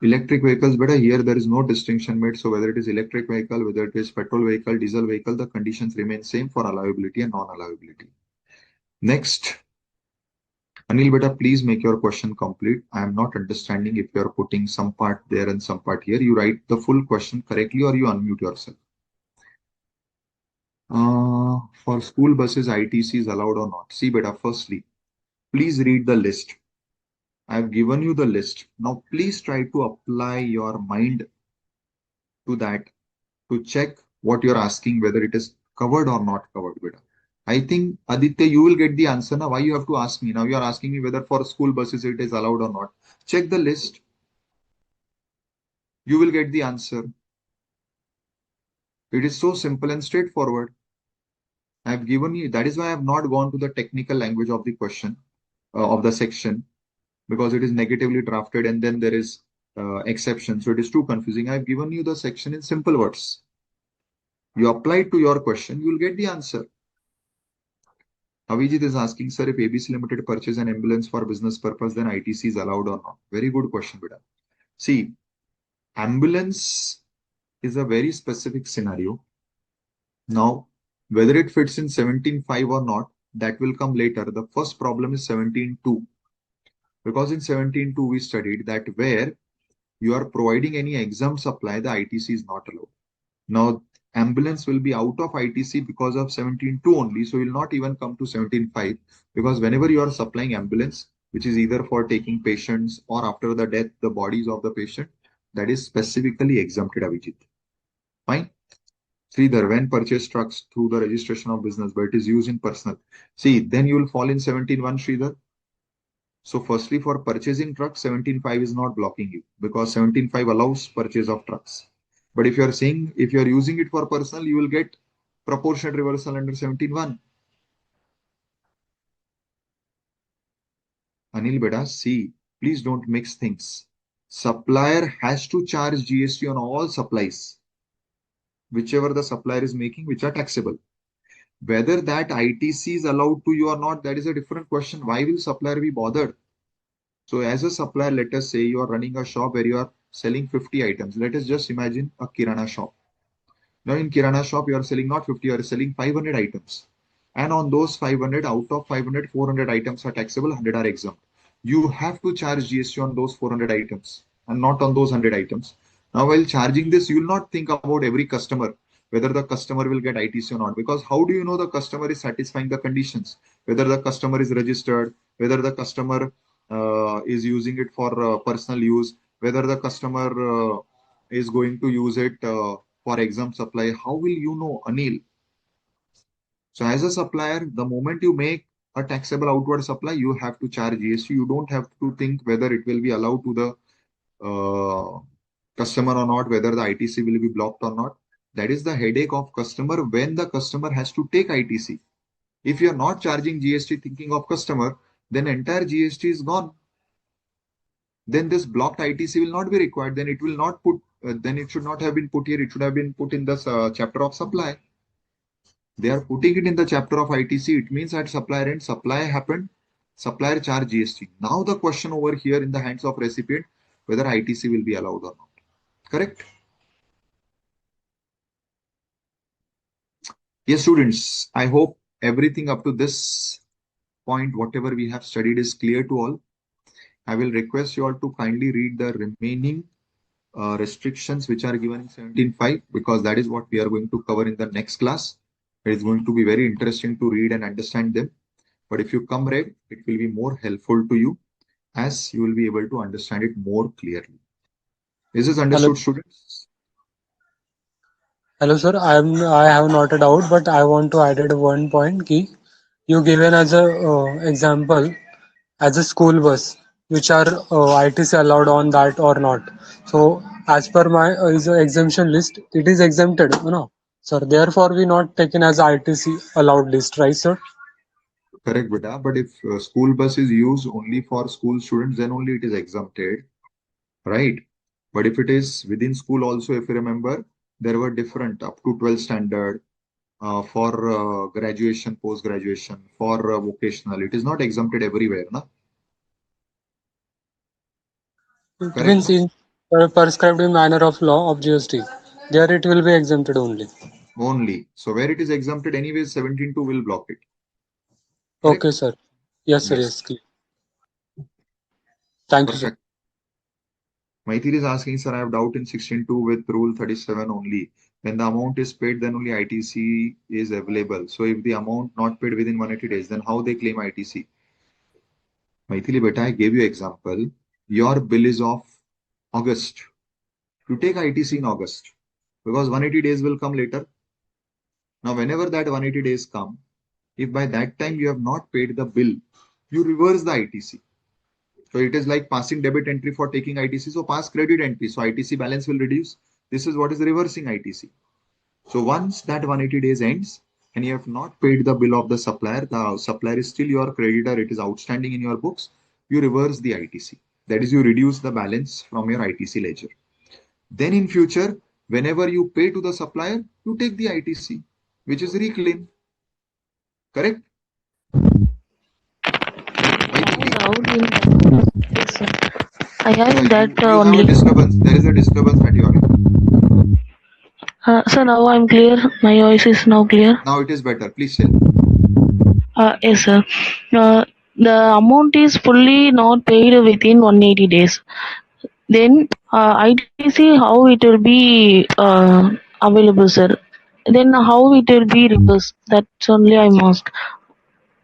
electric vehicles, but here there is no distinction made. So whether it is electric vehicle, whether it is petrol vehicle, diesel vehicle, the conditions remain same for allowability and non-allowability. Next, Anil, beta, please make your question complete. I am not understanding if you are putting some part there and some part here. You write the full question correctly or you unmute yourself. For school buses, ITC is allowed or not? See, beta, firstly, please read the list. I have given you the list. Now, please try to apply your mind to that to check what you're asking, whether it is covered or not covered, beta. I think, Aditya, you will get the answer now. Why you have to ask me? Now you are asking me whether for school buses it is allowed or not. Check the list. You will get the answer. It is so simple and straightforward. I have given you, that is why I have not gone to the technical language of the question, of the section, because it is negatively drafted and then there is exception. So it is too confusing. I have given you the section in simple words. You apply it to your question, you will get the answer. Avijit is asking, sir, if ABC Limited purchase an ambulance for business purpose, then ITC is allowed or not? Very good question, beta. See, ambulance is a very specific scenario. Now, whether it fits in 17.5 or not, that will come later. The first problem is 17.2. Because in 17.2 we studied that where you are providing any exempt supply, the ITC is not allowed. Now, ambulance will be out of ITC because of 17.2 only, so will not even come to 17.5, because whenever you are supplying ambulance, which is either for taking patients or after the death, the bodies of the patient, that is specifically exempted, Avijit. Fine. Sridhar, when purchase trucks through the registration of business, but it is used in personal. See, then you will fall in 17.1, Sridhar. So firstly, for purchasing trucks, 17.5 is not blocking you because 17.5 allows purchase of trucks. But if you are saying, if you are using it for personal, you will get proportionate reversal under 17.1. Anil beta, see, please don't mix things. Supplier has to charge GST on all supplies, whichever the supplier is making, which are taxable. Whether that ITC is allowed to you or not, that is a different question. Why will supplier be bothered? So as a supplier, let us say you are running a shop where you are selling 50 items. Let us just imagine a Kirana shop. Now in Kirana shop, you are selling not 50, you are selling 500 items. And on those 500, out of 500, 400 items are taxable, 100 are exempt. You have to charge GST on those 400 items and not on those 100 items. Now while charging this, you will not think about every customer, whether the customer will get ITC or not. Because how do you know the customer is satisfying the conditions? Whether the customer is registered, whether the customer is using it for personal use, whether the customer is going to use it for exempt supply. How will you know, Anil? So as a supplier, the moment you make a taxable outward supply, you have to charge GST. You don't have to think whether it will be allowed to the customer or not, whether the ITC will be blocked or not. That is the headache of customer when the customer has to take ITC. If you are not charging GST thinking of customer, then entire GST is gone. Then this blocked ITC will not be required. Then it will not put then it should not have been put here. It should have been put in the chapter of supply. They are putting it in the chapter of ITC. It means at supplier end, supply happened, supplier charge GST. Now the question over here in the hands of recipient, whether ITC will be allowed or not. Correct? Yes, students, I hope everything up to this point, whatever we have studied, is clear to all. I will request you all to kindly read the remaining restrictions which are given in 17.5, because that is what we are going to cover in the next class. It is going to be very interesting to read and understand them. But if you come read, it will be more helpful to you, as you will be able to understand it more clearly. Is this understood, students? Hello, sir. I have noted out, but I want to add one point. Key, you given as a example as a school bus, which are ITC allowed on that or not. So, as per my is a exemption list, it is exempted, sir. Therefore, we not taken as ITC allowed list, right, sir? Correct, beta. But if school bus is used only for school students, then only it is exempted, right? But if it is within school also, if you remember, there were different up to 12 standard for graduation, post-graduation, for vocational. It is not exempted everywhere, na? It Correct, means na? in prescribed in manner of law of GST. There it will be exempted only. Only. So where it is exempted, anyways, 17.2 will block it. Correct? Okay, sir. Yes, sir. Yes. Clear. Thank you, sir. Perfect. Maithir is asking, sir, I have doubt in 16.2 with rule 37 only. When the amount is paid, then only ITC is available. So if the amount not paid within 180 days, then how they claim ITC? Maithili beta, I gave you example. Your bill is of August. You take ITC in August because 180 days will come later. Now, whenever that 180 days come, if by that time you have not paid the bill, you reverse the ITC. So it is like passing debit entry for taking ITC. So pass credit entry. So ITC balance will reduce. This is what is reversing ITC. So once that 180 days ends and you have not paid the bill of the supplier is still your creditor, it is outstanding in your books, you reverse the ITC. That is, you reduce the balance from your ITC ledger. Then in future, whenever you pay to the supplier, you take the ITC, which is reclaim. Correct? I have that you only. have a disturbance. There is a disturbance at your end. So now I'm clear. My voice is now clear. Now it is better. Please tell. Yes, sir. The amount is fully not paid within 180 days. Then ITC, how it will be available, sir? Then how it will be reversed? That's only I'm asked.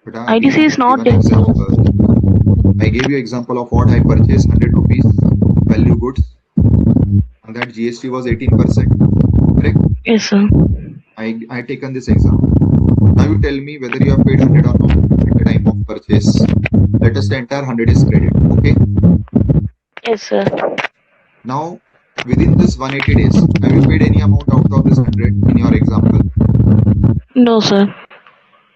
But ITC is not example. I gave you example of what I purchased 100 rupees value goods, and that GST was 18%. Correct? Yes, sir. I taken this example. Now you tell me whether you have paid 100 or not at the time of purchase. Let us say entire 100 is credit. Okay? Yes, sir. Now, within this 180 days, have you paid any amount out of this 100 in your example? No, sir.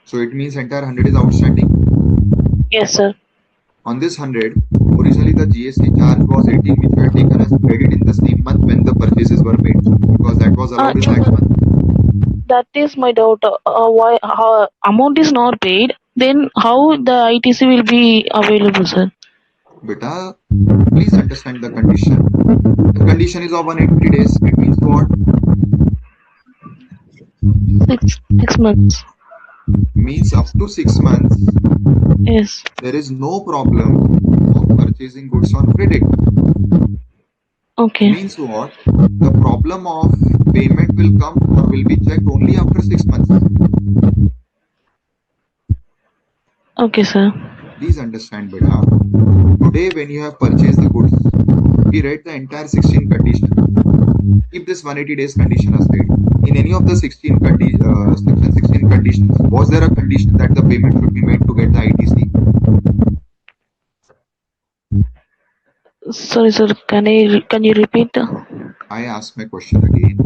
So it means entire 100 is outstanding. Yes, sir. On this 100, originally the GST charge was 18, which were taken as credit in the same month when the purchases were made, because that was allowed in that month. That is my doubt. Why amount is not paid? Then how the ITC will be available, sir? Beta, please understand the condition. The condition is of 180 days. It means what? 6 months. Means up to 6 months. Yes. There is no problem of purchasing goods on credit. Okay. Means what? The problem of payment will come or will be checked only after 6 months. Okay, sir. Please understand, beta. Today, when you have purchased the goods, we read the entire 16 conditions. If this 180 days condition is paid, in any of the section 16 conditions, was there a condition that the payment should be made to get the ITC? Sorry, sir. Can you repeat? I ask my question again.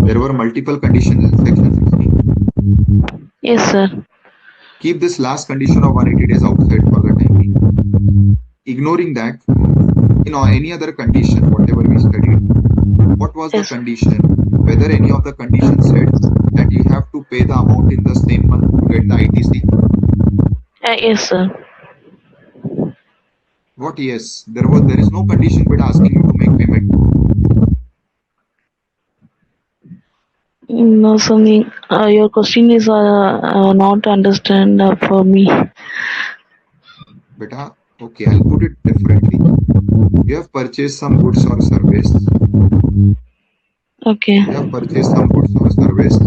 There were multiple conditions in section 16. Yes, sir. Keep this last condition of 180 days outside for the time being. Ignoring that, any other condition, whatever we studied, What was the Yes. condition? Whether any of the conditions said that you have to pay the amount in the same month to get the ITC? Yes, sir. What? Yes. There is no condition but asking you to make payment. No, something. Your question is not understand for me. Beta, okay, I'll put it differently. You have purchased some goods or service. Okay. You have purchased some goods or service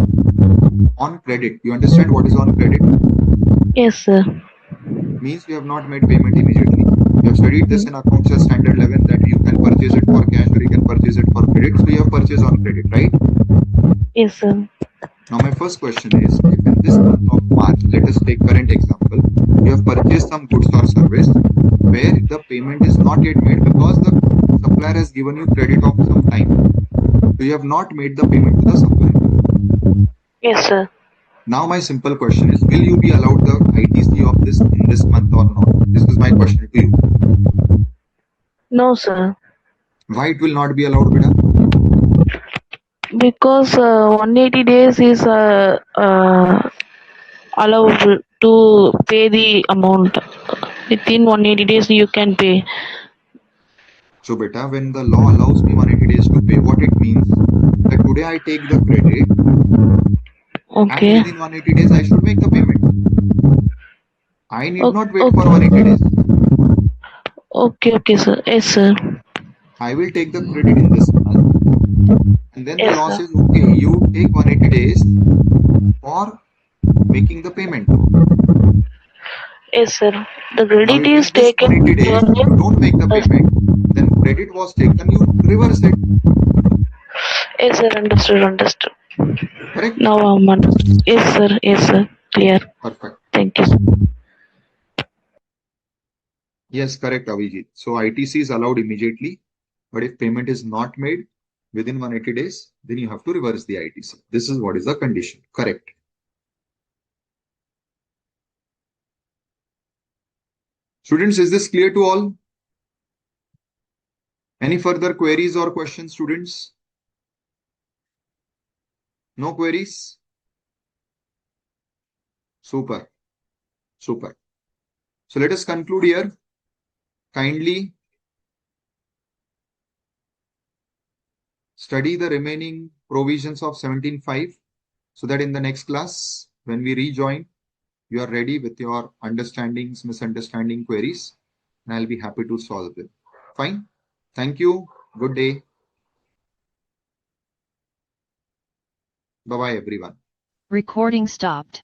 on credit. You understand what is on credit? Yes, sir. Means you have not made payment immediately. You have studied this in accounts as standard 11 that you can purchase it for cash or you can purchase it for credit. So you have purchased on credit, right? Yes, sir. Now my first question is, if in this month of March, let us take current example, you have purchased some goods or service where the payment is not yet made because the supplier has given you credit of some time. So you have not made the payment to the supplier. Yes, sir. Now my simple question is, will you be allowed the ITC of this in this month or not? This is my question to you. No, sir. Why it will not be allowed, beta? Because 180 days is allowable to pay the amount. Within 180 days, you can pay. So beta, when the law allows me 180 days to pay, what it means that today I take the credit and Okay. within 180 days I should make the payment. I need not wait for Okay. 180 days. Okay, sir. Yes, sir. I will take the credit in this month and then the Yes, law sir. says, okay, you take 180 days for making the payment. Yes, sir. The Now, credit if in is this taken 180 days you don't make the during. payment, then credit was taken, you reverse it. Yes, sir. Understood. Correct? Now I'm understood. Yes, sir. Clear. Perfect. Thank you, sir. Yes, correct, Avijit. So ITC is allowed immediately, but if payment is not made within 180 days, then you have to reverse the ITC. This is what is the condition. Correct. Students, is this clear to all? Any further queries or questions, students? No queries? Super. Super. So let us conclude here. Kindly study the remaining provisions of 17.5 so that in the next class, when we rejoin, you are ready with your understandings, misunderstanding queries, and I'll be happy to solve them. Fine. Thank you. Good day. Bye-bye, everyone. Recording stopped.